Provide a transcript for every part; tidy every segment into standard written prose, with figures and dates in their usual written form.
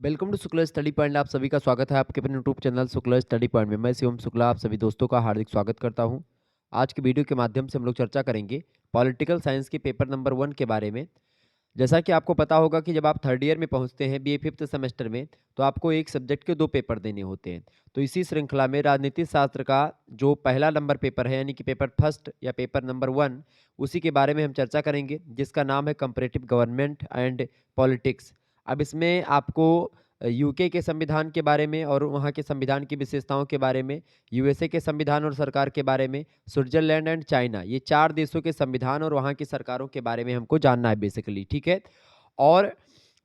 Welcome to Shukla study point. आप सभी का स्वागत है आपके अपने YouTube channel Shukla study point में। मैं शिवम शुक्ला आप सभी दोस्तों का हार्दिक स्वागत करता हूं। आज की वीडियो के माध्यम से हम लोग चर्चा करेंगे पॉलिटिकल साइंस के पेपर नंबर 1 के बारे में। जैसा कि आपको पता होगा कि जब आप थर्ड ईयर में पहुंचते हैं बीए फिफ्थ सेमेस्टर में, तो आपको एक सब्जेक्ट के 2 पेपर देने होते हैं। तो इसी श्रृंखला में राजनीति शास्त्र का जो पहला नंबर पेपर है, यानी कि पेपर फर्स्ट या पेपर नंबर 1, उसी के बारे में हम चर्चा करेंगे, जिसका नाम है कंपैरेटिव गवर्नमेंट एंड पॉलिटिक्स। अब इसमें आपको यूके के संविधान के बारे में और वहाँ के संविधान की विशेषताओं के बारे में, यूएसए के संविधान और सरकार के बारे में, स्विट्जरलैंड एंड चाइना, ये 4 देशों के संविधान और वहाँ की सरकारों के बारे में हमको जानना है बेसिकली, ठीक है? और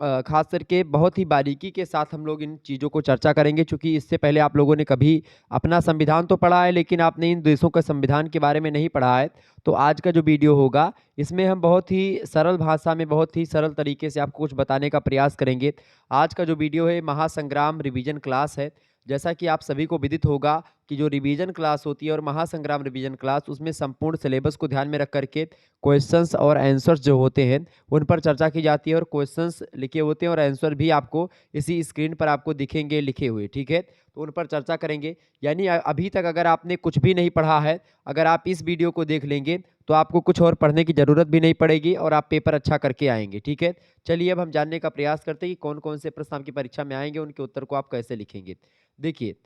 ख़ास करके बहुत ही बारीकी के साथ हम लोग इन चीज़ों को चर्चा करेंगे, चूँकि इससे पहले आप लोगों ने कभी अपना संविधान तो पढ़ा है, लेकिन आपने इन देशों के संविधान के बारे में नहीं पढ़ा है। तो आज का जो वीडियो होगा, इसमें हम बहुत ही सरल भाषा में, बहुत ही सरल तरीके से आपको कुछ बताने का प्रयास करेंगे। आज का जो वीडियो है, महासंग्राम रिवीजन क्लास है। जैसा कि आप सभी को विदित होगा कि जो रिवीजन क्लास होती है और महासंग्राम रिवीजन क्लास, उसमें संपूर्ण सिलेबस को ध्यान में रख करके क्वेश्चंस और आंसर्स जो होते हैं उन पर चर्चा की जाती है, और क्वेश्चंस लिखे होते हैं और आंसर भी आपको इसी स्क्रीन पर आपको दिखेंगे लिखे हुए, ठीक है? तो उन पर चर्चा करेंगे। यानी अभी तक अगर आपने कुछ भी नहीं पढ़ा है, अगर आप इस वीडियो को देख लेंगे तो आपको कुछ और पढ़ने की ज़रूरत भी नहीं पड़ेगी और आप पेपर अच्छा करके आएंगे, ठीक है? चलिए अब हम जानने का प्रयास करते हैं कि कौन कौन से प्रश्न आपकी परीक्षा में आएंगे, उनके उत्तर को आप कैसे लिखेंगे। देखिए,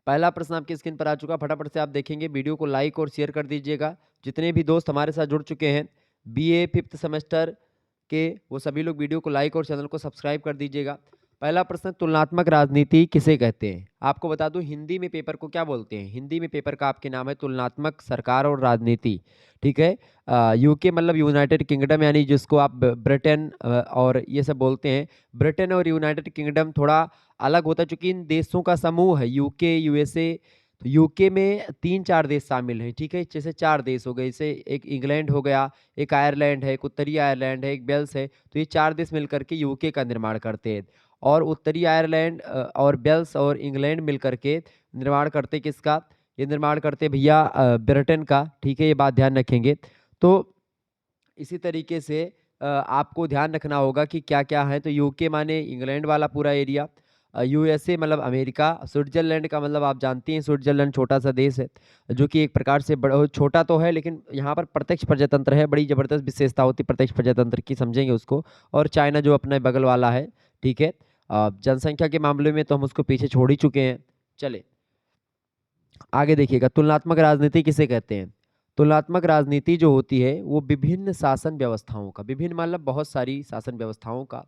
पहला प्रश्न आपकी स्क्रीन पर आ चुका, फटाफट से आप देखेंगे। वीडियो को लाइक और शेयर कर दीजिएगा। जितने भी दोस्त हमारे साथ जुड़ चुके हैं बीए फिफ्थ सेमेस्टर के, वो सभी लोग वीडियो को लाइक और चैनल को सब्सक्राइब कर दीजिएगा। पहला प्रश्न, तुलनात्मक राजनीति किसे कहते हैं? आपको बता दूं, हिंदी में पेपर को क्या बोलते हैं? हिंदी में पेपर का आपके नाम है तुलनात्मक सरकार और राजनीति, ठीक है? यूके मतलब यूनाइटेड किंगडम, यानी जिसको आप ब्रिटेन और ये सब बोलते हैं। ब्रिटेन और यूनाइटेड किंगडम थोड़ा अलग होता है, चूंकि इन देशों का समूह है यूके, यूएसए। तो यूके में 3-4 देश शामिल हैं, ठीक है? जैसे 4 देश हो गए, जैसे एक इंग्लैंड हो गया, एक आयरलैंड है, एक उत्तरी आयरलैंड है, एक वेल्स है। तो ये 4 देश मिलकर के यूके का निर्माण करते हैं, और उत्तरी आयरलैंड और वेल्स और इंग्लैंड मिलकर के निर्माण करते किसका? ये निर्माण करते भैया ब्रिटेन का, ठीक है? ये बात ध्यान रखेंगे। तो इसी तरीके से आपको ध्यान रखना होगा कि क्या-क्या है। तो यूके माने इंग्लैंड वाला पूरा एरिया, यूएसए मतलब अमेरिका, स्विट्जरलैंड का मतलब आप जानते हैं, स्विट्जरलैंड छोटा-सा देश है, जो कि एक प्रकार से बड़ा छोटा तो है, लेकिन यहाँ पर प्रत्यक्ष प्रजातंत्र है, बड़ी ज़बरदस्त विशेषता होती है प्रत्यक्ष प्रजातंत्र की, समझेंगे उसको। और चाइना जो अपने बगल वाला है, ठीक है? जनसंख्या के मामले में तो हम उसको पीछे छोड़ ही चुके हैं। चलें, आगे देखिएगा, तुलनात्मक राजनीति किसे कहते हैं? तुलनात्मक राजनीति जो होती है वो विभिन्न शासन व्यवस्थाओं का, विभिन्न मतलब बहुत सारी शासन व्यवस्थाओं का,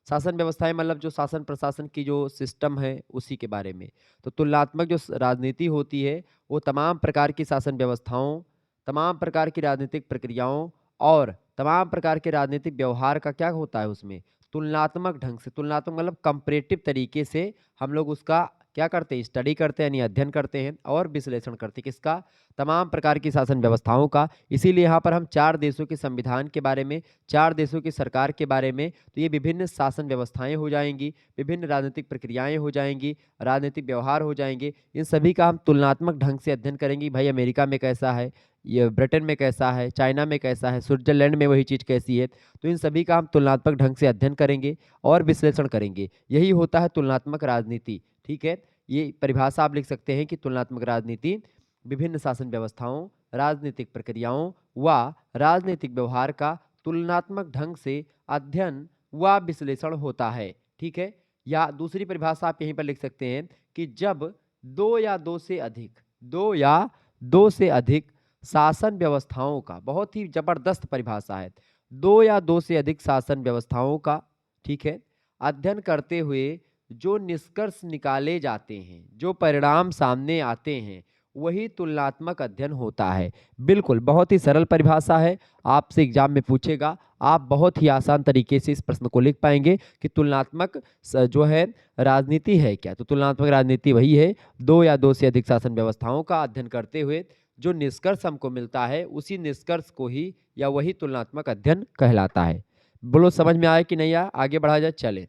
शासन व्यवस्थाएं मतलब जो शासन प्रशासन की जो सिस्टम है उसी के बारे में। तो तुलनात्मक जो राजनीति होती है वो तमाम प्रकार की शासन व्यवस्थाओं, तमाम प्रकार की राजनीतिक प्रक्रियाओं और तमाम प्रकार के राजनीतिक व्यवहार का क्या होता है उसमें, तुलनात्मक ढंग से, तुलनात्मक मतलब कंपैरेटिव तरीके से हम लोग उसका क्या करते हैं, स्टडी करते हैं, यानी अध्ययन करते हैं और विश्लेषण करते हैं किसका? तमाम प्रकार की शासन व्यवस्थाओं का। इसीलिए यहाँ पर हम 4 देशों के संविधान के बारे में, 4 देशों की सरकार के बारे में, तो ये विभिन्न शासन व्यवस्थाएं हो जाएंगी, विभिन्न राजनीतिक प्रक्रियाएं हो जाएंगी, राजनीतिक व्यवहार हो जाएंगे। इन सभी का हम तुलनात्मक ढंग से अध्ययन करेंगे। भाई अमेरिका में कैसा है, ये ब्रिटेन में कैसा है, चाइना में कैसा है, स्विट्जरलैंड में वही चीज़ कैसी है। तो इन सभी का हम तुलनात्मक ढंग से अध्ययन करेंगे और विश्लेषण करेंगे। यही होता है तुलनात्मक राजनीति, ठीक है? ये परिभाषा आप लिख सकते हैं कि तुलनात्मक राजनीति विभिन्न शासन व्यवस्थाओं, राजनीतिक प्रक्रियाओं व राजनीतिक व्यवहार का तुलनात्मक ढंग से अध्ययन व विश्लेषण होता है, ठीक है? या दूसरी परिभाषा आप यहीं पर लिख सकते हैं कि जब 2 या 2 से अधिक, 2 या 2 से अधिक शासन व्यवस्थाओं का, बहुत ही जबरदस्त परिभाषा है, 2 या 2 से अधिक शासन व्यवस्थाओं का, ठीक है, अध्ययन करते हुए जो निष्कर्ष निकाले जाते हैं, जो परिणाम सामने आते हैं, वही तुलनात्मक अध्ययन होता है। बिल्कुल, बहुत ही सरल परिभाषा है, आपसे एग्जाम में पूछेगा, आप बहुत ही आसान तरीके से इस प्रश्न को लिख पाएंगे कि तुलनात्मक जो है राजनीति है क्या? तो तुलनात्मक राजनीति वही है, 2 या 2 से अधिक शासन व्यवस्थाओं का अध्ययन करते हुए जो निष्कर्ष हमको मिलता है, उसी निष्कर्ष को ही या वही तुलनात्मक अध्ययन कहलाता है। बोलो समझ में आया कि नहीं आया? आगे बढ़ा जाए, चले।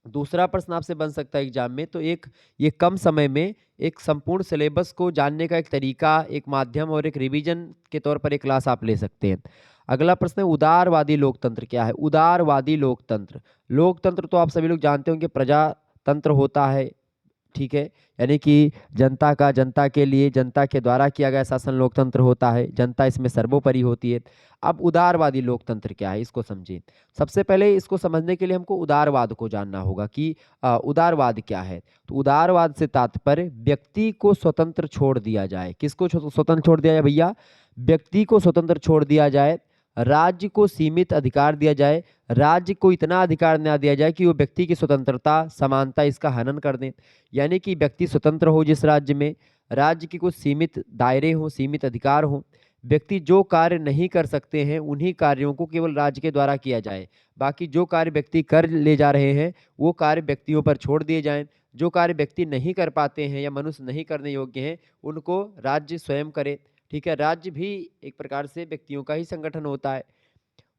दूसरा प्रश्न आपसे बन सकता है एग्जाम में, तो एक ये कम समय में एक संपूर्ण सिलेबस को जानने का एक तरीका, एक माध्यम और एक रिवीजन के तौर पर एक क्लास आप ले सकते हैं। अगला प्रश्न है उदारवादी लोकतंत्र क्या है। उदारवादी लोकतंत्र, लोकतंत्र तो आप सभी लोग जानते होंगे प्रजातंत्र होता है, ठीक है, यानी कि जनता का, जनता के लिए, जनता के द्वारा किया गया शासन लोकतंत्र होता है, जनता इसमें सर्वोपरि होती है। अब उदारवादी लोकतंत्र क्या है, इसको समझें। सबसे पहले इसको समझने के लिए हमको उदारवाद को जानना होगा कि उदारवाद क्या है। तो उदारवाद से तात्पर्य व्यक्ति को स्वतंत्र छोड़ दिया जाए। किसको स्वतंत्र छोड़ दिया जाए भैया? व्यक्ति को स्वतंत्र छोड़ दिया जाए, राज्य को सीमित अधिकार दिया जाए, राज्य को इतना अधिकार न दिया जाए कि वो व्यक्ति की स्वतंत्रता, समानता इसका हनन कर दें। यानी कि व्यक्ति स्वतंत्र हो जिस राज्य में, राज्य की कुछ सीमित दायरे हों, सीमित अधिकार हों, व्यक्ति जो कार्य नहीं कर सकते हैं उन्हीं कार्यों को केवल राज्य के द्वारा किया जाए, बाकी जो कार्य व्यक्ति कर ले जा रहे हैं वो कार्य व्यक्तियों पर छोड़ दिए जाएं। जो कार्य व्यक्ति नहीं कर पाते हैं या मनुष्य नहीं करने योग्य हैं उनको राज्य स्वयं करे, ठीक है। राज्य भी एक प्रकार से व्यक्तियों का ही संगठन होता है।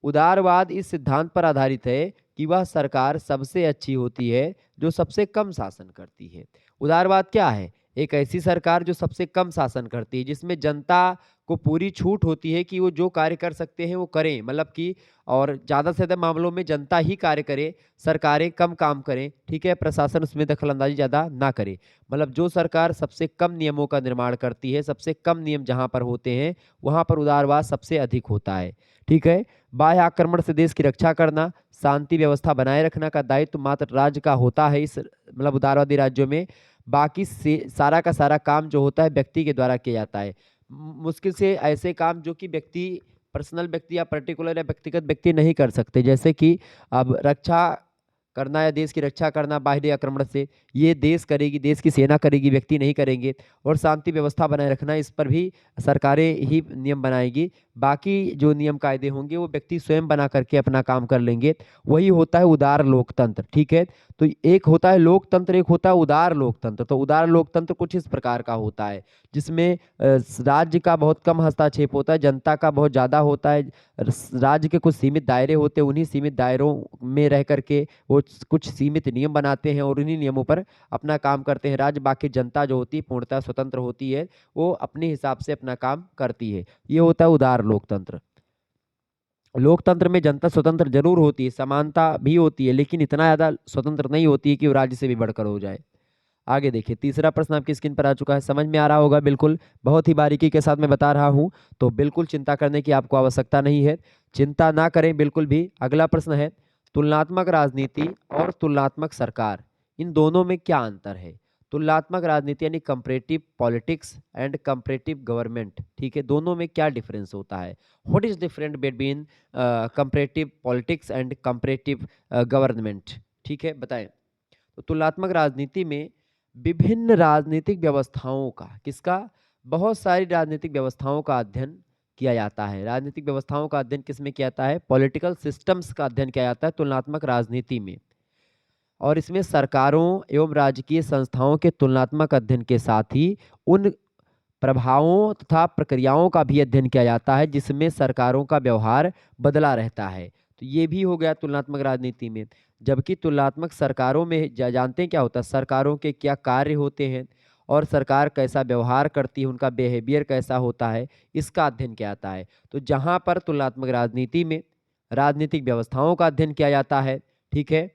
उदारवाद इस सिद्धांत पर आधारित है कि वह सरकार सबसे अच्छी होती है जो सबसे कम शासन करती है। उदारवाद क्या है? एक ऐसी सरकार जो सबसे कम शासन करती है, जिसमें जनता को पूरी छूट होती है कि वो जो कार्य कर सकते हैं वो करें, मतलब कि और ज़्यादा से ज़्यादा मामलों में जनता ही कार्य करे, सरकारें कम काम करें, ठीक है, प्रशासन उसमें दखलंदाजी ज़्यादा ना करे। मतलब जो सरकार सबसे कम नियमों का निर्माण करती है, सबसे कम नियम जहाँ पर होते हैं वहाँ पर उदारवाद सबसे अधिक होता है, ठीक है। बाह्य आक्रमण से देश की रक्षा करना, शांति व्यवस्था बनाए रखना का दायित्व मात्र राज्य का होता है इस मतलब उदारवादी राज्यों में। बाकी से सारा का सारा काम जो होता है व्यक्ति के द्वारा किया जाता है। मुश्किल से ऐसे काम जो कि व्यक्ति, पर्सनल व्यक्ति या पर्टिकुलर या व्यक्तिगत व्यक्ति नहीं कर सकते, जैसे कि अब रक्षा करना या देश की रक्षा करना बाहरी आक्रमण से, ये देश करेगी, देश की सेना करेगी, व्यक्ति नहीं करेंगे। और शांति व्यवस्था बनाए रखना, इस पर भी सरकारें ही नियम बनाएगी, बाकी जो नियम कायदे होंगे वो व्यक्ति स्वयं बना करके अपना काम कर लेंगे। वही होता है उदार लोकतंत्र, ठीक है। तो एक होता है लोकतंत्र, एक होता है उदार लोकतंत्र। तो उदार लोकतंत्र कुछ इस प्रकार का होता है जिसमें राज्य का बहुत कम हस्तक्षेप होता है, जनता का बहुत ज़्यादा होता है, राज्य के कुछ सीमित दायरे होते हैं, उन्हीं सीमित दायरों में रह करके वो कुछ सीमित नियम बनाते हैं और उन्हीं नियमों पर अपना काम करते हैं राज्य। बाकी जनता जो होती है पूर्णतः स्वतंत्र होती है, वो अपने हिसाब से अपना काम करती है। ये होता है उदार लोकतंत्र। लोकतंत्र में जनता स्वतंत्र जरूर होती है, समानता भी होती है, लेकिन इतना ज़्यादा स्वतंत्र नहीं होती है कि वो राज्य से भी बढ़कर हो जाए। आगे देखिए, तीसरा प्रश्न आपकी स्क्रीन पर आ चुका है, समझ में आ रहा होगा बिल्कुल, बहुत ही बारीकी के साथ मैं बता रहा हूं, तो बिल्कुल चिंता करने की आपको आवश्यकता नहीं है, चिंता ना करें बिल्कुल भी। अगला प्रश्न है, तुलनात्मक राजनीति और तुलनात्मक सरकार, इन दोनों में क्या अंतर है। तुलनात्मक राजनीति यानी comparative politics and comparative government, ठीक है, दोनों में क्या डिफरेंस होता है। What is different between comparative politics and comparative government, ठीक है, बताएं। तो तुलनात्मक राजनीति में विभिन्न राजनीतिक व्यवस्थाओं का, किसका, बहुत सारी राजनीतिक व्यवस्थाओं का अध्ययन किया जाता है। राजनीतिक व्यवस्थाओं का अध्ययन किसमें किया जाता है? पॉलिटिकल सिस्टम्स का अध्ययन किया जाता है तुलनात्मक राजनीति में। और इसमें सरकारों एवं राजकीय संस्थाओं के तुलनात्मक अध्ययन के साथ ही उन प्रभावों तथा प्रक्रियाओं का भी अध्ययन किया जाता है जिसमें सरकारों का व्यवहार बदला रहता है। तो ये भी हो गया तुलनात्मक राजनीति में। जबकि तुलनात्मक सरकारों में जानते हैं क्या होता है, सरकारों के क्या कार्य होते हैं और सरकार कैसा व्यवहार करती है, उनका बिहेवियर कैसा होता है, इसका अध्ययन किया जाता है। तो जहाँ पर तुलनात्मक राजनीति में राजनीतिक व्यवस्थाओं का अध्ययन किया जाता है, ठीक है,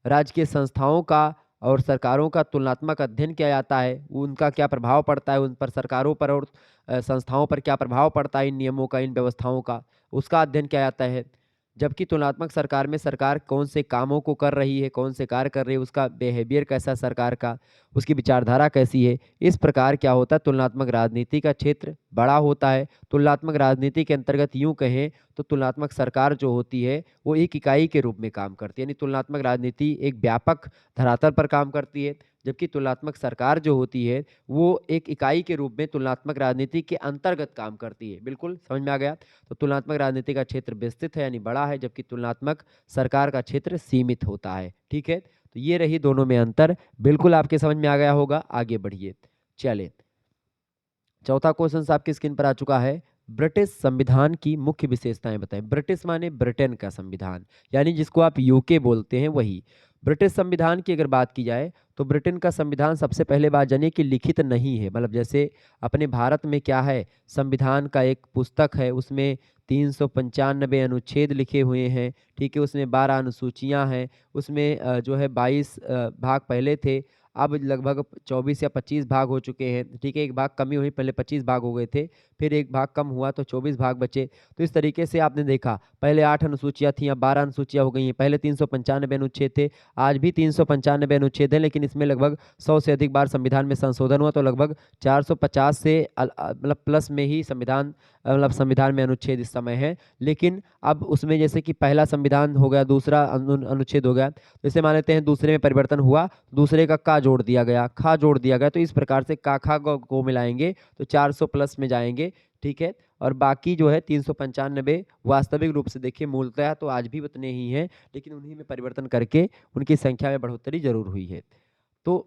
राजकीय संस्थाओं का और सरकारों का तुलनात्मक अध्ययन किया जाता है, उनका क्या प्रभाव पड़ता है, उन पर सरकारों पर और संस्थाओं पर क्या प्रभाव पड़ता है, इन नियमों का, इन व्यवस्थाओं का, उसका अध्ययन किया जाता है। जबकि तुलनात्मक सरकार में सरकार कौन से कामों को कर रही है, कौन से कार्य कर रही है, उसका बिहेवियर कैसा है सरकार का, उसकी विचारधारा कैसी है, इस प्रकार क्या होता है, तुलनात्मक राजनीति का क्षेत्र बड़ा होता है। तुलनात्मक राजनीति के अंतर्गत यूं कहें तो तुलनात्मक सरकार जो होती है वो एक इकाई के रूप में काम करती है, यानी तुलनात्मक राजनीति एक व्यापक धरातल पर काम करती है, जबकि तुलनात्मक सरकार जो होती है वो एक इकाई के रूप में तुलनात्मक राजनीति के अंतर्गत काम करती है। बिल्कुल समझ में आ गया। तो तुलनात्मक राजनीति का क्षेत्र विस्तृत है यानी बड़ा है, जबकि तुलनात्मक सरकार का क्षेत्र सीमित होता है, ठीक है। तो ये रही दोनों में अंतर, बिल्कुल आपके समझ में आ गया होगा। आगे बढ़िए, चले चौथा क्वेश्चन आपकी स्क्रीन पर आ चुका है, ब्रिटिश संविधान की मुख्य विशेषताएं बताएं। ब्रिटिश माने ब्रिटेन का संविधान, यानी जिसको आप यूके बोलते हैं वही। ब्रिटिश संविधान की अगर बात की जाए तो ब्रिटेन का संविधान सबसे पहले बात जानिए कि लिखित नहीं है। मतलब जैसे अपने भारत में क्या है, संविधान का एक पुस्तक है, उसमें 395 अनुच्छेद लिखे हुए हैं, ठीक है, उसमें 12 अनुसूचियां हैं, उसमें जो है 22 भाग पहले थे, अब लगभग 24 या 25 भाग हो चुके हैं, ठीक है, एक भाग कमी हुई, पहले 25 भाग हो गए थे, फिर एक भाग कम हुआ तो 24 भाग बचे। तो इस तरीके से आपने देखा, पहले 8 अनुसूचियां थी, अब 12 अनुसूचियां हो गई हैं, पहले 395 अनुच्छेद थे, आज भी 395 अनुच्छेद हैं, लेकिन इसमें लगभग 100 से अधिक बार संविधान में संशोधन हुआ, तो लगभग 450 से मतलब प्लस में ही संविधान मतलब संविधान में अनुच्छेद इस समय है। लेकिन अब उसमें जैसे कि पहला संविधान हो गया, दूसरा अनुच्छेद हो गया, जैसे मान लेते हैं दूसरे में परिवर्तन हुआ, दूसरे का का जोड़ दिया गया, खा जोड़ दिया गया, तो इस प्रकार से का खा को मिलाएंगे तो 400 प्लस में जाएंगे, ठीक है। और बाकी जो है 395 वास्तविक रूप से देखिए मूलतः तो आज भी उतने ही हैं, लेकिन उन्हीं में परिवर्तन करके उनकी संख्या में बढ़ोतरी जरूर हुई है। तो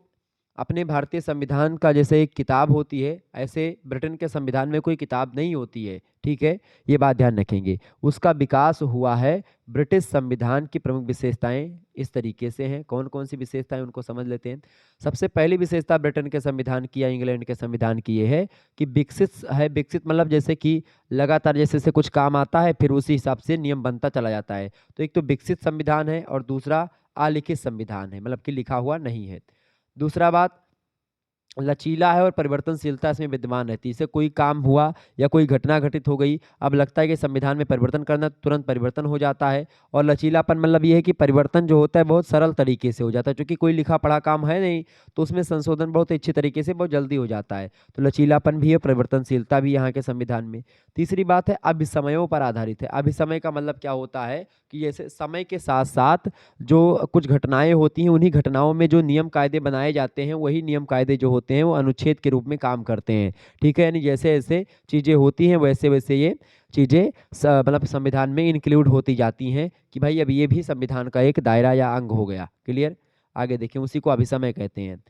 अपने भारतीय संविधान का जैसे एक किताब होती है, ऐसे ब्रिटेन के संविधान में कोई किताब नहीं होती है, ठीक है, ये बात ध्यान रखेंगे। उसका विकास हुआ है। ब्रिटिश संविधान की प्रमुख विशेषताएं इस तरीके से हैं, कौन कौन सी विशेषताएं उनको समझ लेते हैं। सबसे पहली विशेषता ब्रिटेन के संविधान की या इंग्लैंड के संविधान की ये है कि विकसित है। विकसित मतलब जैसे कि लगातार जैसे से कुछ काम आता है फिर उसी हिसाब से नियम बनता चला जाता है। तो एक तो विकसित संविधान है और दूसरा अलिखित संविधान है, मतलब कि लिखा हुआ नहीं है। दूसरा बात, लचीला है और परिवर्तनशीलता इसमें विद्यमान रहती है। इससे कोई काम हुआ या कोई घटना घटित हो गई, अब लगता है कि संविधान में परिवर्तन करना, तुरंत परिवर्तन हो जाता है। और लचीलापन मतलब ये है कि परिवर्तन जो होता है बहुत सरल तरीके से हो जाता है, क्योंकि कोई लिखा पढ़ा काम है नहीं, तो उसमें संशोधन बहुत अच्छी तरीके से बहुत जल्दी हो जाता है। तो लचीलापन भी है, परिवर्तनशीलता भी यहाँ के संविधान में। तीसरी बात है अभिसमयों पर आधारित है। अभिसमय का मतलब क्या होता है कि जैसे समय के साथ साथ जो कुछ घटनाएं होती हैं, उन्हीं घटनाओं में जो नियम कायदे बनाए जाते हैं, वही नियम कायदे जो होते हैं वो अनुच्छेद के रूप में काम करते हैं, ठीक है। यानी जैसे जैसे चीज़ें होती हैं वैसे वैसे ये चीज़ें मतलब संविधान में इंक्लूड होती जाती हैं कि भाई अब ये भी संविधान का एक दायरा या अंग हो गया। क्लियर? आगे देखें, उसी को अभिसमय कहते हैं।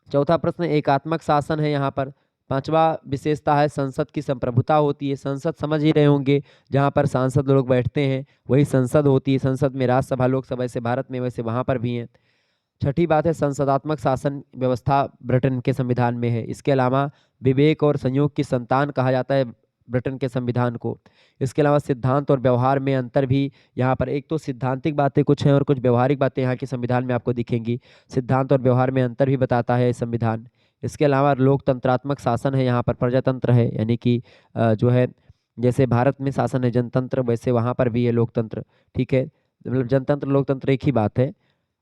चौथा प्रश्न, एकात्मक शासन है यहाँ पर। पांचवा विशेषता है संसद की संप्रभुता होती है। संसद समझ ही रहे होंगे, जहाँ पर सांसद लोग बैठते हैं वही संसद होती है। संसद में राज्यसभा लोकसभा ऐसे भारत में वैसे वहाँ पर भी है। छठी बात है संसदात्मक शासन व्यवस्था ब्रिटेन के संविधान में है। इसके अलावा विवेक और संयोग की संतान कहा जाता है ब्रिटेन के संविधान को। इसके अलावा सिद्धांत और व्यवहार में अंतर भी यहाँ पर, एक तो सिद्धांतिक बातें कुछ हैं और कुछ व्यवहारिक बातें यहाँ के संविधान में आपको दिखेंगी। सिद्धांत और व्यवहार में अंतर भी बताता है संविधान। इसके अलावा लोकतंत्रात्मक शासन है, यहाँ पर प्रजातंत्र है, यानी कि जो है जैसे भारत में शासन है जनतंत्र, वैसे वहाँ पर भी है लोकतंत्र, ठीक है। मतलब जनतंत्र लोकतंत्र एक ही बात है।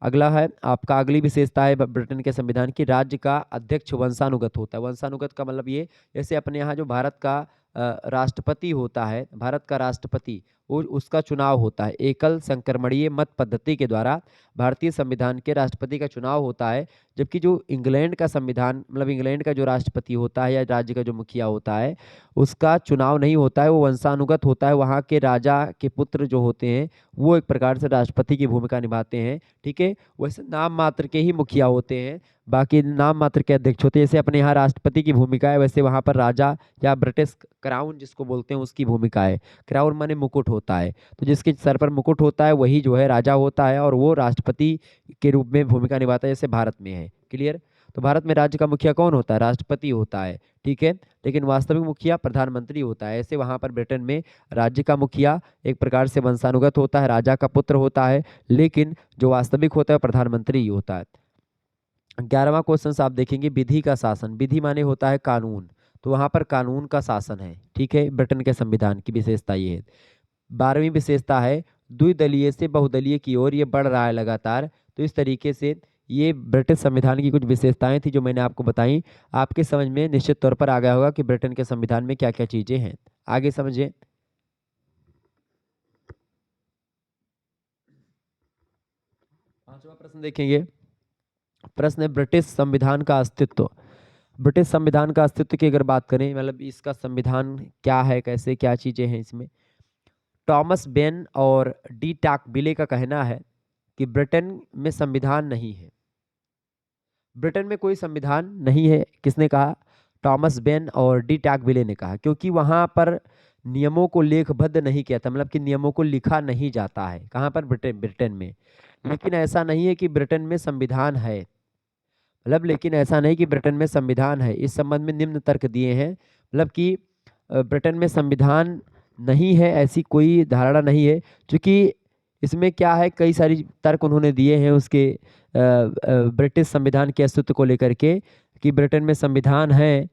अगला है आपका, अगली विशेषता है ब्रिटेन के संविधान की, राज्य का अध्यक्ष वंशानुगत होता है। वंशानुगत का मतलब ये, जैसे अपने यहाँ जो भारत का राष्ट्रपति होता है, भारत का राष्ट्रपति उसका चुनाव होता है एकल संक्रमणीय मत पद्धति के द्वारा। भारतीय संविधान के राष्ट्रपति का चुनाव होता है, जबकि जो इंग्लैंड का संविधान मतलब इंग्लैंड का जो राष्ट्रपति होता है या राज्य का जो मुखिया होता है, उसका चुनाव नहीं होता है, वो वंशानुगत होता है। वहाँ के राजा के पुत्र जो होते हैं वो एक प्रकार से राष्ट्रपति की भूमिका निभाते हैं, ठीक है। वैसे नाम मात्र के ही मुखिया होते हैं, बाकी नाम मात्र के अध्यक्ष होते हैं। जैसे अपने यहाँ राष्ट्रपति की भूमिका है, वैसे वहाँ पर राजा या ब्रिटिश क्राउन जिसको बोलते हैं उसकी भूमिका है। क्राउन माने मुकुट होता है, तो जिसके सर पर मुकुट होता है वही जो है राजा होता है और वो राष्ट्रपति के रूप में भूमिका निभाता है, जैसे भारत में है। क्लियर? तो भारत में राज्य का मुखिया कौन होता है? राष्ट्रपति होता है, ठीक है। लेकिन वास्तविक मुखिया प्रधानमंत्री होता है। ऐसे वहाँ पर ब्रिटेन में राज्य का मुखिया एक प्रकार से वंशानुगत होता है, राजा का पुत्र होता है, लेकिन जो वास्तविक होता है प्रधानमंत्री ही होता है। 11वां क्वेश्चन आप देखेंगे, विधि का शासन। विधि माने होता है कानून, तो वहाँ पर कानून का शासन है, ठीक है। ब्रिटेन के संविधान की विशेषता ये है। 12वीं विशेषता है द्विदलीय से बहुदलीय की ओर ये बढ़ रहा है लगातार। तो इस तरीके से ये ब्रिटिश संविधान की कुछ विशेषताएं थी जो मैंने आपको बताई। आपके समझ में निश्चित तौर पर आ गया होगा कि ब्रिटेन के संविधान में क्या क्या चीजें हैं। आगे समझिए। 5वां प्रश्न देखेंगे। प्रश्न है ब्रिटिश संविधान का अस्तित्व। ब्रिटिश संविधान का अस्तित्व की अगर बात करें, मतलब इसका संविधान क्या है, कैसे क्या चीजें हैं इसमें। टॉमस बेन और डी टाकबिले का कहना है कि ब्रिटेन में संविधान नहीं है। ब्रिटेन में कोई संविधान नहीं है। किसने कहा? टॉमस बेन और डी टाकबिले ने कहा, क्योंकि वहां पर नियमों को लेखबद्ध नहीं किया था, मतलब कि नियमों को लिखा नहीं जाता है। कहाँ पर? ब्रिटेन में। लेकिन ऐसा नहीं है कि ब्रिटेन में संविधान है। मतलब लेकिन ऐसा नहीं कि ब्रिटेन में संविधान है। इस संबंध में निम्न तर्क दिए हैं, मतलब कि ब्रिटेन में संविधान नहीं है, ऐसी कोई धारणा नहीं है। क्योंकि इसमें क्या है, कई सारी तर्क उन्होंने दिए हैं उसके ब्रिटिश संविधान के अस्तित्व को लेकर के, कि ब्रिटेन में संविधान है,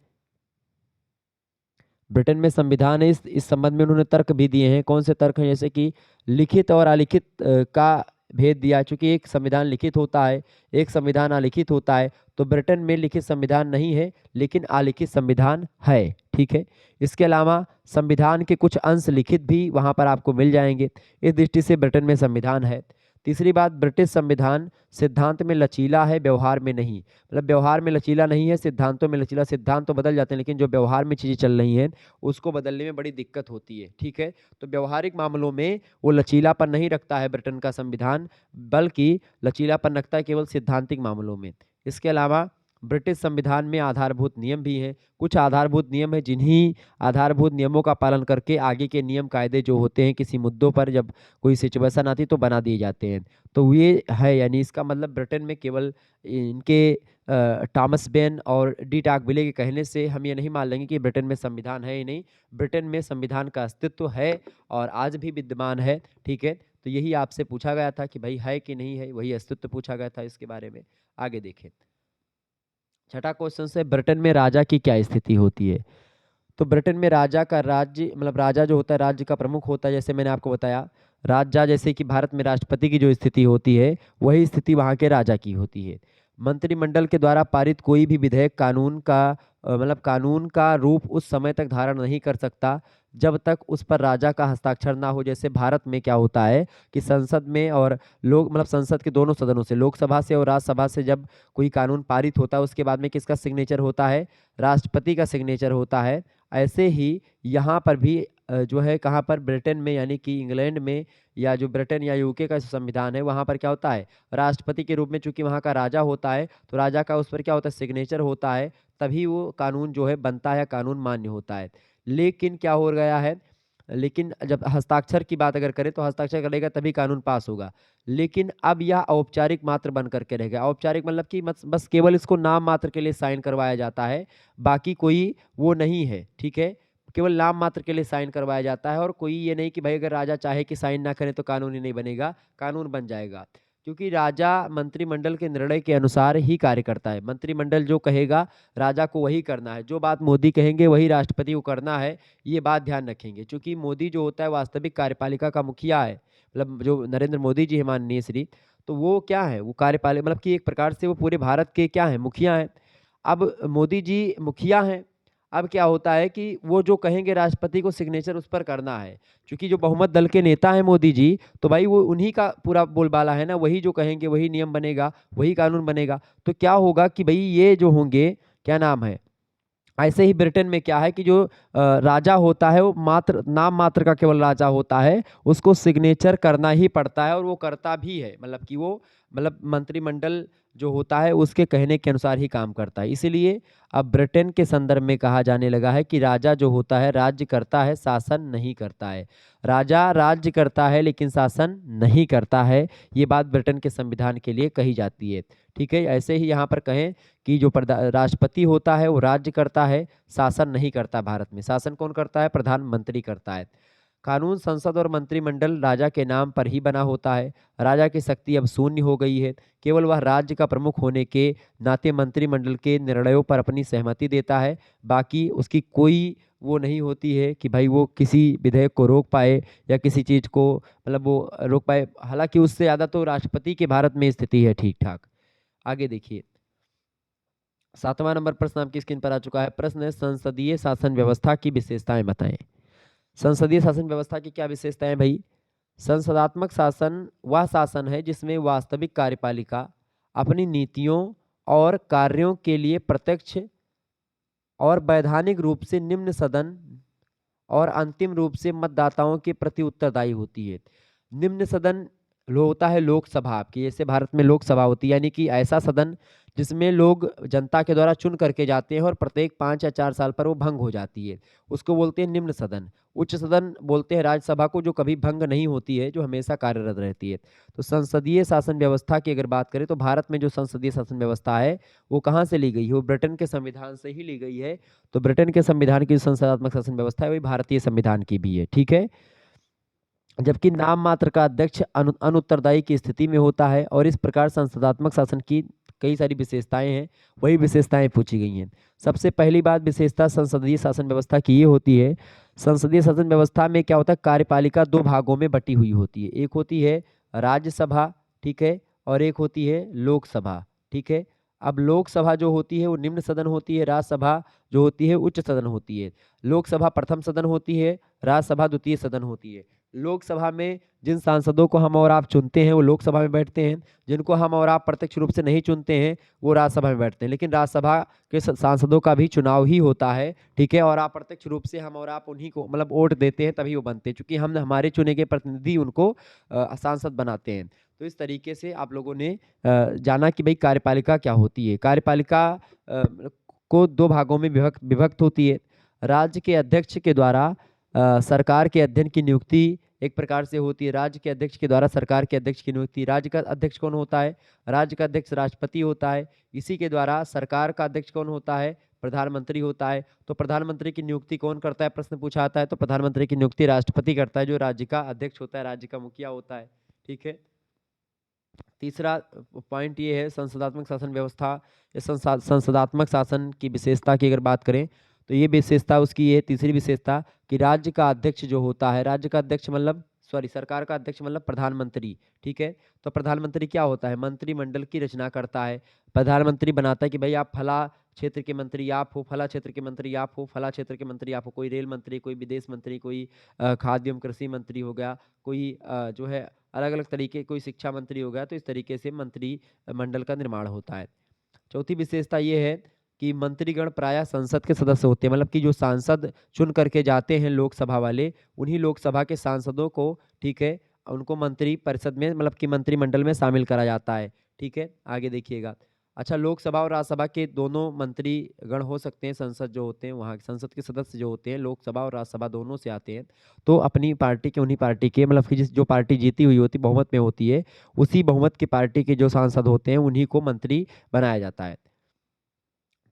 ब्रिटेन में संविधान है। इस संबंध में उन्होंने तर्क भी दिए हैं। कौन से तर्क हैं? जैसे कि लिखित और अलिखित का भेद दिया। चूंकि एक संविधान लिखित होता है, एक संविधान अलिखित होता है, तो ब्रिटेन में लिखित संविधान नहीं है लेकिन अलिखित संविधान है। ठीक है। इसके अलावा संविधान के कुछ अंश लिखित भी वहां पर आपको मिल जाएंगे। इस दृष्टि से ब्रिटेन में संविधान है। तीसरी बात, ब्रिटिश संविधान सिद्धांत में लचीला है, व्यवहार में नहीं। मतलब व्यवहार में लचीला नहीं है, सिद्धांतों में लचीला। सिद्धांत तो बदल जाते हैं लेकिन जो व्यवहार में चीजें चल रही हैं उसको बदलने में बड़ी दिक्कत होती है। ठीक है। तो व्यवहारिक मामलों में वो लचीलापन नहीं रखता है ब्रिटेन का संविधान, बल्कि लचीलापन रखता है केवल सिद्धांतिक मामलों में। इसके अलावा ब्रिटिश संविधान में आधारभूत नियम भी हैं। कुछ आधारभूत नियम है, जिन्हीं आधारभूत नियमों का पालन करके आगे के नियम कायदे जो होते हैं किसी मुद्दों पर जब कोई सिचुएशन आती तो बना दिए जाते हैं। तो ये है, यानी इसका मतलब ब्रिटेन में केवल इनके टॉमस बेन और डी टाकविले के कहने से हम ये नहीं मान लेंगे कि ब्रिटेन में संविधान है ही नहीं। ब्रिटेन में संविधान का अस्तित्व है और आज भी विद्यमान है। ठीक है। तो यही आपसे पूछा गया था कि भाई है कि नहीं है, वही अस्तित्व पूछा गया था इसके बारे में। आगे देखें, छठा क्वेश्चन से, ब्रिटेन में राजा की क्या स्थिति होती है? तो ब्रिटेन में राजा का राज्य, मतलब राजा जो होता है राज्य का प्रमुख होता है। जैसे मैंने आपको बताया, राजा जैसे कि भारत में राष्ट्रपति की जो स्थिति होती है वही स्थिति वहाँ के राजा की होती है। मंत्रिमंडल के द्वारा पारित कोई भी विधेयक कानून का मतलब कानून का रूप उस समय तक धारण नहीं कर सकता जब तक उस पर राजा का हस्ताक्षर ना हो। जैसे भारत में क्या होता है कि संसद में और लोग, मतलब संसद के दोनों सदनों से, लोकसभा से और राज्यसभा से जब कोई कानून पारित होता है उसके बाद में किसका सिग्नेचर होता है? राष्ट्रपति का सिग्नेचर होता है। ऐसे ही यहाँ पर भी जो है, कहाँ पर? ब्रिटेन में, यानी कि इंग्लैंड में, या जो ब्रिटेन या यूके का जो संविधान है वहाँ पर क्या होता है? राष्ट्रपति के रूप में, चूंकि वहाँ का राजा होता है तो राजा का उस पर क्या होता है? सिग्नेचर होता है। तभी वो कानून जो है बनता है, कानून मान्य होता है। लेकिन क्या हो गया है, लेकिन जब हस्ताक्षर की बात अगर करें तो हस्ताक्षर करेगा तभी कानून पास होगा। लेकिन अब यह औपचारिक मात्र बन करके रह गया। औपचारिक मतलब कि बस केवल इसको नाम मात्र के लिए साइन करवाया जाता है, बाकी कोई वो नहीं है। ठीक है। केवल नाम मात्र के लिए साइन करवाया जाता है, और कोई ये नहीं कि भाई अगर राजा चाहे कि साइन ना करें तो कानून ही नहीं बनेगा, कानून बन जाएगा। क्योंकि राजा मंत्रिमंडल के निर्णय के अनुसार ही कार्य करता है। मंत्रिमंडल जो कहेगा राजा को वही करना है, जो बात मोदी कहेंगे वही राष्ट्रपति को करना है। ये बात ध्यान रखेंगे। क्योंकि मोदी जो होता है वास्तविक कार्यपालिका का मुखिया है, मतलब जो नरेंद्र मोदी जी है माननीय श्री, तो वो क्या है? वो कार्यपालिका, मतलब कि एक प्रकार से वो पूरे भारत के क्या है? मुखिया हैं। अब मोदी जी मुखिया हैं। अब क्या होता है कि वो जो कहेंगे राष्ट्रपति को सिग्नेचर उस पर करना है। क्योंकि जो बहुमत दल के नेता हैं मोदी जी, तो भाई वो उन्हीं का पूरा बोलबाला है ना, वही जो कहेंगे वही नियम बनेगा, वही कानून बनेगा। तो क्या होगा कि भाई ये जो होंगे, क्या नाम है, ऐसे ही ब्रिटेन में क्या है कि जो राजा होता है वो मात्र नाम मात्र का केवल राजा होता है, उसको सिग्नेचर करना ही पड़ता है और वो करता भी है। मतलब कि वो, मतलब मंत्रिमंडल जो होता है उसके कहने के अनुसार ही काम करता है। इसीलिए अब ब्रिटेन के संदर्भ में कहा जाने लगा है कि राजा जो होता है राज्य करता है, शासन नहीं करता है। राजा राज्य करता है लेकिन शासन नहीं करता है। ये बात ब्रिटेन के संविधान के लिए कही जाती है। ठीक है। ऐसे ही यहाँ पर कहें कि जो राष्ट्रपति होता है वो राज्य करता है, शासन नहीं करता। भारत में शासन कौन करता है? प्रधानमंत्री करता है। कानून, संसद और मंत्रिमंडल राजा के नाम पर ही बना होता है। राजा की शक्ति अब शून्य हो गई है। केवल वह राज्य का प्रमुख होने के नाते मंत्रिमंडल के निर्णयों पर अपनी सहमति देता है। बाकी उसकी कोई वो नहीं होती है कि भाई वो किसी विधेयक को रोक पाए या किसी चीज को, मतलब वो रोक पाए। हालांकि उससे ज्यादा तो राष्ट्रपति की भारत में स्थिति है ठीक ठाक। आगे देखिए, 7वां नंबर प्रश्न आपकी स्क्रीन पर आ चुका है। प्रश्न है, संसदीय शासन व्यवस्था की विशेषताएं बताएं। संसदीय शासन व्यवस्था की क्या विशेषताएं भाई? संसदात्मक शासन वह शासन है जिसमें वास्तविक कार्यपालिका अपनी नीतियों और कार्यों के लिए प्रत्यक्ष और वैधानिक रूप से निम्न सदन और अंतिम रूप से मतदाताओं के प्रति उत्तरदायी होती है। निम्न सदन लो होता है लोकसभा आपकी, जैसे भारत में लोकसभा होती है, यानी कि ऐसा सदन जिसमें लोग जनता के द्वारा चुन करके जाते हैं और प्रत्येक 5 या 4 साल पर वो भंग हो जाती है, उसको बोलते हैं निम्न सदन। उच्च सदन बोलते हैं राज्यसभा को, जो कभी भंग नहीं होती है, जो हमेशा कार्यरत रहती है। तो संसदीय शासन व्यवस्था की अगर बात करें तो भारत में जो संसदीय शासन व्यवस्था है वो कहाँ से ली गई है? वो ब्रिटेन के संविधान से ही ली गई है। तो ब्रिटेन के संविधान की जो संसदात्मक शासन व्यवस्था है वही भारतीय संविधान की भी है, ठीक है। जबकि नाम मात्र का अध्यक्ष अनुत्तरदायी की स्थिति में होता है, और इस प्रकार संसदात्मक शासन की कई सारी विशेषताएं हैं, वही विशेषताएं पूछी गई हैं। सबसे पहली बात विशेषता संसदीय शासन व्यवस्था की ये होती है, संसदीय शासन व्यवस्था में क्या होता है, कार्यपालिका दो भागों में बटी हुई होती है। एक होती है राज्यसभा, ठीक है, और एक होती है लोकसभा, ठीक है। अब लोकसभा जो होती है वो निम्न सदन होती है, राज्यसभा जो होती है उच्च सदन होती है। लोकसभा प्रथम सदन होती है, राज्यसभा द्वितीय सदन होती है। लोकसभा में जिन सांसदों को हम और आप चुनते हैं वो लोकसभा में बैठते हैं, जिनको हम और आप प्रत्यक्ष रूप से नहीं चुनते हैं वो राज्यसभा में बैठते हैं। लेकिन राज्यसभा के सांसदों का भी चुनाव ही होता है, ठीक है, और अप्रत्यक्ष रूप से हम और आप उन्हीं को मतलब वोट देते हैं तभी वो बनते हैं, क्योंकि हम हमारे चुने गए प्रतिनिधि उनको सांसद बनाते हैं। तो इस तरीके से आप लोगों ने जाना कि भाई कार्यपालिका क्या होती है। कार्यपालिका को दो भागों में विभक्त विभक्त होती है। राज्य के अध्यक्ष के द्वारा सरकार के अध्ययन की नियुक्ति एक प्रकार से होती है। राज्य के अध्यक्ष के द्वारा सरकार के अध्यक्ष की नियुक्ति, राज्य का अध्यक्ष कौन होता है? राज्य का अध्यक्ष राष्ट्रपति होता है। इसी के द्वारा सरकार का अध्यक्ष कौन होता है? प्रधानमंत्री होता है। तो प्रधानमंत्री की नियुक्ति कौन करता है, प्रश्न पूछा आता है, तो प्रधानमंत्री की नियुक्ति राष्ट्रपति करता है, जो राज्य का अध्यक्ष होता है, राज्य का मुखिया होता है, ठीक है। तीसरा पॉइंट ये है संसदात्मक शासन व्यवस्था या संसदात्मक शासन की विशेषता की अगर बात करें तो ये विशेषता उसकी ये तीसरी विशेषता कि राज्य का अध्यक्ष जो होता है, राज्य का अध्यक्ष मतलब सॉरी सरकार का अध्यक्ष मतलब प्रधानमंत्री, ठीक है। तो प्रधानमंत्री क्या होता है? मंत्रिमंडल की रचना करता है। प्रधानमंत्री बनाता है कि भाई आप फला क्षेत्र के मंत्री आप हो, फला क्षेत्र के मंत्री आप हो, फला क्षेत्र के मंत्री आप हो। कोई रेल मंत्री, कोई विदेश मंत्री, कोई खाद्य एवं कृषि मंत्री हो गया, कोई जो है अलग अलग तरीके, कोई शिक्षा मंत्री हो गया। तो इस तरीके से मंत्री मंडल का निर्माण होता है। चौथी विशेषता ये है कि मंत्रीगण प्रायः संसद के सदस्य होते हैं, मतलब कि जो सांसद चुन करके जाते हैं लोकसभा वाले, उन्हीं लोकसभा के सांसदों को, ठीक है, उनको मंत्री परिषद में मतलब कि मंत्रिमंडल में शामिल करा जाता है, ठीक है। आगे देखिएगा। अच्छा, लोकसभा और राज्यसभा के दोनों मंत्री गण हो सकते हैं, संसद जो होते हैं वहाँ संसद के सदस्य जो होते हैं लोकसभा और राज्यसभा दोनों से आते हैं। तो अपनी पार्टी के, उन्हीं पार्टी के मतलब कि जिस जो पार्टी जीती हुई होती बहुमत में होती है, उसी बहुमत की पार्टी के जो सांसद होते हैं उन्हीं को मंत्री बनाया जाता है।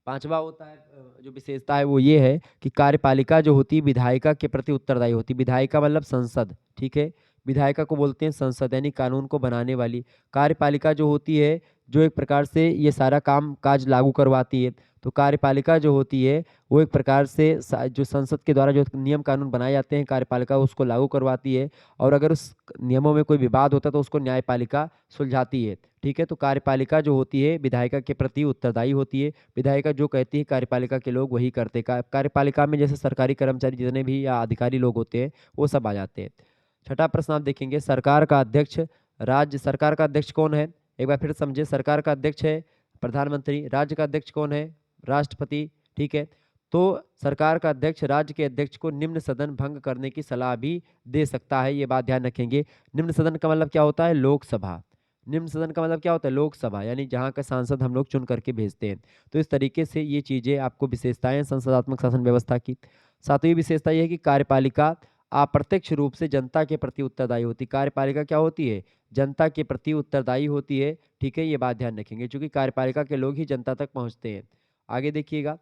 पांचवा होता है जो विशेषता है वो ये है कि कार्यपालिका जो होती है विधायिका के प्रति उत्तरदायी होती है। विधायिका मतलब संसद, ठीक है। विधायिका को बोलते हैं संसद, यानी कानून को बनाने वाली। कार्यपालिका जो होती है जो एक प्रकार से ये सारा काम काज लागू करवाती है। तो कार्यपालिका जो होती है वो एक प्रकार से जो संसद के द्वारा जो नियम कानून बनाए जाते हैं कार्यपालिका उसको लागू करवाती है, और अगर उस नियमों में कोई विवाद होता है तो उसको न्यायपालिका सुलझाती है, ठीक है। तो कार्यपालिका जो होती है विधायिका के प्रति उत्तरदायी होती है। विधायिका जो कहती है कार्यपालिका के लोग वही करते हैं। कार्यपालिका में जैसे सरकारी कर्मचारी जितने भी या अधिकारी लोग होते हैं वो सब आ जाते हैं। छठा प्रश्न आप देखेंगे, सरकार का अध्यक्ष, राज्य सरकार का अध्यक्ष कौन है? एक बार फिर समझे, सरकार का अध्यक्ष है प्रधानमंत्री, राज्य का अध्यक्ष कौन है? राष्ट्रपति, ठीक है। तो सरकार का अध्यक्ष राज्य के अध्यक्ष को निम्न सदन भंग करने की सलाह भी दे सकता है, ये बात ध्यान रखेंगे। निम्न सदन का मतलब क्या होता है? लोकसभा। निम्न सदन का मतलब क्या होता है? लोकसभा, यानी जहाँ का सांसद हम लोग चुन करके भेजते हैं। तो इस तरीके से ये चीज़ें आपको विशेषताएं संसदात्मक शासन व्यवस्था की। सातवीं विशेषता ये है कि कार्यपालिका अप्रत्यक्ष रूप से जनता के प्रति उत्तरदायी होती है। कार्यपालिका क्या होती है? जनता के प्रति उत्तरदायी होती है, ठीक है। ये बात ध्यान रखेंगे क्योंकि कार्यपालिका के लोग ही जनता तक पहुँचते हैं। आगे देखिएगा।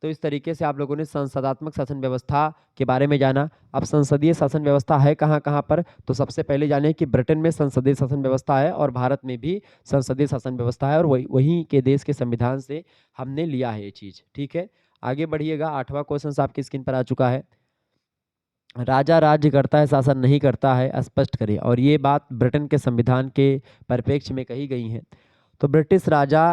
तो इस तरीके से आप लोगों ने संसदात्मक शासन व्यवस्था के बारे में जाना। अब संसदीय शासन व्यवस्था है कहाँ कहाँ पर, तो सबसे पहले जाने कि ब्रिटेन में संसदीय शासन व्यवस्था है और भारत में भी संसदीय शासन व्यवस्था है, और वहीं के देश के संविधान से हमने लिया है ये चीज़, ठीक है। आगे बढ़िएगा। 8वां क्वेश्चन आपकी स्क्रीन पर आ चुका है। राजा राज्य करता है शासन नहीं करता है, स्पष्ट करें। और ये बात ब्रिटेन के संविधान के परिप्रेक्ष्य में कही गई है। तो ब्रिटिश राजा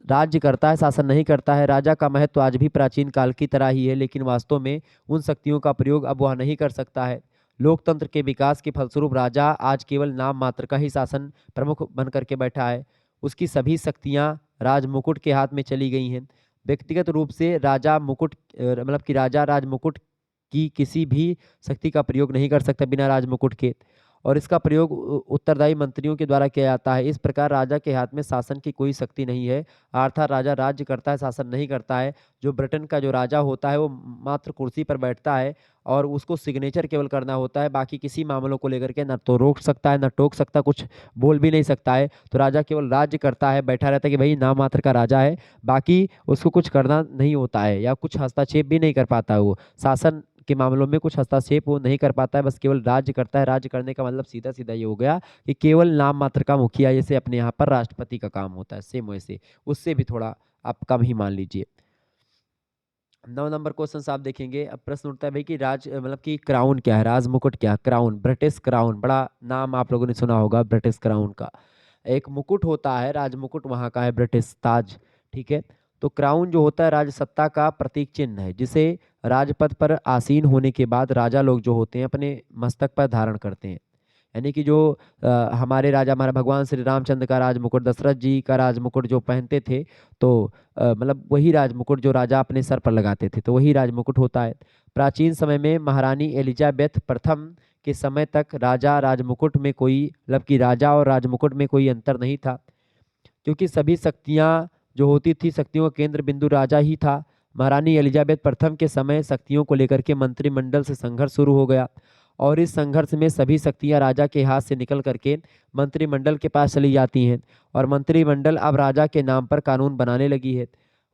राज्य करता है शासन नहीं करता है। राजा का महत्व आज भी प्राचीन काल की तरह ही है, लेकिन वास्तव में उन शक्तियों का प्रयोग अब वह नहीं कर सकता है। लोकतंत्र के विकास के फलस्वरूप राजा आज केवल नाम मात्र का ही शासन प्रमुख बन करके बैठा है। उसकी सभी शक्तियां राजमुकुट के हाथ में चली गई हैं। व्यक्तिगत रूप से राजा मुकुट मतलब कि राजा राजमुकुट की किसी भी शक्ति का प्रयोग नहीं कर सकता बिना राजमुकुट के। और इसका प्रयोग उत्तरदायी मंत्रियों के द्वारा किया जाता है। इस प्रकार राजा के हाथ में शासन की कोई शक्ति नहीं है, अर्थात राजा राज्य करता है, शासन नहीं करता है। जो ब्रिटेन का जो राजा होता है वो मात्र कुर्सी पर बैठता है और उसको सिग्नेचर केवल करना होता है, बाकी किसी मामलों को लेकर के न तो रोक सकता है, न टोक सकता, कुछ बोल भी नहीं सकता है। तो राजा केवल राज्य करता है, बैठा रहता है कि भाई नाम मात्र का राजा है, बाकी उसको कुछ करना नहीं होता है या कुछ हस्तक्षेप भी नहीं कर पाता है। वो शासन के मामलों में कुछ हस्तक्षेप वो नहीं कर पाता है, बस केवल राज्य करता है। राज्य करने का मतलब सीधा सीधा ये हो गया कि केवल नाम मात्र का मुखिया, जैसे अपने यहाँ पर राष्ट्रपति का काम होता है, सेम वैसे, उससे भी थोड़ा आप कम ही मान लीजिए। 9 नंबर क्वेश्चन आप देखेंगे। अब प्रश्न उठता है भाई कि राज मतलब कि क्राउन क्या है, राज मुकुट क्या है? क्राउन, ब्रिटिश क्राउन, बड़ा नाम आप लोगों ने सुना होगा ब्रिटिश क्राउन का। एक मुकुट होता है, राज मुकुट वहाँ का है, ब्रिटिश ताज, ठीक है। तो क्राउन जो होता है राजसत्ता का प्रतीक चिन्ह है, जिसे राजपद पर आसीन होने के बाद राजा लोग जो होते हैं अपने मस्तक पर धारण करते हैं। यानी कि जो हमारे राजा, हमारे भगवान श्री रामचंद्र का राजमुकुट, दशरथ जी का राजमुकुट जो पहनते थे, तो मतलब वही राजमुकुट जो राजा अपने सर पर लगाते थे, तो वही राजमुकुट होता है। प्राचीन समय में महारानी एलिजाबेथ प्रथम के समय तक राजा राजमुकुट में कोई, मतलब कि राजा और राजमुकुट में कोई अंतर नहीं था, क्योंकि सभी शक्तियाँ जो होती थी, शक्तियों का केंद्र बिंदु राजा ही था। महारानी एलिजाबेथ प्रथम के समय शक्तियों को लेकर के मंत्रिमंडल से संघर्ष शुरू हो गया, और इस संघर्ष में सभी शक्तियां राजा के हाथ से निकल करके मंत्रिमंडल के पास चली जाती हैं, और मंत्रिमंडल अब राजा के नाम पर कानून बनाने लगी है।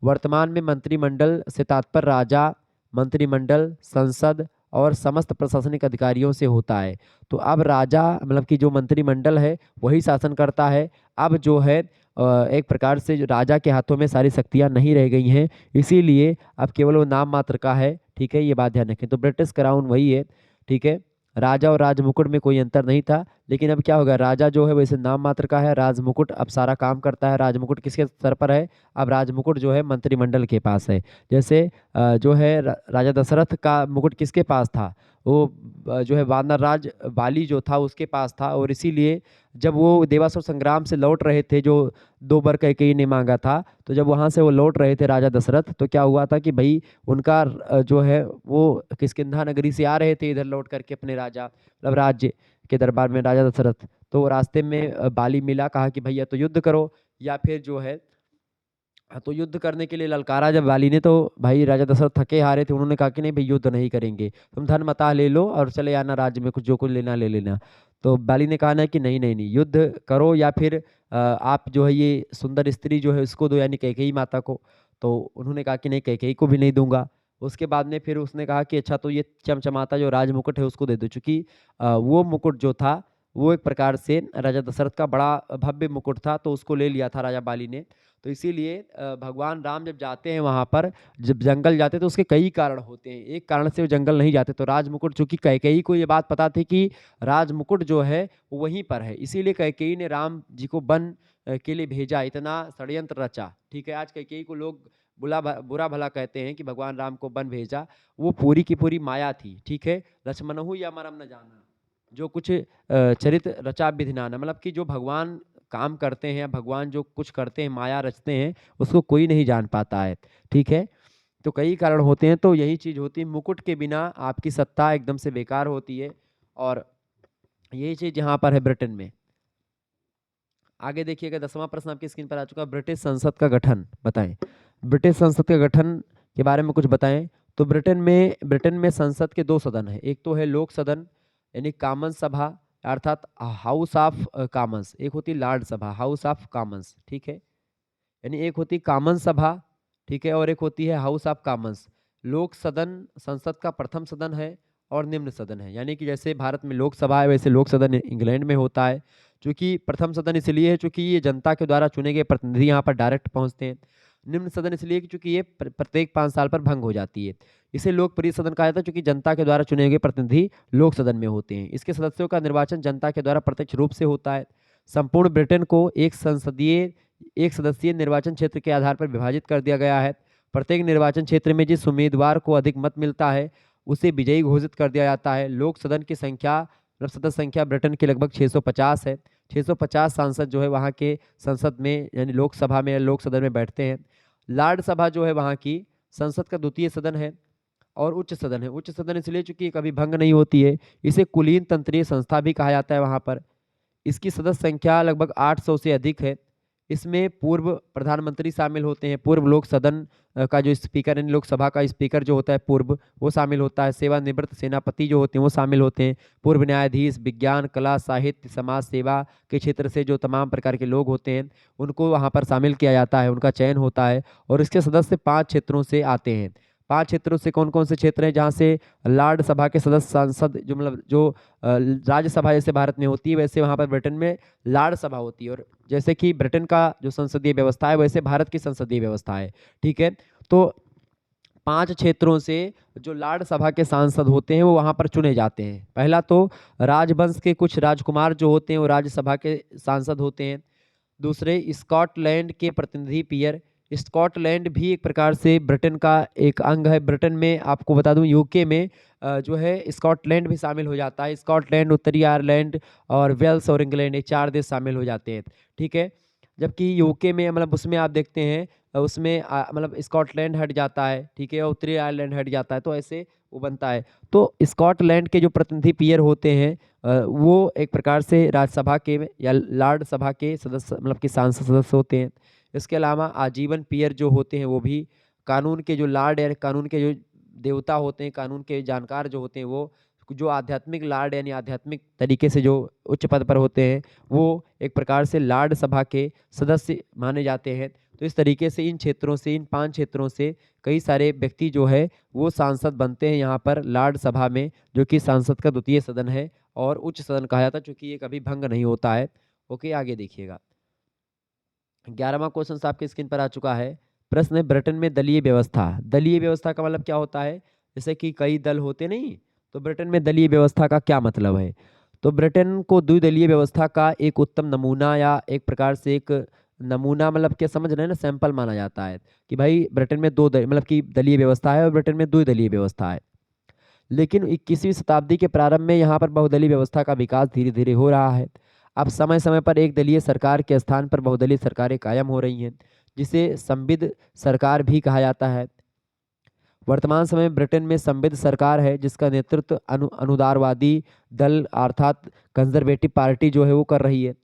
वर्तमान में मंत्रिमंडल से तात्पर्य राजा, मंत्रिमंडल, संसद और समस्त प्रशासनिक अधिकारियों से होता है। तो अब राजा मतलब कि जो मंत्रिमंडल है वही शासन करता है। अब जो है एक प्रकार से जो राजा के हाथों में सारी शक्तियां नहीं रह गई हैं, इसीलिए अब केवल वो नाम मात्र का है, ठीक है, ये बात ध्यान रखें। तो ब्रिटिश क्राउन वही है, ठीक है। राजा और राजमुकुट में कोई अंतर नहीं था, लेकिन अब क्या होगा, राजा जो है वैसे नाम मात्र का है, राजमुकुट अब सारा काम करता है। राजमुकुट किसके सर पर है? अब राजमुकुट जो है मंत्रिमंडल के पास है। जैसे जो है राजा दशरथ का मुकुट किसके पास था? वो जो है वानर राज बाली जो था उसके पास था, और इसीलिए जब वो देवासुर संग्राम से लौट रहे थे, जो 2 बार कैकेयी ने मांगा था, तो जब वहां से वो लौट रहे थे राजा दशरथ, तो क्या हुआ था कि भाई उनका जो है वो किष्किंधा नगरी से आ रहे थे इधर लौट करके अपने राजा मतलब राज्य के दरबार में, राजा दशरथ। तो रास्ते में बाली मिला, कहा कि भैया तो युद्ध करो, या फिर जो है हाँ, तो युद्ध करने के लिए ललकारा जब बाली ने, तो भाई राजा दशरथ थके हारे थे, उन्होंने कहा कि नहीं भाई युद्ध नहीं करेंगे, तुम धन मता ले लो और चले आना राज्य में, कुछ जो कुछ लेना ले लेना। तो बाली ने कहा ना कि नहीं नहीं नहीं, युद्ध करो, या फिर आप जो है ये सुंदर स्त्री जो है उसको दो, यानी कैकेयी माता को। तो उन्होंने कहा कि नहीं, कैकेयी को भी नहीं दूंगा। उसके बाद में फिर उसने कहा कि अच्छा तो ये चमचमाता जो राज मुकुट है उसको दे दो, चूंकि वो मुकुट जो था वो एक प्रकार से राजा दशरथ का बड़ा भव्य मुकुट था, तो उसको ले लिया था राजा बाली ने। तो इसीलिए भगवान राम जब जाते हैं वहां पर, जब जंगल जाते हैं तो उसके कई कारण होते हैं, एक कारण से वो जंगल नहीं जाते। तो राजमुकुट, चूंकि कैकेयी को ये बात पता थी कि राजमुकुट जो है वो वहीं पर है, इसीलिए कैकेयी ने राम जी को वन के लिए भेजा, इतना षड्यंत्र रचा, ठीक है। आज कैकेयी को लोग बुरा भला कहते हैं कि भगवान राम को वन भेजा, वो पूरी की पूरी माया थी, ठीक है। लक्ष्मणहु या मरम न जाना, जो कुछ चरित्र रचा विधि नाना, मतलब कि जो भगवान काम करते हैं या भगवान जो कुछ करते हैं, माया रचते हैं, उसको कोई नहीं जान पाता है, ठीक है। तो कई कारण होते हैं, तो यही चीज होती है, मुकुट के बिना आपकी सत्ता एकदम से बेकार होती है, और यही चीज यहाँ पर है ब्रिटेन में। आगे देखिएगा, 10वां प्रश्न आपकी स्क्रीन पर आ चुका है, ब्रिटिश संसद का गठन बताएं। ब्रिटिश संसद के गठन के बारे में कुछ बताएं। तो ब्रिटेन में संसद के 2 सदन हैं, एक तो है लोक सदन यानी कामन सभा, अर्थात हाउस ऑफ कॉमन्स, एक होती लॉर्ड सभा, हाउस ऑफ कॉमन्स, ठीक है। यानी एक होती कॉमन सभा, ठीक है, और एक होती है हाउस ऑफ कॉमन्स। लोक सदन संसद का प्रथम सदन है और निम्न सदन है, यानी कि जैसे भारत में लोकसभा है वैसे लोक सदन इंग्लैंड में होता है। चूंकि प्रथम सदन इसलिए है चूंकि ये जनता के द्वारा चुने गए प्रतिनिधि यहाँ पर डायरेक्ट पहुंचते हैं। निम्न सदन इसलिए कि चूंकि ये प्रत्येक 5 साल पर भंग हो जाती है। इसे लोकप्रिय सदन कहा जाता है चूंकि जनता के द्वारा चुने गए प्रतिनिधि लोक सदन में होते हैं। इसके सदस्यों का निर्वाचन जनता के द्वारा प्रत्यक्ष रूप से होता है। संपूर्ण ब्रिटेन को एक सदस्यीय निर्वाचन क्षेत्र के आधार पर विभाजित कर दिया गया है। प्रत्येक निर्वाचन क्षेत्र में जिस उम्मीदवार को अधिक मत मिलता है उसे विजयी घोषित कर दिया जाता है। लोक सदन की संख्या, मतलब सदस्य संख्या ब्रिटेन की लगभग 650 है। 650 सांसद जो है वहाँ के संसद में यानी लोकसभा में, लोक सदन में बैठते हैं। लॉर्ड सभा जो है वहाँ की संसद का द्वितीय सदन है। और उच्च सदन है। उच्च सदन इसलिए चूंकि ये कभी भंग नहीं होती है। इसे कुलीन तंत्रीय संस्था भी कहा जाता है वहाँ पर। इसकी सदस्य संख्या लगभग 800 से अधिक है। इसमें पूर्व प्रधानमंत्री शामिल होते हैं, पूर्व लोक सदन का जो स्पीकर है, लोकसभा का स्पीकर जो होता है पूर्व, वो शामिल होता है। सेवानिवृत्त सेनापति जो होते हैं वो शामिल होते हैं। पूर्व न्यायाधीश, विज्ञान, कला, साहित्य, समाज सेवा के क्षेत्र से जो तमाम प्रकार के लोग होते हैं उनको वहाँ पर शामिल किया जाता है, उनका चयन होता है। और इसके सदस्य 5 क्षेत्रों से आते हैं। 5 क्षेत्रों से कौन कौन से क्षेत्र हैं? जहाँ से लॉर्ड सभा के सदस्य, सांसद, जो मतलब जो राज्यसभा जैसे भारत में होती है वैसे वहाँ पर ब्रिटेन में लॉर्ड सभा होती है। और जैसे कि ब्रिटेन का जो संसदीय व्यवस्था है वैसे भारत की संसदीय व्यवस्था है। ठीक है, तो 5 क्षेत्रों से जो लॉर्ड सभा के सांसद होते हैं वो वहाँ पर चुने जाते हैं। पहला तो राजवंश के कुछ राजकुमार जो होते हैं वो राज्यसभा के सांसद होते हैं। दूसरे स्कॉटलैंड के प्रतिनिधि पीयर। स्कॉटलैंड भी एक प्रकार से ब्रिटेन का एक अंग है। ब्रिटेन में आपको बता दूं यूके में जो है स्कॉटलैंड भी शामिल हो जाता है। स्कॉटलैंड, उत्तरी आयरलैंड और वेल्स और इंग्लैंड, ये 4 देश शामिल हो जाते हैं। ठीक है, जबकि यूके में मतलब उसमें आप देखते हैं उसमें मतलब स्कॉटलैंड हट जाता है। ठीक है, और उत्तरी आयरलैंड हट जाता है, तो ऐसे वो बनता है। तो स्कॉटलैंड के जो प्रतिनिधि पीयर होते हैं वो एक प्रकार से राज्यसभा के या लॉर्ड सभा के सदस्य मतलब कि सांसद सदस्य होते हैं। इसके अलावा आजीवन पीयर जो होते हैं वो भी कानून के जो लॉर्ड या कानून के जो देवता होते हैं, कानून के जानकार जो होते हैं, वो जो आध्यात्मिक लॉर्ड यानी आध्यात्मिक तरीके से जो उच्च पद पर होते हैं वो एक प्रकार से लॉर्ड सभा के सदस्य माने जाते हैं। तो इस तरीके से इन क्षेत्रों से, इन 5 क्षेत्रों से कई सारे व्यक्ति जो है वो सांसद बनते हैं यहाँ पर लॉर्ड सभा में, जो कि संसद का द्वितीय सदन है और उच्च सदन कहा जाता है, चूंकि ये कभी भंग नहीं होता है। ओके, आगे देखिएगा। 11वां क्वेश्चन आपके स्क्रीन पर आ चुका है। प्रश्न है, ब्रिटेन में दलीय व्यवस्था। दलीय व्यवस्था का मतलब क्या होता है? जैसे कि कई दल होते नहीं, तो ब्रिटेन में दलीय व्यवस्था का क्या मतलब है? तो ब्रिटेन को द्विदलीय व्यवस्था का एक उत्तम नमूना या एक प्रकार से एक नमूना मतलब क्या समझ रहे हैं ना, सैंपल माना जाता है कि भाई ब्रिटेन में मतलब कि दलीय व्यवस्था है और ब्रिटेन में द्विदलीय व्यवस्था है। लेकिन 21वीं शताब्दी के प्रारंभ में यहाँ पर बहुदलीय व्यवस्था का विकास धीरे धीरे हो रहा है। अब समय समय पर एक दलीय सरकार के स्थान पर बहुदलीय सरकारें कायम हो रही हैं, जिसे संविध सरकार भी कहा जाता है। वर्तमान समय में ब्रिटेन में संविध सरकार है जिसका नेतृत्व अनुदारवादी दल अर्थात कंजर्वेटिव पार्टी जो है वो कर रही है।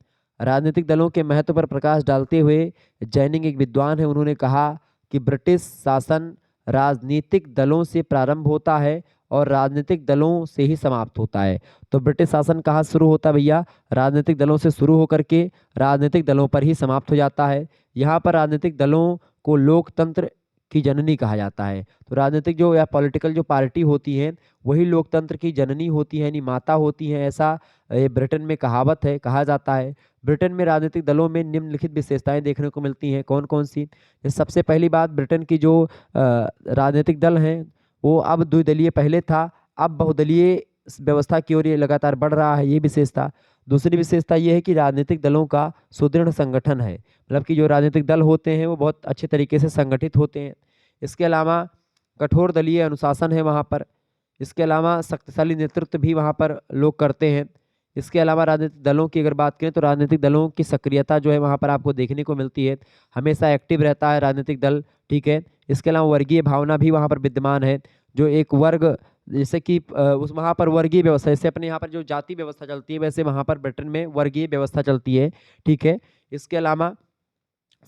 राजनीतिक दलों के महत्व पर प्रकाश डालते हुए जैनिंग एक विद्वान है, उन्होंने कहा कि ब्रिटिश शासन राजनीतिक दलों से प्रारंभ होता है और राजनीतिक दलों से ही समाप्त होता है। तो ब्रिटिश शासन कहाँ शुरू होता है भैया? राजनीतिक दलों से शुरू होकर के राजनीतिक दलों पर ही समाप्त हो जाता है। यहाँ पर राजनीतिक दलों को लोकतंत्र की जननी कहा जाता है। तो राजनीतिक जो या पॉलिटिकल जो पार्टी होती है वही लोकतंत्र की जननी होती है यानी माता होती है, ऐसा ब्रिटेन में कहावत है, कहा जाता है। ब्रिटेन में राजनीतिक दलों में निम्नलिखित विशेषताएं देखने को मिलती हैं। कौन कौन सी? सबसे पहली बात, ब्रिटेन की जो राजनीतिक दल हैं वो अब द्विदलीय पहले था, अब बहुदलीय व्यवस्था की ओर ये लगातार बढ़ रहा है, ये विशेषता। दूसरी विशेषता ये है कि राजनीतिक दलों का सुदृढ़ संगठन है, मतलब कि जो राजनीतिक दल होते हैं वो बहुत अच्छे तरीके से संगठित होते हैं। इसके अलावा कठोर दलीय अनुशासन है वहाँ पर। इसके अलावा शक्तिशाली नेतृत्व भी वहाँ पर लोग करते हैं। इसके अलावा राजनीतिक दलों की अगर बात करें तो राजनीतिक दलों की सक्रियता जो है वहाँ पर आपको देखने को मिलती है, हमेशा एक्टिव रहता है राजनीतिक दल। ठीक है, इसके अलावा वर्गीय भावना भी वहाँ पर विद्यमान है, जो एक वर्ग जैसे कि उस वहाँ पर वर्गीय व्यवस्था, जैसे अपने यहाँ पर जो जाति व्यवस्था चलती है वैसे वहाँ पर ब्रिटेन में वर्गीय व्यवस्था चलती है। ठीक है, इसके अलावा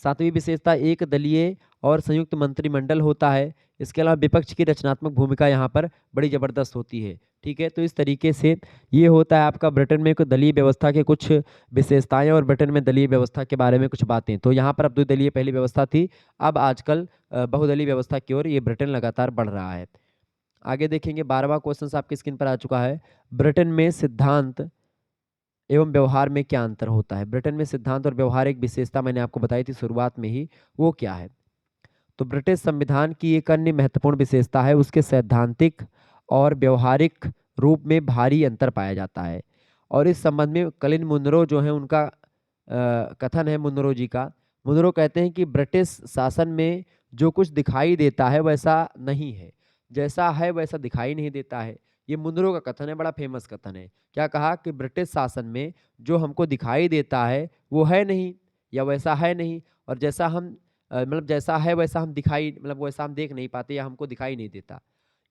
7वीं विशेषता एक दलीय और संयुक्त मंत्रिमंडल होता है। इसके अलावा विपक्ष की रचनात्मक भूमिका यहाँ पर बड़ी जबरदस्त होती है। ठीक है, तो इस तरीके से ये होता है आपका ब्रिटेन में दलीय व्यवस्था के कुछ विशेषताएं और ब्रिटेन में दलीय व्यवस्था के बारे में कुछ बातें। तो यहाँ पर अब द्विदलीय पहली व्यवस्था थी, अब आजकल बहुदलीय व्यवस्था की ओर ये ब्रिटेन लगातार बढ़ रहा है। आगे देखेंगे, 12वां क्वेश्चन आपकी स्क्रीन पर आ चुका है। ब्रिटेन में सिद्धांत एवं व्यवहार में क्या अंतर होता है? ब्रिटेन में सिद्धांत और व्यवहार एक विशेषता मैंने आपको बताई थी शुरुआत में ही, वो क्या है? तो ब्रिटिश संविधान की एक अन्य महत्वपूर्ण विशेषता है उसके सैद्धांतिक और व्यवहारिक रूप में भारी अंतर पाया जाता है। और इस संबंध में कलिन मुनरो जो है उनका कथन है, मुनरो जी का। मुनरो कहते हैं कि ब्रिटिश शासन में जो कुछ दिखाई देता है वैसा नहीं है, जैसा है वैसा दिखाई नहीं देता है। ये मुनरो का कथन है, बड़ा फेमस कथन है। क्या कहा? कि ब्रिटिश शासन में जो हमको दिखाई देता है वो है नहीं या वैसा है नहीं, और जैसा हम मतलब जैसा है वैसा हम दिखाई मतलब वैसा हम देख नहीं पाते या हमको दिखाई नहीं देता।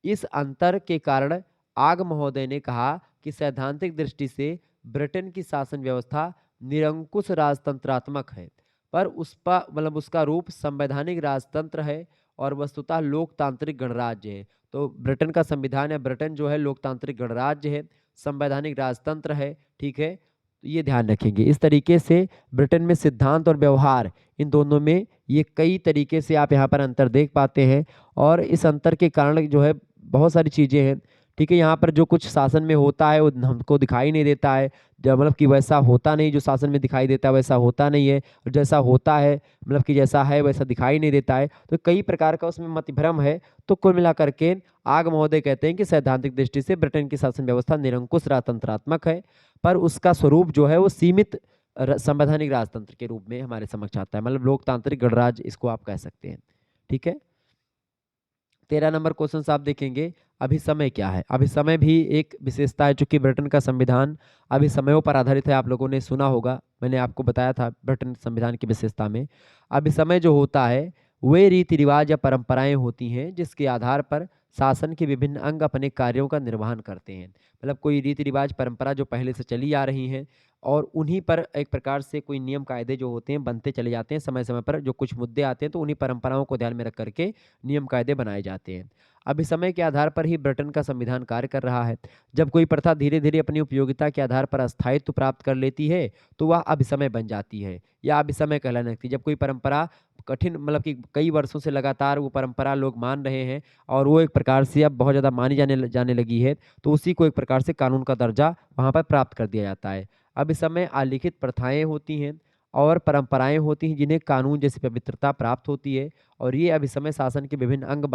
इस अंतर के कारण आग महोदय ने कहा कि सैद्धांतिक दृष्टि से ब्रिटेन की शासन व्यवस्था निरंकुश राजतंत्रात्मक है, पर उसका मतलब उसका रूप संवैधानिक राजतंत्र है और वस्तुतः लोकतांत्रिक गणराज्य है। तो ब्रिटेन का संविधान या ब्रिटेन जो है लोकतांत्रिक गणराज्य है, संवैधानिक राजतंत्र है, ठीक है। तो ये ध्यान रखेंगे। इस तरीके से ब्रिटेन में सिद्धांत और व्यवहार, इन दोनों में ये कई तरीके से आप यहाँ पर अंतर देख पाते हैं और इस अंतर के कारण जो है बहुत सारी चीज़ें हैं, ठीक है। यहाँ पर जो कुछ शासन में होता है वो हमको दिखाई नहीं देता है, जब मतलब कि वैसा होता नहीं, जो शासन में दिखाई देता है वैसा होता नहीं है, और जैसा होता है मतलब कि जैसा है वैसा दिखाई नहीं देता है। तो कई प्रकार का उसमें मतभ्रम है। तो कुल मिलाकर के आग महोदय कहते हैं कि सैद्धांतिक दृष्टि से ब्रिटेन की शासन व्यवस्था निरंकुश राजतंत्रात्मक है, पर उसका स्वरूप जो है वो सीमित संवैधानिक राजतंत्र के रूप में हमारे समक्ष आता है, मतलब लोकतांत्रिक गणराज्य इसको आप कह सकते हैं, ठीक है। 13 नंबर क्वेश्चन आप देखेंगे, अभिसमय क्या है। अभिसमय भी एक विशेषता है, चूंकि ब्रिटेन का संविधान अभिसमयों पर आधारित है। आप लोगों ने सुना होगा, मैंने आपको बताया था ब्रिटेन संविधान की विशेषता में अभिसमय जो होता है वे रीति रिवाज या परंपराएं होती हैं जिसके आधार पर शासन के विभिन्न अंग अपने कार्यों का निर्वहन करते हैं। मतलब कोई रीति रिवाज परंपरा जो पहले से चली आ रही हैं और उन्हीं पर एक प्रकार से कोई नियम कायदे जो होते हैं बनते चले जाते हैं। समय समय पर जो कुछ मुद्दे आते हैं तो उन्हीं परंपराओं को ध्यान में रख करके नियम कायदे बनाए जाते हैं। अभिसमय के आधार पर ही ब्रिटेन का संविधान कार्य कर रहा है। जब कोई प्रथा धीरे धीरे अपनी उपयोगिता के आधार पर अस्थायित्व प्राप्त कर लेती है तो वह अभिसमय बन जाती है या अभिसमय कहलाने लगती है। जब कोई परंपरा कठिन मतलब कि कई वर्षों से लगातार वो परंपरा लोग मान रहे हैं और वो एक प्रकार से अब बहुत ज़्यादा मानी जाने लगी है, तो उसी को एक प्रकार से कानून का दर्जा वहाँ पर प्राप्त कर दिया जाता है। अब इस समय अलिखित प्रथाएं होती हैं और परंपराएं होती हैं जिन्हें कानून जैसी पवित्रता प्राप्त होती है और ये अभिसमय शासन के विभिन्न अंग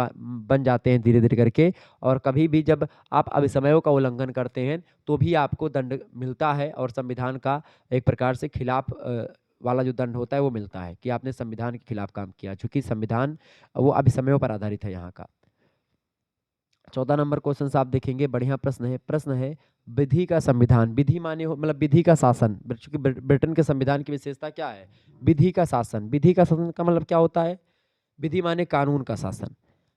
बन जाते हैं धीरे धीरे करके। और कभी भी जब आप अभिसमयों का उल्लंघन करते हैं तो भी आपको दंड मिलता है और संविधान का एक प्रकार से खिलाफ वाला जो दंड होता है वो मिलता है कि आपने संविधान के खिलाफ काम किया, चूंकि संविधान वो अभिसमयों पर आधारित है यहाँ का। 14 नंबर क्वेश्चन आप देखेंगे, बढ़िया प्रश्न है विधि का संविधान। विधि माने मतलब विधि का शासन। चूंकि ब्रिटेन के संविधान की विशेषता क्या है, विधि का शासन। विधि का शासन का मतलब क्या होता है, विधि माने कानून का शासन।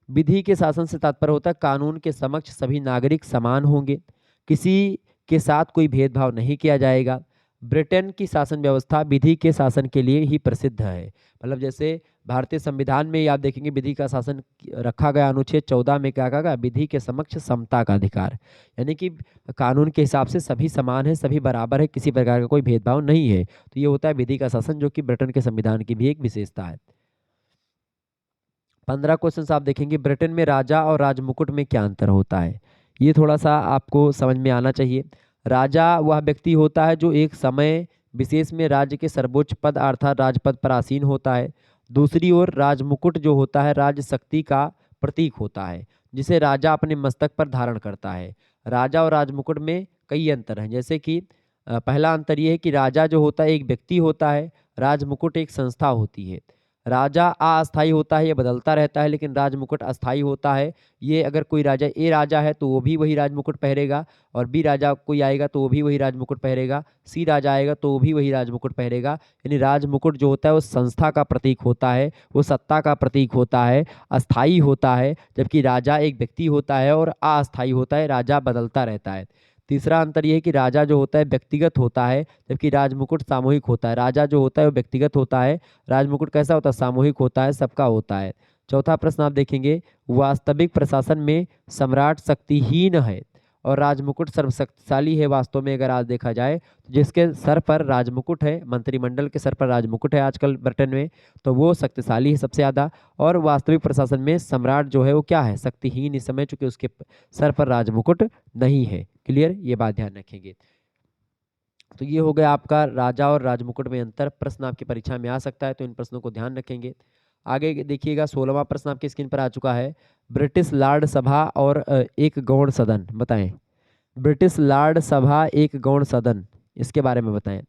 विधि के शासन से तात्पर्य होता है कानून के समक्ष सभी नागरिक समान होंगे, किसी के साथ कोई भेदभाव नहीं किया जाएगा। ब्रिटेन की शासन व्यवस्था विधि के शासन के लिए ही प्रसिद्ध है। मतलब जैसे भारतीय संविधान में आप देखेंगे विधि का शासन रखा गया, अनुच्छेद 14 में क्या कहा गया, विधि के समक्ष समता का अधिकार, यानी कि कानून के हिसाब से सभी समान है, सभी बराबर है, किसी प्रकार का कोई भेदभाव नहीं है। तो ये होता है विधि का शासन, जो कि ब्रिटेन के संविधान की भी एक विशेषता है। 15 क्वेश्चन आप देखेंगे, ब्रिटेन में राजा और राजमुकुट में क्या अंतर होता है। ये थोड़ा सा आपको समझ में आना चाहिए। राजा वह व्यक्ति होता है जो एक समय विशेष में राज्य के सर्वोच्च पद अर्थात राजपद पर आसीन होता है। दूसरी ओर राजमुकुट जो होता है राज शक्ति का प्रतीक होता है जिसे राजा अपने मस्तक पर धारण करता है। राजा और राजमुकुट में कई अंतर हैं, जैसे कि पहला अंतर यह है कि राजा जो होता है एक व्यक्ति होता है, राजमुकुट एक संस्था होती है। राजा अस्थायी होता है, ये बदलता रहता है, लेकिन राजमुकुट अस्थायी होता है। ये अगर कोई राजा ए राजा है तो वो भी वही राजमुकुट पहनेगा, और बी राजा कोई आएगा तो वो भी वही राजमुकुट पहनेगा, सी राजा आएगा तो वो भी वही राजमुकुट पहनेगा। यानी राजमुकुट जो होता है वो संस्था का प्रतीक होता है, वो सत्ता का प्रतीक होता है, अस्थायी होता है। जबकि राजा एक व्यक्ति होता है और अस्थायी होता है, राजा बदलता रहता है। तीसरा अंतर यह है कि राजा जो होता है व्यक्तिगत होता है, जबकि राजमुकुट सामूहिक होता है। राजा जो होता है वो व्यक्तिगत होता है, राजमुकुट कैसा होता है, सामूहिक होता है, सबका होता है। चौथा प्रश्न आप देखेंगे, वास्तविक प्रशासन में सम्राट शक्तिहीन है और राजमुकुट सर्वशक्तिशाली है। वास्तव में अगर आज देखा जाए तो जिसके सर पर राजमुकुट है, मंत्रिमंडल के सर पर राजमुकुट है आजकल ब्रिटेन में, तो वो शक्तिशाली है सबसे ज़्यादा। और वास्तविक प्रशासन में सम्राट जो है वो क्या है, शक्तिहीन इस समय, चूंकि उसके सर पर राजमुकुट नहीं है। क्लियर, ये बात ध्यान रखेंगे। तो ये हो गया आपका राजा और राजमुकुट में अंतर। प्रश्न आपकी परीक्षा में आ सकता है, तो इन प्रश्नों को ध्यान रखेंगे। आगे देखिएगा, 16वां प्रश्न आपकी स्क्रीन पर आ चुका है। ब्रिटिश लॉर्ड सभा और एक गौण सदन बताएं। ब्रिटिश लॉर्ड सभा एक गौण सदन, इसके बारे में बताएं।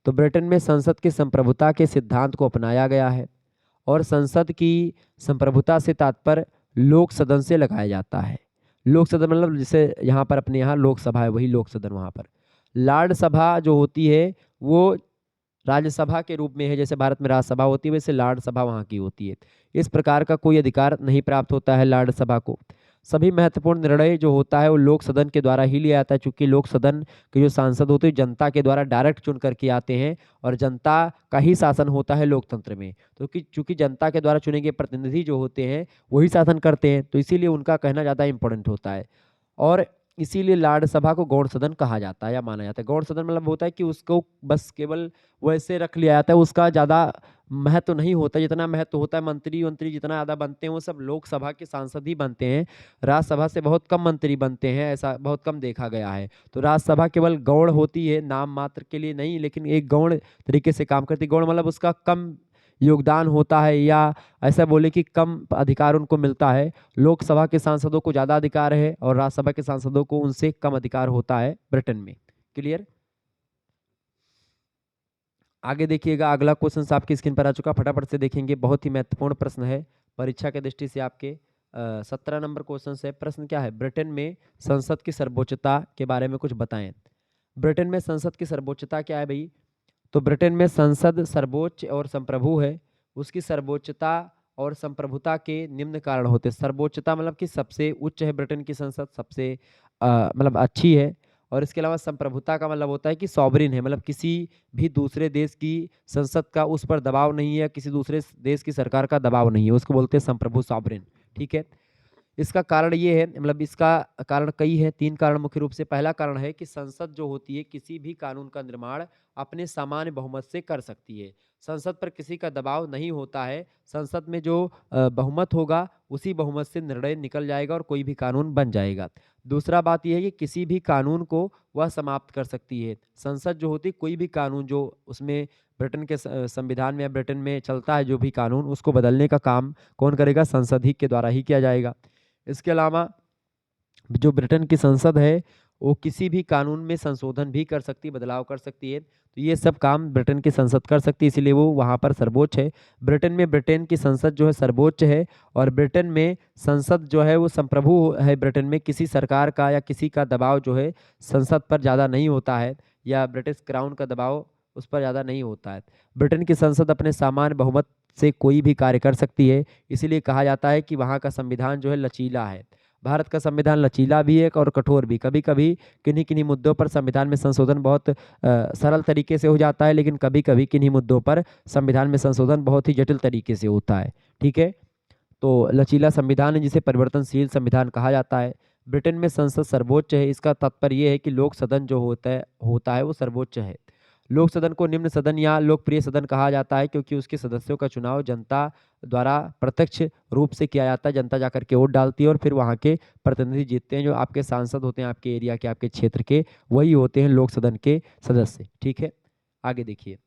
तो ब्रिटेन में संसद की संप्रभुता के सिद्धांत को अपनाया गया है और संसद की संप्रभुता से तात्पर्य लोक सदन से लगाया जाता है। लोक सदन मतलब जैसे यहाँ पर अपने यहाँ लोकसभा है, वही लोक सदन वहाँ पर। लॉर्ड सभा जो होती है वो राज्यसभा के रूप में है, जैसे भारत में राज्यसभा होती है वैसे लॉर्ड सभा वहाँ की होती है। इस प्रकार का कोई अधिकार नहीं प्राप्त होता है लॉर्ड सभा को। सभी महत्वपूर्ण निर्णय जो होता है वो लोक सदन के द्वारा ही लिया जाता है, चूंकि लोक सदन के जो सांसद होते हैं जनता के द्वारा डायरेक्ट चुन करके आते हैं और जनता का ही शासन होता है लोकतंत्र में। तो चूंकि जनता के द्वारा चुने गए प्रतिनिधि जो होते हैं वही शासन करते हैं, तो इसीलिए उनका कहना ज़्यादा इंपॉर्टेंट होता है। और इसीलिए राज्यसभा को गौण सदन कहा जाता है या माना जाता है। गौण सदन मतलब होता है कि उसको बस केवल वैसे रख लिया जाता है, उसका ज़्यादा महत्व नहीं होता। जितना महत्व होता है मंत्री वंत्री जितना ज़्यादा बनते हैं वो सब लोकसभा के सांसद ही बनते हैं। राज्यसभा से बहुत कम मंत्री बनते हैं, ऐसा बहुत कम देखा गया है। तो राज्यसभा केवल गौण होती है, नाम मात्र के लिए नहीं, लेकिन एक गौण तरीके से काम करती है। गौण मतलब उसका कम योगदान होता है या ऐसा बोले कि कम अधिकार उनको मिलता है। लोकसभा के सांसदों को ज़्यादा अधिकार है और राज्यसभा के सांसदों को उनसे कम अधिकार होता है ब्रिटेन में। क्लियर? आगे देखिएगा, अगला क्वेश्चन आपकी स्क्रीन पर आ चुका, फटाफट से देखेंगे। बहुत ही महत्वपूर्ण प्रश्न है परीक्षा के दृष्टि से आपके। 17 नंबर क्वेश्चन है। प्रश्न क्या है? ब्रिटेन में संसद की सर्वोच्चता के बारे में कुछ बताएं। ब्रिटेन में संसद की सर्वोच्चता क्या है भाई? तो ब्रिटेन में संसद सर्वोच्च और संप्रभु है। उसकी सर्वोच्चता और संप्रभुता के निम्न कारण होते हैं। सर्वोच्चता मतलब कि सबसे उच्च है ब्रिटेन की संसद, सबसे मतलब अच्छी है। और इसके अलावा संप्रभुता का मतलब होता है कि सॉवरिन है, मतलब किसी भी दूसरे देश की संसद का उस पर दबाव नहीं है, किसी दूसरे देश की सरकार का दबाव नहीं है, उसको बोलते हैं संप्रभु, सॉवरिन। ठीक है। इसका कारण ये है, मतलब इसका कारण कई है, 3 कारण मुख्य रूप से। पहला कारण है कि संसद जो होती है किसी भी कानून का निर्माण अपने सामान्य बहुमत से कर सकती है। संसद पर किसी का दबाव नहीं होता है। संसद में जो बहुमत होगा उसी बहुमत से निर्णय निकल जाएगा और कोई भी कानून बन जाएगा। दूसरा बात यह है कि किसी भी कानून को वह समाप्त कर सकती है। संसद जो होती है कोई भी कानून जो उसमें ब्रिटेन के संविधान में या ब्रिटेन में चलता है जो भी कानून, उसको बदलने का काम कौन करेगा? संसद ही के द्वारा ही किया जाएगा। इसके अलावा जो ब्रिटेन की संसद है वो किसी भी कानून में संशोधन भी कर सकती है, बदलाव कर सकती है। तो ये सब काम ब्रिटेन की संसद कर सकती है, इसीलिए वो वहाँ पर सर्वोच्च है। ब्रिटेन में ब्रिटेन की संसद जो है सर्वोच्च है और ब्रिटेन में संसद जो है वो संप्रभु है। ब्रिटेन में किसी सरकार का या किसी का दबाव जो है संसद पर ज़्यादा नहीं होता है, या ब्रिटिश क्राउन का दबाव उस पर ज़्यादा नहीं होता है। ब्रिटेन की संसद अपने सामान्य बहुमत से कोई भी कार्य कर सकती है, इसीलिए कहा जाता है कि वहाँ का संविधान जो है लचीला है। भारत का संविधान लचीला भी है और कठोर भी। कभी कभी किन्हीं किन्हीं मुद्दों पर संविधान में संशोधन बहुत सरल तरीके से हो जाता है, लेकिन कभी कभी किन्हीं मुद्दों पर संविधान में संशोधन बहुत ही जटिल तरीके से होता है। ठीक है। तो लचीला संविधान है जिसे परिवर्तनशील संविधान कहा जाता है। ब्रिटेन में संसद सर्वोच्च है, इसका तात्पर्य यह है कि लोक सदन जो होता है वो सर्वोच्च है। लोक सदन को निम्न सदन या लोकप्रिय सदन कहा जाता है क्योंकि उसके सदस्यों का चुनाव जनता द्वारा प्रत्यक्ष रूप से किया जाता है। जनता जाकर के वोट डालती है और फिर वहाँ के प्रतिनिधि जीतते हैं। जो आपके सांसद होते हैं आपके एरिया के, आपके क्षेत्र के, वही होते हैं लोक सदन के सदस्य। ठीक है। आगे देखिए,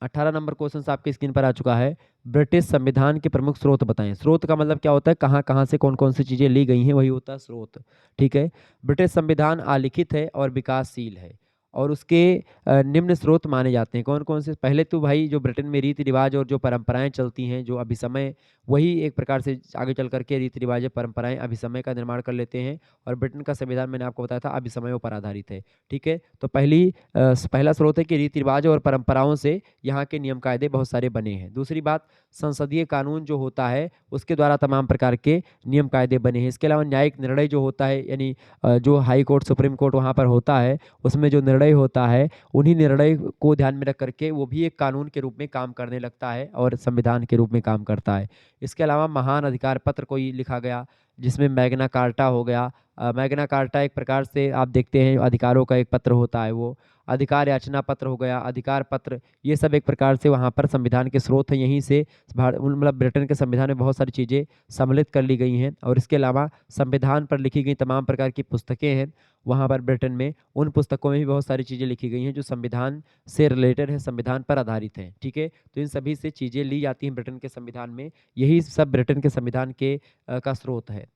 18 नंबर क्वेश्चन आपके स्क्रीन पर आ चुका है। ब्रिटिश संविधान के प्रमुख स्रोत बताएं। स्रोत का मतलब क्या होता है? कहाँ कहाँ से कौन कौन सी चीजें ली गई हैं, वही होता है स्रोत। ठीक है। ब्रिटिश संविधान अलिखित है और विकासशील है और उसके निम्न स्रोत माने जाते हैं। कौन कौन से? पहले तो भाई जो ब्रिटेन में रीति रिवाज और जो परंपराएं चलती हैं जो अभिसमय, वही एक प्रकार से आगे चल करके रीति रिवाज परंपराएं अभिसमय का निर्माण कर लेते हैं। और ब्रिटेन का संविधान मैंने आपको बताया था अभिसमयों पर आधारित है। ठीक है। तो पहला स्रोत है कि रीति रिवाज और परंपराओं से यहाँ के नियम कायदे बहुत सारे बने हैं। दूसरी बात, संसदीय कानून जो होता है उसके द्वारा तमाम प्रकार के नियम कायदे बने हैं। इसके अलावा न्यायिक निर्णय जो होता है, यानी जो हाई कोर्ट सुप्रीम कोर्ट वहाँ पर होता है, उसमें जो निर्णय होता है उन्हीं निर्णय को ध्यान में रख करके वो भी एक कानून के रूप में काम करने लगता है और संविधान के रूप में काम करता है। इसके अलावा महान अधिकार पत्र कोई लिखा गया जिसमें मैग्ना कार्टा हो गया। मैग्ना कार्टा एक प्रकार से आप देखते हैं अधिकारों का एक पत्र होता है। वो अधिकार याचना पत्र हो गया, अधिकार पत्र, ये सब एक प्रकार से वहाँ पर संविधान के स्रोत हैं। यहीं से मतलब ब्रिटेन के संविधान में बहुत सारी चीज़ें सम्मिलित कर ली गई हैं। और इसके अलावा संविधान पर लिखी गई तमाम प्रकार की पुस्तकें हैं वहाँ पर ब्रिटेन में, उन पुस्तकों में भी बहुत सारी चीज़ें लिखी गई हैं जो संविधान से रिलेटेड है, संविधान पर आधारित हैं। ठीक है। तो इन सभी से चीज़ें ली जाती हैं ब्रिटेन के संविधान में, यही सब ब्रिटेन के संविधान के का स्रोत है।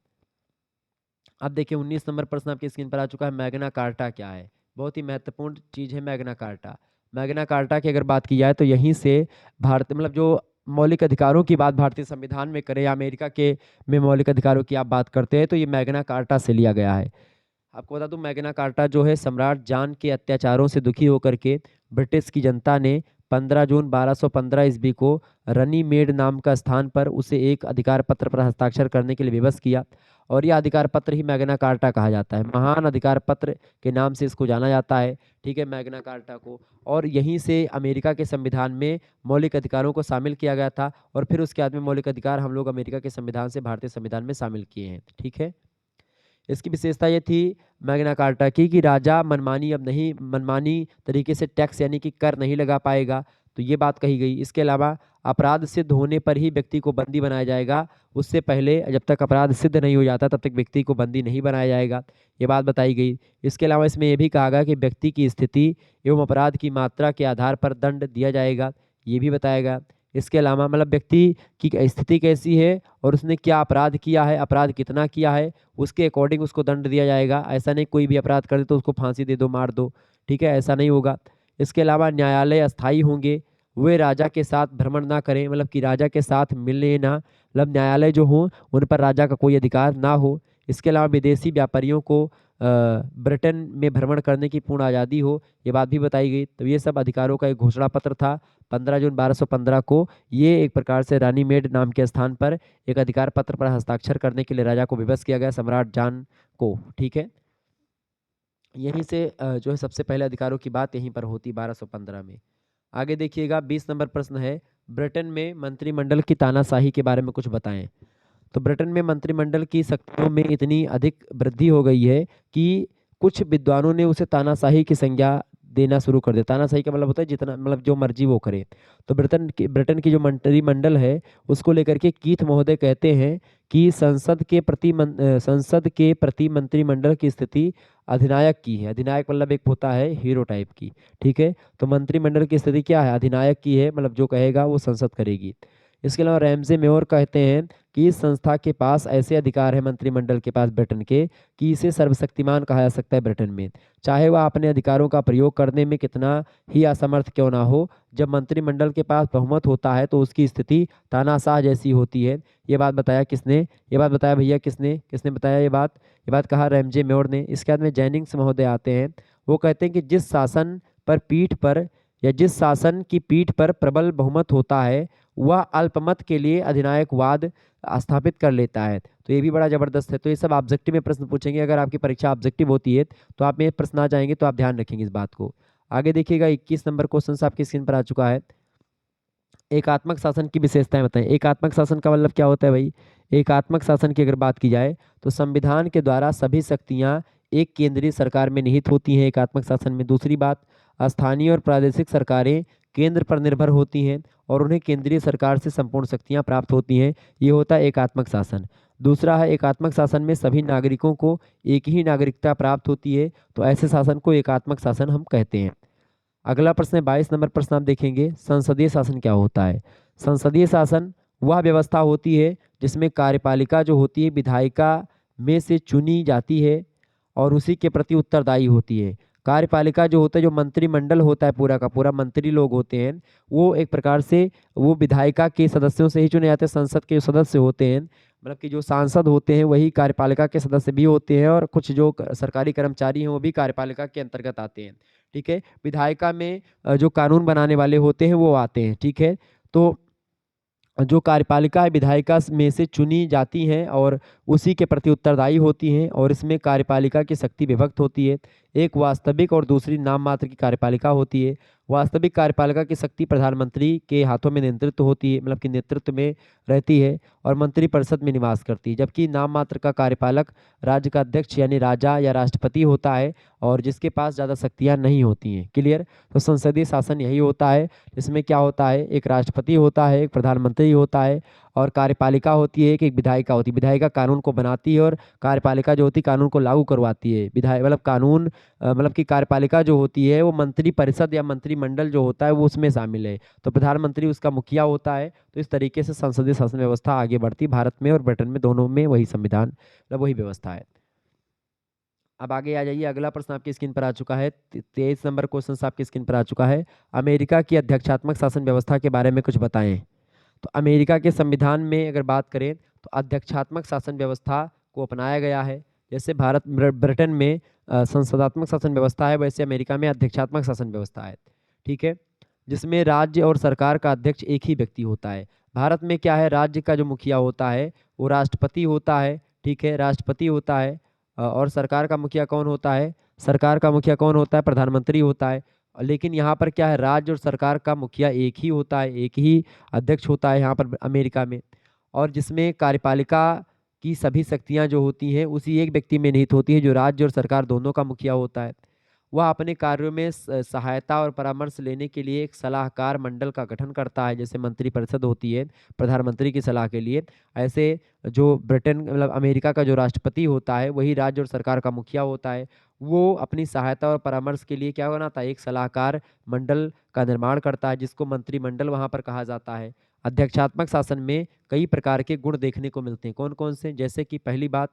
अब देखिए 19 नंबर प्रश्न आपकी स्क्रीन पर आ चुका है। मैग्ना कार्टा क्या है? बहुत ही महत्वपूर्ण चीज़ है मैग्ना कार्टा। मैग्ना कार्टा की अगर बात की जाए तो यहीं से भारत मतलब जो मौलिक अधिकारों की बात भारतीय संविधान में करें या अमेरिका के में मौलिक अधिकारों की आप बात करते हैं तो ये मैग्ना कार्टा से लिया गया है। आपको बता दूं मैग्ना कार्टा जो है सम्राट जॉन के अत्याचारों से दुखी होकर के ब्रिटिश की जनता ने 15 जून 1215 ईस्वी को रनीमेड नाम का स्थान पर उसे एक अधिकार पत्र पर हस्ताक्षर करने के लिए विवश किया। और यह अधिकार पत्र ही मैग्ना कार्टा कहा जाता है। महान अधिकार पत्र के नाम से इसको जाना जाता है। ठीक है, मैग्ना कार्टा को। और यहीं से अमेरिका के संविधान में मौलिक अधिकारों को शामिल किया गया था और फिर उसके बाद में मौलिक अधिकार हम लोग अमेरिका के संविधान से भारतीय संविधान में शामिल किए हैं। ठीक है, इसकी विशेषता ये थी मैग्ना कार्टा की कि राजा मनमानी तरीके से टैक्स यानी कि कर नहीं लगा पाएगा, तो ये बात कही गई। इसके अलावा अपराध सिद्ध होने पर ही व्यक्ति को बंदी बनाया जाएगा, उससे पहले जब तक अपराध सिद्ध नहीं हो जाता तब तक व्यक्ति को बंदी नहीं बनाया जाएगा, ये बात बताई गई। इसके अलावा इसमें यह भी कहा गया कि व्यक्ति की स्थिति एवं अपराध की मात्रा के आधार पर दंड दिया जाएगा, ये भी बताया गया। इसके अलावा मतलब व्यक्ति की स्थिति कैसी है और उसने क्या अपराध किया है, अपराध कितना किया है, उसके अकॉर्डिंग उसको दंड दिया जाएगा। ऐसा नहीं कोई भी अपराध कर दे तो उसको फांसी दे दो, मार दो, ठीक है, ऐसा नहीं होगा। इसके अलावा न्यायालय अस्थायी होंगे, वे राजा के साथ भ्रमण ना करें, मतलब कि राजा के साथ मिलने ना, मतलब न्यायालय जो हो उन पर राजा का कोई अधिकार ना हो। इसके अलावा विदेशी व्यापारियों को ब्रिटेन में भ्रमण करने की पूर्ण आज़ादी हो, ये बात भी बताई गई। तो ये सब अधिकारों का एक घोषणा पत्र था 15 जून 1215 को। ये एक प्रकार से रानीमेड नाम के स्थान पर एक अधिकार पत्र पर हस्ताक्षर करने के लिए राजा को विवश किया गया, सम्राट जॉन को। ठीक है, यहीं से जो है सबसे पहले अधिकारों की बात यहीं पर होती 1215 में। आगे देखिएगा 20 नंबर प्रश्न है, ब्रिटेन में मंत्रिमंडल की तानाशाही के बारे में कुछ बताएं। तो ब्रिटेन में मंत्रिमंडल की शक्तियों में इतनी अधिक वृद्धि हो गई है कि कुछ विद्वानों ने उसे तानाशाही की संज्ञा देना शुरू कर दिया। तानाशाही का मतलब होता है जितना मतलब जो मर्जी वो करे। तो ब्रिटेन की जो मंत्रिमंडल है उसको लेकर के कीथ महोदय कहते हैं कि संसद के प्रति मंत्रिमंडल की स्थिति अधिनायक की है। अधिनायक मतलब एक होता है हीरो टाइप की। ठीक है, तो मंत्रिमंडल की स्थिति क्या है, अधिनायक की है, मतलब जो कहेगा वो संसद करेगी। इसके अलावा रैमजे मेयर कहते हैं कि इस संस्था के पास ऐसे अधिकार है मंत्रिमंडल के पास ब्रिटेन के कि इसे सर्वशक्तिमान कहा जा सकता है ब्रिटेन में, चाहे वह अपने अधिकारों का प्रयोग करने में कितना ही असमर्थ क्यों ना हो। जब मंत्रिमंडल के पास बहुमत होता है तो उसकी स्थिति तानाशाह जैसी होती है। ये बात बताया किसने, ये बात बताया भैया किसने किसने बताया ये बात कहा रैमजे मेयर ने। इसके बाद में जेनिंग्स महोदय आते हैं, वो कहते हैं कि जिस शासन की पीठ पर प्रबल बहुमत होता है वह अल्पमत के लिए अधिनायकवाद स्थापित कर लेता है। तो ये भी बड़ा जबरदस्त है। तो ये सब ऑब्जेक्टिव में प्रश्न पूछेंगे, अगर आपकी परीक्षा ऑब्जेक्टिव होती है तो आप में प्रश्न आ जाएंगे, तो आप ध्यान रखेंगे इस बात को। आगे देखिएगा 21 नंबर क्वेश्चन आपकी स्क्रीन पर आ चुका है। एकात्मक शासन की विशेषताएं बताएं। एकात्मक शासन का मतलब क्या होता है भाई, एकात्मक शासन की अगर बात की जाए तो संविधान के द्वारा सभी शक्तियां एक केंद्रीय सरकार में निहित होती हैं एकात्मक शासन में। दूसरी बात, स्थानीय और प्रादेशिक सरकारें केंद्र पर निर्भर होती हैं और उन्हें केंद्रीय सरकार से संपूर्ण शक्तियां प्राप्त होती हैं, ये होता है एकात्मक शासन। दूसरा है एकात्मक शासन में सभी नागरिकों को एक ही नागरिकता प्राप्त होती है, तो ऐसे शासन को एकात्मक शासन हम कहते हैं। अगला प्रश्न है 22 नंबर प्रश्न आप देखेंगे, संसदीय शासन क्या होता है। संसदीय शासन वह व्यवस्था होती है जिसमें कार्यपालिका जो होती है विधायिका में से चुनी जाती है और उसी के प्रति उत्तरदायी होती है। कार्यपालिका जो होता है, जो मंत्रिमंडल होता है पूरा का पूरा, मंत्री लोग होते हैं, वो एक प्रकार से वो विधायिका के सदस्यों से ही चुने जाते हैं। संसद के जो सदस्य होते हैं, मतलब कि जो सांसद होते हैं वही कार्यपालिका के सदस्य भी होते हैं और कुछ जो सरकारी कर्मचारी हैं वो भी कार्यपालिका के अंतर्गत आते हैं। ठीक है, विधायिका में जो कानून बनाने वाले होते हैं वो आते हैं। ठीक है, तो जो कार्यपालिका है विधायिका में से चुनी जाती हैं और उसी के प्रति उत्तरदायी होती हैं और इसमें कार्यपालिका की शक्ति विभक्त होती है। एक वास्तविक और दूसरी नाम मात्र की कार्यपालिका होती है। वास्तविक कार्यपालिका की शक्ति प्रधानमंत्री के हाथों में नेतृत्व होती है, मतलब कि नेतृत्व में रहती है और मंत्रिपरिषद में निवास करती है। जबकि नाम मात्र का कार्यपालक राज्य का अध्यक्ष यानी राजा या राष्ट्रपति होता है और जिसके पास ज़्यादा शक्तियाँ नहीं होती हैं। क्लियर, तो संसदीय शासन यही होता है, इसमें क्या होता है, एक राष्ट्रपति होता है, एक प्रधानमंत्री होता है और कार्यपालिका होती है, एक विधायिका होती है। विधायिका कानून को बनाती है और कार्यपालिका जो होती है कानून को लागू करवाती है। विधायक मतलब कानून मतलब कि कार्यपालिका जो होती है वो मंत्री परिषद या मंत्रिमंडल जो होता है वो उसमें शामिल है, तो प्रधानमंत्री उसका मुखिया होता है। तो इस तरीके से संसदीय शासन व्यवस्था आगे बढ़ती भारत में और ब्रिटेन में, दोनों में वही संविधान मतलब वही व्यवस्था है। अब आगे आ जाइए, अगला प्रश्न आपकी स्क्रीन पर आ चुका है। 23 नंबर क्वेश्चन आपकी स्क्रीन पर आ चुका है। अमेरिका की अध्यक्षात्मक शासन व्यवस्था के बारे में कुछ बताएं। तो अमेरिका के संविधान में अगर बात करें तो अध्यक्षात्मक शासन व्यवस्था को अपनाया गया है, जैसे ब्रिटेन में संसदात्मक शासन व्यवस्था है, वैसे अमेरिका में अध्यक्षात्मक शासन व्यवस्था है। ठीक है, जिसमें राज्य और सरकार का अध्यक्ष एक ही व्यक्ति होता है। भारत में क्या है, राज्य का जो मुखिया होता है वो राष्ट्रपति होता है। ठीक है, राष्ट्रपति होता है। और सरकार का मुखिया कौन होता है? सरकार का मुखिया कौन होता है? प्रधानमंत्री होता है। लेकिन यहाँ पर क्या है, राज्य और सरकार का मुखिया एक ही होता है, एक ही अध्यक्ष होता है यहाँ पर अमेरिका में। और जिसमें कार्यपालिका की सभी शक्तियाँ जो होती हैं उसी एक व्यक्ति में निहित होती है, जो राज्य और सरकार दोनों का मुखिया होता है। वह अपने कार्यों में सहायता और परामर्श लेने के लिए एक सलाहकार मंडल का गठन करता है, जैसे मंत्रिपरिषद होती है प्रधानमंत्री की सलाह के लिए। ऐसे जो ब्रिटेन मतलब अमेरिका का जो राष्ट्रपति होता है वही राज्य और सरकार का मुखिया होता है। वो अपनी सहायता और परामर्श के लिए क्या बनाता है, एक सलाहकार मंडल का निर्माण करता है, जिसको मंत्रिमंडल वहाँ पर कहा जाता है। अध्यक्षात्मक शासन में कई प्रकार के गुण देखने को मिलते हैं। कौन कौन से? जैसे कि पहली बात,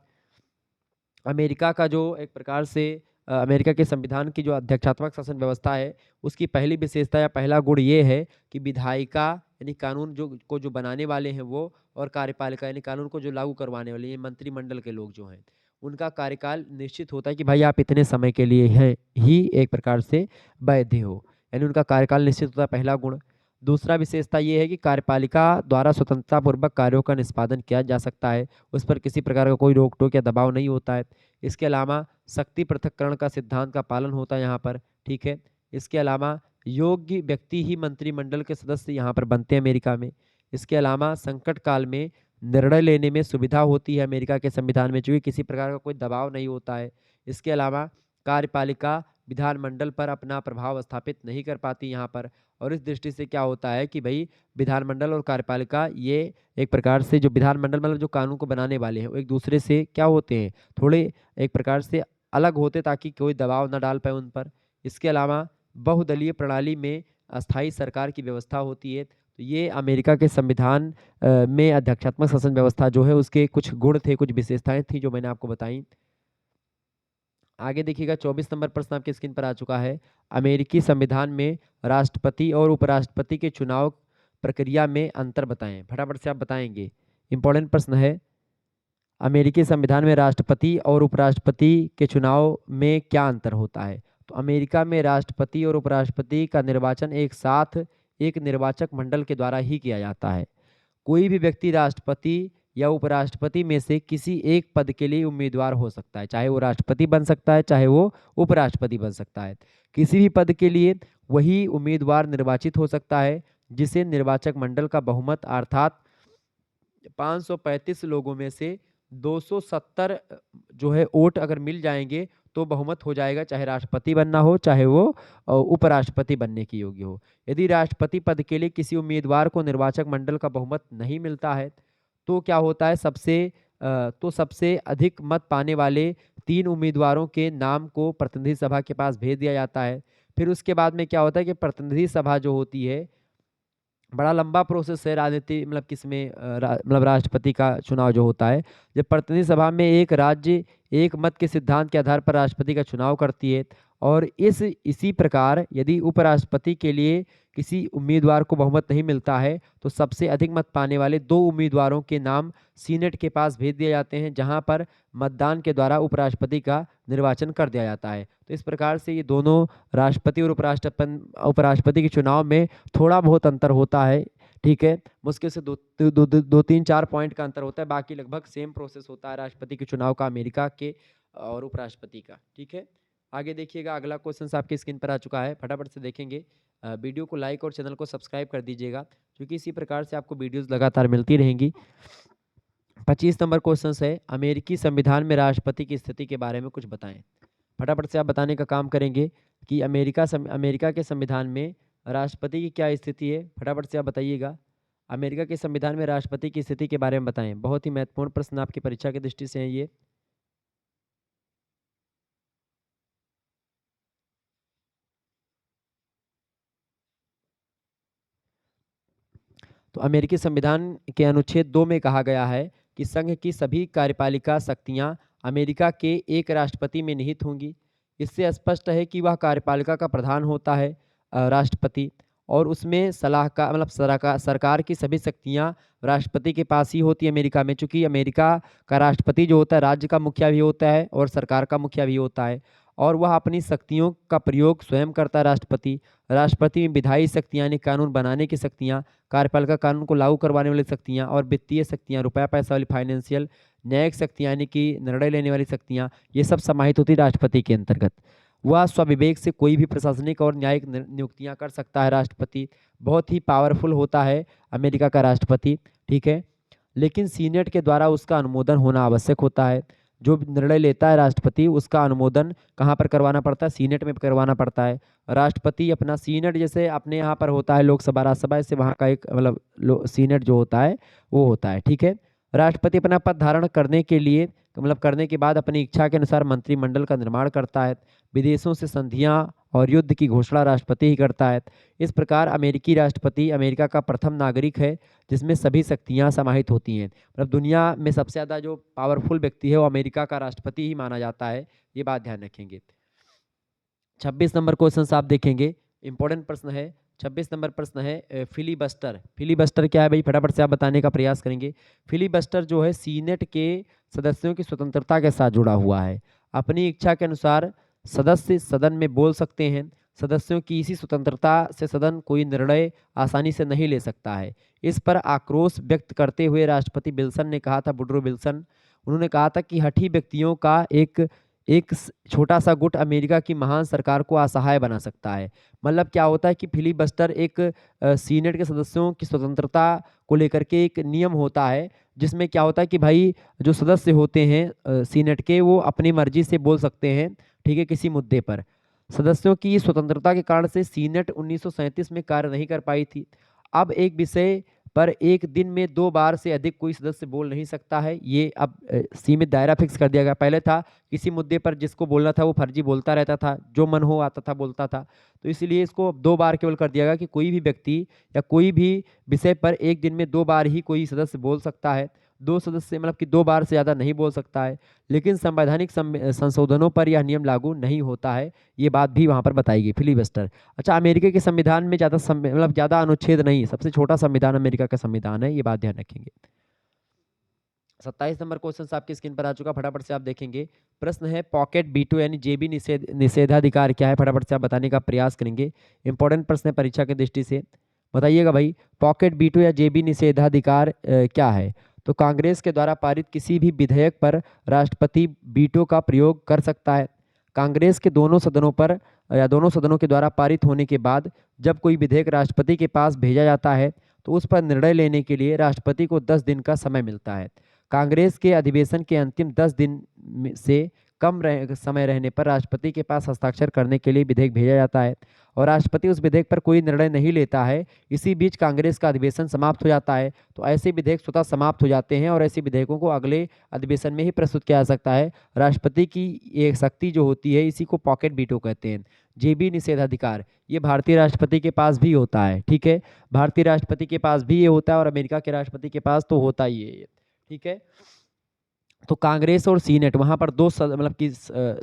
अमेरिका का जो एक प्रकार से अमेरिका के संविधान की जो अध्यक्षात्मक शासन व्यवस्था है, उसकी पहली विशेषता या पहला गुण ये है कि विधायिका यानी कानून जो बनाने वाले हैं वो, और कार्यपालिका यानी कानून को जो लागू करवाने वाले, ये मंत्रिमंडल के लोग जो हैं, उनका कार्यकाल निश्चित होता है कि भाई आप इतने समय के लिए हैं ही एक प्रकार से वैध हो, यानी उनका कार्यकाल निश्चित होता है, पहला गुण। दूसरा विशेषता ये है कि कार्यपालिका द्वारा स्वतंत्रतापूर्वक कार्यों का निष्पादन किया जा सकता है, उस पर किसी प्रकार का कोई रोक टोक या दबाव नहीं होता है। इसके अलावा शक्ति पृथक्करण का सिद्धांत का पालन होता है यहाँ पर। ठीक है, इसके अलावा योग्य व्यक्ति ही मंत्रिमंडल के सदस्य यहाँ पर बनते हैं अमेरिका में। इसके अलावा संकट काल में निर्णय लेने में सुविधा होती है अमेरिका के संविधान में, चूँकि किसी प्रकार का कोई दबाव नहीं होता है। इसके अलावा कार्यपालिका विधानमंडल पर अपना प्रभाव स्थापित नहीं कर पाती यहाँ पर। और इस दृष्टि से क्या होता है कि भाई विधानमंडल और कार्यपालिका ये एक प्रकार से, जो विधानमंडल मतलब जो कानून को बनाने वाले हैं, वो एक दूसरे से क्या होते हैं, थोड़े एक प्रकार से अलग होते, ताकि कोई दबाव न डाल पाए उन पर। इसके अलावा बहुदलीय प्रणाली में अस्थायी सरकार की व्यवस्था होती है। तो ये अमेरिका के संविधान में अध्यक्षात्मक शासन व्यवस्था जो है उसके कुछ गुण थे, कुछ विशेषताएं थी जो मैंने आपको बताई। आगे देखिएगा, 24 नंबर प्रश्न आपके स्क्रीन पर आ चुका है। अमेरिकी संविधान में राष्ट्रपति और उपराष्ट्रपति के चुनाव प्रक्रिया में अंतर बताएं। फटाफट से आप बताएंगे, इंपॉर्टेंट प्रश्न है। अमेरिकी संविधान में राष्ट्रपति और उपराष्ट्रपति के चुनाव में क्या अंतर होता है? तो अमेरिका में राष्ट्रपति और उपराष्ट्रपति का निर्वाचन एक साथ एक निर्वाचक मंडल के द्वारा ही किया जाता है। कोई भी व्यक्ति राष्ट्रपति या उपराष्ट्रपति में से किसी एक पद के लिए उम्मीदवार हो सकता है, चाहे वो राष्ट्रपति बन सकता है, चाहे वो उपराष्ट्रपति बन सकता है। किसी भी पद के लिए वही उम्मीदवार निर्वाचित हो सकता है जिसे निर्वाचक मंडल का बहुमत अर्थात 535 लोगों में से 270 जो है वोट अगर मिल जाएंगे तो बहुमत हो जाएगा, चाहे राष्ट्रपति बनना हो, चाहे वो उपराष्ट्रपति बनने की योग्य हो। यदि राष्ट्रपति पद के लिए किसी उम्मीदवार को निर्वाचक मंडल का बहुमत नहीं मिलता है तो क्या होता है, सबसे अधिक मत पाने वाले 3 उम्मीदवारों के नाम को प्रतिनिधि सभा के पास भेज दिया जाता है। फिर उसके बाद में क्या होता है कि प्रतिनिधि सभा जो होती है, बड़ा लंबा प्रोसेस है राजनीति मतलब किसमें मतलब राष्ट्रपति का चुनाव जो होता है, जब प्रतिनिधि सभा में एक राज्य एक मत के सिद्धांत के आधार पर राष्ट्रपति का चुनाव करती है। और इसी प्रकार यदि उपराष्ट्रपति के लिए किसी उम्मीदवार को बहुमत नहीं मिलता है तो सबसे अधिक मत पाने वाले 2 उम्मीदवारों के नाम सीनेट के पास भेज दिए जाते हैं, जहां पर मतदान के द्वारा उपराष्ट्रपति का निर्वाचन कर दिया जाता है। तो इस प्रकार से ये दोनों राष्ट्रपति और उपराष्ट्रपति के चुनाव में थोड़ा बहुत अंतर होता है। ठीक है, मुश्किल से दो तीन चार पॉइंट का अंतर होता है, बाकी लगभग सेम प्रोसेस होता है राष्ट्रपति के चुनाव का अमेरिका के और उपराष्ट्रपति का। ठीक है, आगे देखिएगा, अगला क्वेश्चन आपकी स्क्रीन पर आ चुका है, फटाफट से देखेंगे। वीडियो को लाइक और चैनल को सब्सक्राइब कर दीजिएगा, क्योंकि इसी प्रकार से आपको वीडियोस लगातार मिलती रहेंगी। 25 नंबर क्वेश्चन है, अमेरिकी संविधान में राष्ट्रपति की स्थिति के बारे में कुछ बताएं। फटाफट से आप बताने का काम करेंगे कि अमेरिका के संविधान में राष्ट्रपति की क्या स्थिति है। फटाफट से आप बताइएगा, अमेरिका के संविधान में राष्ट्रपति की स्थिति के बारे में बताएं। बहुत ही महत्वपूर्ण प्रश्न आपकी परीक्षा की दृष्टि से है ये। तो अमेरिकी संविधान के अनुच्छेद 2 में कहा गया है कि संघ की सभी कार्यपालिका शक्तियां अमेरिका के एक राष्ट्रपति में निहित होंगी। इससे स्पष्ट है कि वह कार्यपालिका का प्रधान होता है, राष्ट्रपति, और उसमें सलाहकार मतलब सरकार की सभी शक्तियाँ राष्ट्रपति के पास ही होती है अमेरिका में, चूंकि अमेरिका का राष्ट्रपति जो होता है राज्य का मुखिया भी होता है और सरकार का मुखिया भी होता है, और वह अपनी शक्तियों का प्रयोग स्वयं करता है राष्ट्रपति। राष्ट्रपति में विधायी शक्तियाँ यानी कानून बनाने की शक्तियाँ, कार्यपालिका कानून को लागू करवाने वाली शक्तियाँ, और वित्तीय शक्तियाँ रुपया पैसा वाली फाइनेंशियल, न्यायिक शक्तियाँ यानी कि निर्णय लेने वाली शक्तियाँ, ये सब समाहित होती है राष्ट्रपति के अंतर्गत। वह स्वविवेक से कोई भी प्रशासनिक और न्यायिक नियुक्तियां कर सकता है राष्ट्रपति। बहुत ही पावरफुल होता है अमेरिका का राष्ट्रपति, ठीक है। लेकिन सीनेट के द्वारा उसका अनुमोदन होना आवश्यक होता है। जो निर्णय लेता है राष्ट्रपति उसका अनुमोदन कहाँ पर करवाना पड़ता है? सीनेट में करवाना पड़ता है। राष्ट्रपति अपना सीनेट जैसे अपने यहाँ पर होता है लोकसभा राज्यसभा, इससे वहाँ का एक मतलब सीनेट जो होता है वो होता है, ठीक है। राष्ट्रपति अपना पद धारण करने के लिए मतलब करने के बाद अपनी इच्छा के अनुसार मंत्रिमंडल का निर्माण करता है। विदेशों से संधियां और युद्ध की घोषणा राष्ट्रपति ही करता है। इस प्रकार अमेरिकी राष्ट्रपति अमेरिका का प्रथम नागरिक है जिसमें सभी शक्तियां समाहित होती हैं। मतलब दुनिया में सबसे ज़्यादा जो पावरफुल व्यक्ति है वो अमेरिका का राष्ट्रपति ही माना जाता है, ये बात ध्यान रखेंगे। 26 नंबर क्वेश्चन आप देखेंगे, इंपॉर्टेंट प्रश्न है। 26 नंबर प्रश्न है फिलीबस्टर। फिलीबस्टर क्या है भाई, फटाफट से आप बताने का प्रयास करेंगे। फिलीबस्टर जो है सीनेट के सदस्यों की स्वतंत्रता के साथ जुड़ा हुआ है। अपनी इच्छा के अनुसार सदस्य सदन में बोल सकते हैं। सदस्यों की इसी स्वतंत्रता से सदन कोई निर्णय आसानी से नहीं ले सकता है। इस पर आक्रोश व्यक्त करते हुए राष्ट्रपति विल्सन ने कहा था, वुडरो विल्सन, उन्होंने कहा था कि हठी व्यक्तियों का एक एक छोटा सा गुट अमेरिका की महान सरकार को असहाय बना सकता है। मतलब क्या होता है कि फिलीबस्टर एक सीनेट के सदस्यों की स्वतंत्रता को लेकर के एक नियम होता है, जिसमें क्या होता है कि भाई जो सदस्य होते हैं सीनेट के वो अपनी मर्जी से बोल सकते हैं, ठीक है, किसी मुद्दे पर। सदस्यों की स्वतंत्रता के कारण से सीनेट 1937 में कार्य नहीं कर पाई थी। अब एक विषय पर एक दिन में 2 बार से अधिक कोई सदस्य बोल नहीं सकता है। ये अब सीमित दायरा फिक्स कर दिया गया। पहले था किसी मुद्दे पर जिसको बोलना था वो फर्जी बोलता रहता था, जो मन हो आता था बोलता था। तो इसलिए इसको 2 बार केवल कर दिया गया कि कोई भी व्यक्ति या कोई भी विषय पर एक दिन में 2 बार ही कोई सदस्य बोल सकता है। 2 सदस्य मतलब कि 2 बार से ज़्यादा नहीं बोल सकता है। लेकिन संवैधानिक संशोधनों पर यह नियम लागू नहीं होता है, ये बात भी वहाँ पर बताई गई। फिलीबस्टर। अच्छा, अमेरिका के संविधान में ज़्यादा मतलब ज़्यादा अनुच्छेद नहीं, सबसे छोटा संविधान अमेरिका का संविधान है, ये बात ध्यान रखेंगे। 27 नंबर क्वेश्चन आपकी स्क्रीन पर आ चुका, फटाफट से आप देखेंगे। प्रश्न है पॉकेट बीटो यानी जेबी निषेधाधिकार क्या है, फटाफट से आप बताने का प्रयास करेंगे। इंपॉर्टेंट प्रश्न है परीक्षा की दृष्टि से, बताइएगा भाई। पॉकेट बीटो या जेबी निषेधाधिकार क्या है? तो कांग्रेस के द्वारा पारित किसी भी विधेयक पर राष्ट्रपति बीटो का प्रयोग कर सकता है। कांग्रेस के दोनों सदनों पर या दोनों सदनों के द्वारा पारित होने के बाद जब कोई विधेयक राष्ट्रपति के पास भेजा जाता है तो उस पर निर्णय लेने के लिए राष्ट्रपति को 10 दिन का समय मिलता है। कांग्रेस के अधिवेशन के अंतिम 10 दिन से कम समय रहने पर राष्ट्रपति के पास हस्ताक्षर करने के लिए विधेयक भेजा जाता है और राष्ट्रपति उस विधेयक पर कोई निर्णय नहीं लेता है। इसी बीच कांग्रेस का अधिवेशन समाप्त हो जाता है। तो ऐसे विधेयक स्वतः समाप्त हो जाते हैं और ऐसे विधेयकों को अगले अधिवेशन में ही प्रस्तुत किया जा सकता है। राष्ट्रपति की ये शक्ति जो होती है इसी को पॉकेट बीटो कहते हैं। जेबी निषेधाधिकार ये भारतीय राष्ट्रपति के पास भी होता है, ठीक है। भारतीय राष्ट्रपति के पास भी ये होता है और अमेरिका के राष्ट्रपति के पास तो होता ही है, ठीक है। तो कांग्रेस और सीनेट वहाँ पर मतलब कि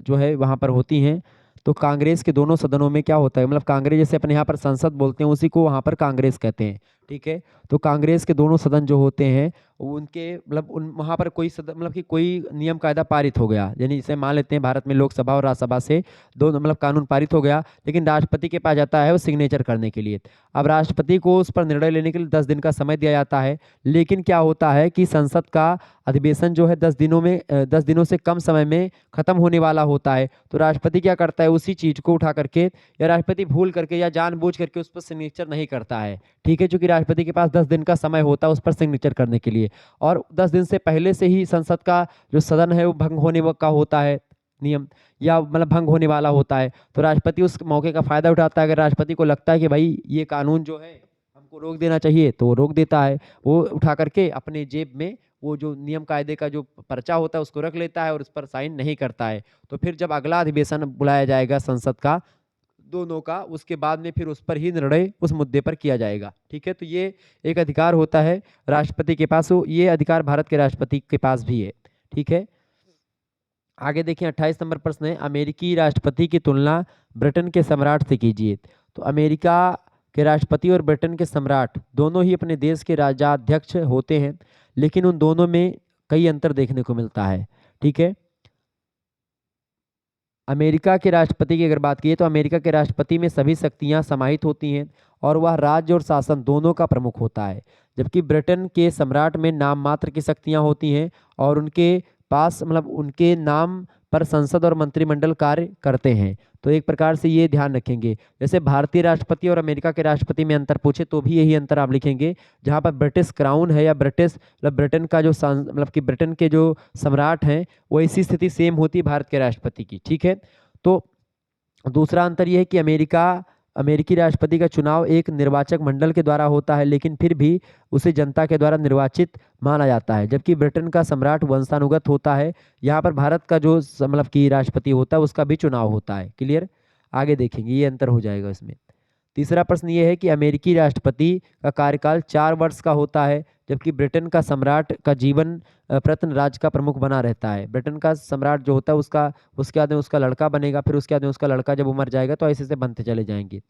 जो है वहाँ पर होती हैं। तो कांग्रेस के दोनों सदनों में क्या होता है, मतलब कांग्रेस जैसे अपने यहाँ पर संसद बोलते हैं उसी को वहाँ पर कांग्रेस कहते हैं, ठीक है। तो कांग्रेस के दोनों सदन जो होते हैं उनके मतलब उन वहाँ पर कोई सदन मतलब कि कोई नियम कायदा पारित हो गया, यानी जैसे मान लेते हैं भारत में लोकसभा और राज्यसभा से दो मतलब कानून पारित हो गया, लेकिन राष्ट्रपति के पास जाता है वो सिग्नेचर करने के लिए। अब राष्ट्रपति को उस पर निर्णय लेने के लिए 10 दिन का समय दिया जाता है। लेकिन क्या होता है कि संसद का अधिवेशन जो है 10 दिनों से कम समय में खत्म होने वाला होता है। तो राष्ट्रपति क्या करता है, उसी चीज को उठा करके या राष्ट्रपति भूल करके या जानबूझ करके उस पर सिग्नेचर नहीं करता है, ठीक है। क्योंकि राष्ट्रपति के पास 10 दिन का समय होता है उस पर सिग्नेचर करने के लिए और 10 दिन से पहले से ही संसद का जो सदन है वो भंग होने का होता है नियम, या मतलब भंग होने वाला होता है। तो राष्ट्रपति उस मौके का फायदा उठाता है। अगर राष्ट्रपति को लगता है कि भाई ये कानून जो है हमको रोक देना चाहिए तो वो रोक देता है। वो उठा करके अपने जेब में वो जो नियम कायदे का जो पर्चा होता है उसको रख लेता है और उस पर साइन नहीं करता है। तो फिर जब अगला अधिवेशन बुलाया जाएगा संसद का दोनों का, उसके बाद में फिर उस पर ही निर्णय उस मुद्दे पर किया जाएगा, ठीक है। तो ये एक अधिकार होता है राष्ट्रपति के पास, ये अधिकार भारत के राष्ट्रपति के पास भी है, ठीक है। आगे देखिए 28 नंबर प्रश्न है, अमेरिकी राष्ट्रपति की तुलना ब्रिटेन के सम्राट से कीजिए। तो अमेरिका के राष्ट्रपति और ब्रिटेन के सम्राट दोनों ही अपने देश के राजाध्यक्ष होते हैं, लेकिन उन दोनों में कई अंतर देखने को मिलता है। ठीक है, अमेरिका के राष्ट्रपति की अगर बात की तो अमेरिका के राष्ट्रपति में सभी शक्तियां समाहित होती हैं और वह राज्य और शासन दोनों का प्रमुख होता है, जबकि ब्रिटेन के सम्राट में नाम मात्र की शक्तियां होती हैं और उनके पास उनके नाम पर संसद और मंत्रिमंडल कार्य करते हैं। तो एक प्रकार से ये ध्यान रखेंगे, जैसे भारतीय राष्ट्रपति और अमेरिका के राष्ट्रपति में अंतर पूछे तो भी यही अंतर आप लिखेंगे, जहाँ पर ब्रिटिश क्राउन है या ब्रिटिश ब्रिटेन का जो कि ब्रिटेन के जो सम्राट हैं वो इसी स्थिति सेम होती है भारत के राष्ट्रपति की। ठीक है, तो दूसरा अंतर यह है कि अमेरिकी राष्ट्रपति का चुनाव एक निर्वाचक मंडल के द्वारा होता है, लेकिन फिर भी उसे जनता के द्वारा निर्वाचित माना जाता है, जबकि ब्रिटेन का सम्राट वंशानुगत होता है। यहाँ पर भारत का जो कि राष्ट्रपति होता है उसका भी चुनाव होता है। क्लियर, आगे देखेंगे ये अंतर हो जाएगा इसमें। तीसरा प्रश्न ये है कि अमेरिकी राष्ट्रपति का कार्यकाल 4 वर्ष का होता है, जबकि ब्रिटेन का सम्राट का जीवन प्रत्न राज्य का प्रमुख बना रहता है। ब्रिटेन का सम्राट जो होता है उसके बाद में उसका लड़का बनेगा, फिर उसके बाद में उसका लड़का जब उमर जाएगा तो ऐसे से बनते चले जाएंगे।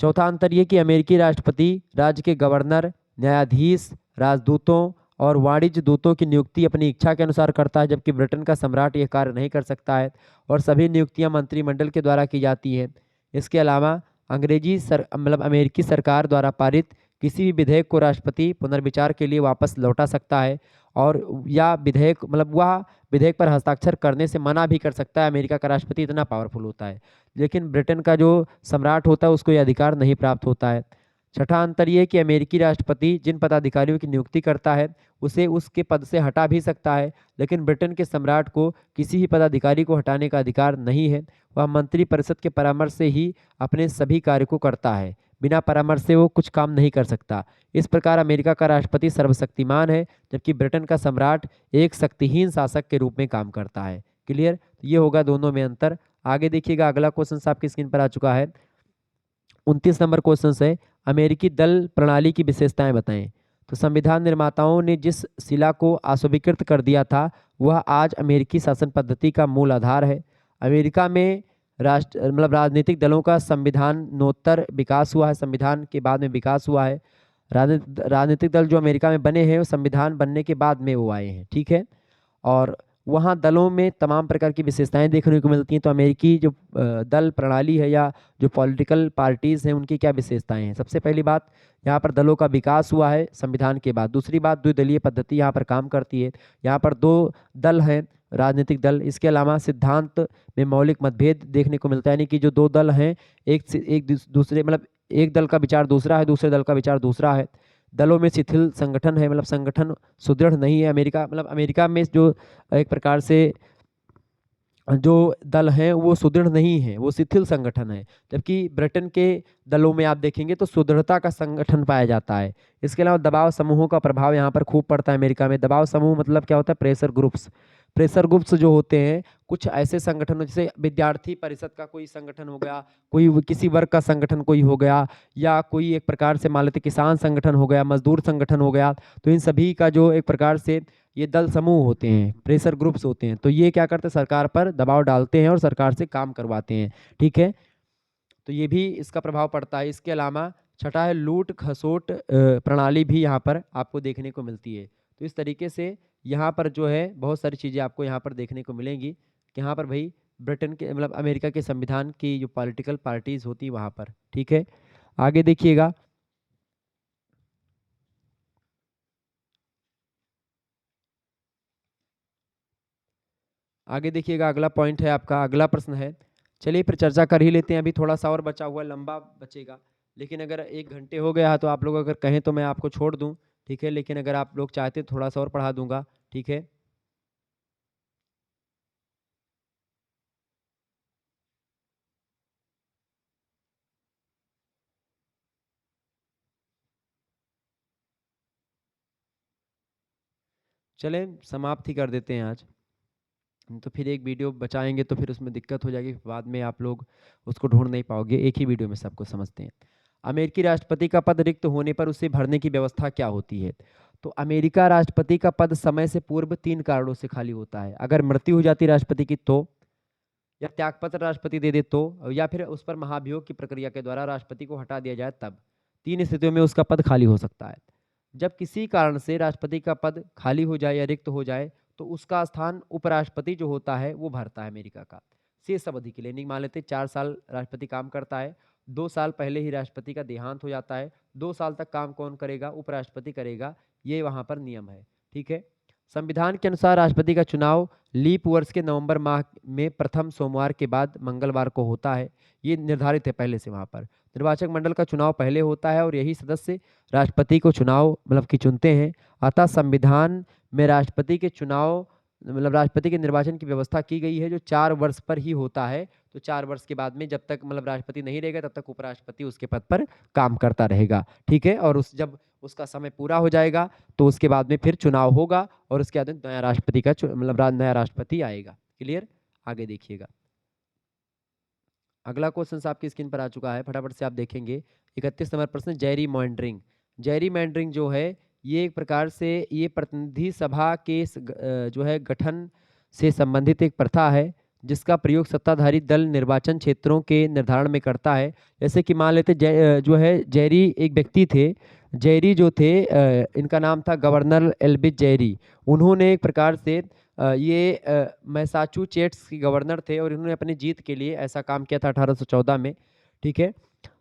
चौथा अंतर ये कि अमेरिकी राष्ट्रपति राज्य के गवर्नर, न्यायाधीश, राजदूतों और वाणिज्य दूतों की नियुक्ति अपनी इच्छा के अनुसार करता है, जबकि ब्रिटेन का सम्राट यह कार्य नहीं कर सकता है और सभी नियुक्तियां मंत्रिमंडल के द्वारा की जाती हैं। इसके अलावा अमेरिकी सरकार द्वारा पारित किसी भी विधेयक को राष्ट्रपति पुनर्विचार के लिए वापस लौटा सकता है और या वह विधेयक पर हस्ताक्षर करने से मना भी कर सकता है। अमेरिका का राष्ट्रपति इतना पावरफुल होता है, लेकिन ब्रिटेन का जो सम्राट होता है उसको यह अधिकार नहीं प्राप्त होता है। छठा अंतर ये कि अमेरिकी राष्ट्रपति जिन पदाधिकारियों की नियुक्ति करता है उसे उसके पद से हटा भी सकता है, लेकिन ब्रिटेन के सम्राट को किसी भी पदाधिकारी को हटाने का अधिकार नहीं है। वह मंत्रिपरिषद के परामर्श से ही अपने सभी कार्य को करता है, बिना परामर्श से वो कुछ काम नहीं कर सकता। इस प्रकार अमेरिका का राष्ट्रपति सर्वशक्तिमान है, जबकि ब्रिटेन का सम्राट एक शक्तिहीन शासक के रूप में काम करता है। क्लियर, ये होगा दोनों में अंतर। आगे देखिएगा, अगला क्वेश्चन आपकी स्क्रीन पर आ चुका है। 29 नंबर क्वेश्चन है, अमेरिकी दल प्रणाली की विशेषताएं बताएं। तो संविधान निर्माताओं ने जिस शिला को अस्वीकृत कर दिया था वह आज अमेरिकी शासन पद्धति का मूल आधार है। अमेरिका में राजनीतिक दलों का संविधानोत्तर विकास हुआ है, संविधान के बाद में विकास हुआ है। राजनीतिक दल जो अमेरिका में बने हैं वो संविधान बनने के बाद में वो आए हैं। ठीक है, और वहाँ दलों में तमाम प्रकार की विशेषताएं देखने को मिलती हैं। तो अमेरिकी जो दल प्रणाली है या जो पॉलिटिकल पार्टीज़ हैं उनकी क्या विशेषताएं हैं। सबसे पहली बात, यहाँ पर दलों का विकास हुआ है संविधान के बाद। दूसरी बात, द्विदलीय पद्धति यहाँ पर काम करती है। यहाँ पर 2 दल हैं राजनीतिक दल। इसके अलावा सिद्धांत में मौलिक मतभेद देखने को मिलता है, यानी कि जो 2 दल हैं एक दूसरे एक दल का विचार दूसरा है, दूसरे दल का विचार दूसरा है। दलों में शिथिल संगठन है, संगठन सुदृढ़ नहीं है। अमेरिका में जो एक प्रकार से जो दल हैं वो सुदृढ़ नहीं है, वो शिथिल संगठन है, जबकि ब्रिटेन के दलों में आप देखेंगे तो सुदृढ़ता का संगठन पाया जाता है। इसके अलावा दबाव समूहों का प्रभाव यहाँ पर खूब पड़ता है अमेरिका में। दबाव समूह मतलब क्या होता है, प्रेशर ग्रुप्स। प्रेशर ग्रुप्स जो होते हैं कुछ ऐसे संगठन, जैसे विद्यार्थी परिषद का कोई संगठन हो गया, कोई किसी वर्ग का संगठन कोई हो गया, या कोई एक प्रकार से मान लेते किसान संगठन हो गया, मजदूर संगठन हो गया, तो इन सभी का जो एक प्रकार से ये दल समूह होते हैं, प्रेशर ग्रुप्स होते हैं। तो ये क्या करते हैं, सरकार पर दबाव डालते हैं और सरकार से काम करवाते हैं। ठीक है, तो ये भी इसका प्रभाव पड़ता है। इसके अलावा छठा है, लूट खसोट प्रणाली भी यहाँ पर आपको देखने को मिलती है। तो इस तरीके से यहाँ पर जो है बहुत सारी चीज़ें आपको यहाँ पर देखने को मिलेंगी कि यहाँ पर भाई ब्रिटेन के अमेरिका के संविधान की जो पॉलिटिकल पार्टीज होती है वहाँ पर। ठीक है, आगे देखिएगा। आगे देखिएगा, अगला पॉइंट है आपका, अगला प्रश्न है। चलिए फिर चर्चा कर ही लेते हैं, अभी थोड़ा सा और बचा हुआ, लंबा बचेगा, लेकिन अगर 1 घंटे हो गया है तो आप लोग अगर कहें तो मैं आपको छोड़ दूं। ठीक है, लेकिन अगर आप लोग चाहते तो थोड़ा सा और पढ़ा दूंगा। ठीक है, चलें समाप्त ही कर देते हैं आज। तो फिर एक वीडियो बचाएंगे तो फिर उसमें दिक्कत हो जाएगी, बाद में आप लोग उसको ढूंढ नहीं पाओगे, एक ही वीडियो में सबको समझते हैं। अमेरिकी राष्ट्रपति का पद रिक्त होने पर उसे भरने की व्यवस्था क्या होती है। तो अमेरिका राष्ट्रपति का पद समय से पूर्व 3 कारणों से खाली होता है। अगर मृत्यु हो जाती राष्ट्रपति की तो, या त्यागपत्र राष्ट्रपति दे दे तो, या फिर उस पर महाभियोग की प्रक्रिया के द्वारा राष्ट्रपति को हटा दिया जाए तब। 3 स्थितियों में उसका पद खाली हो सकता है। जब किसी कारण से राष्ट्रपति का पद खाली हो जाए या रिक्त हो जाए तो उसका स्थान उपराष्ट्रपति जो होता है वो भरता है अमेरिका का, शेष अवधि के लिए। नहीं, मान लेते 4 साल राष्ट्रपति काम करता है, 2 साल पहले ही राष्ट्रपति का देहांत हो जाता है, 2 साल तक काम कौन करेगा? उपराष्ट्रपति करेगा। ये वहाँ पर नियम है, ठीक है। संविधान के अनुसार राष्ट्रपति का चुनाव लीप वर्ष के नवंबर माह में प्रथम सोमवार के बाद मंगलवार को होता है। ये निर्धारित है पहले से वहाँ पर। निर्वाचक मंडल का चुनाव पहले होता है और यही सदस्य राष्ट्रपति को चुनाव मतलब कि चुनते हैं। अतः संविधान में राष्ट्रपति के चुनाव मतलब राष्ट्रपति के निर्वाचन की व्यवस्था की गई है जो 4 वर्ष पर ही होता है। तो 4 वर्ष के बाद में जब तक मतलब राष्ट्रपति नहीं रहेगा तब तक उपराष्ट्रपति उसके पद पर काम करता रहेगा, ठीक है। और जब उसका समय पूरा हो जाएगा तो उसके बाद में फिर चुनाव होगा और उसके बाद नया राष्ट्रपति का मतलब नया राष्ट्रपति आएगा। क्लियर? आगे देखिएगा। अगला क्वेश्चन आपकी स्क्रीन पर आ चुका है, फटाफट से आप देखेंगे। 31 नंबर प्रश्न, जेरी मॉनिटरिंग। जेरी मॉनिटरिंग जो है ये एक प्रकार से ये प्रतिनिधि सभा के जो है गठन से संबंधित एक प्रथा है जिसका प्रयोग सत्ताधारी दल निर्वाचन क्षेत्रों के निर्धारण में करता है। जैसे कि मान लेते जो है जेरी एक व्यक्ति थे, जेरी जो थे इनका नाम था गवर्नर एल्बिस जेरी। उन्होंने एक प्रकार से ये मैसाचुसेट्स के गवर्नर थे और इन्होंने अपनी जीत के लिए ऐसा काम किया था 1814 में, ठीक है।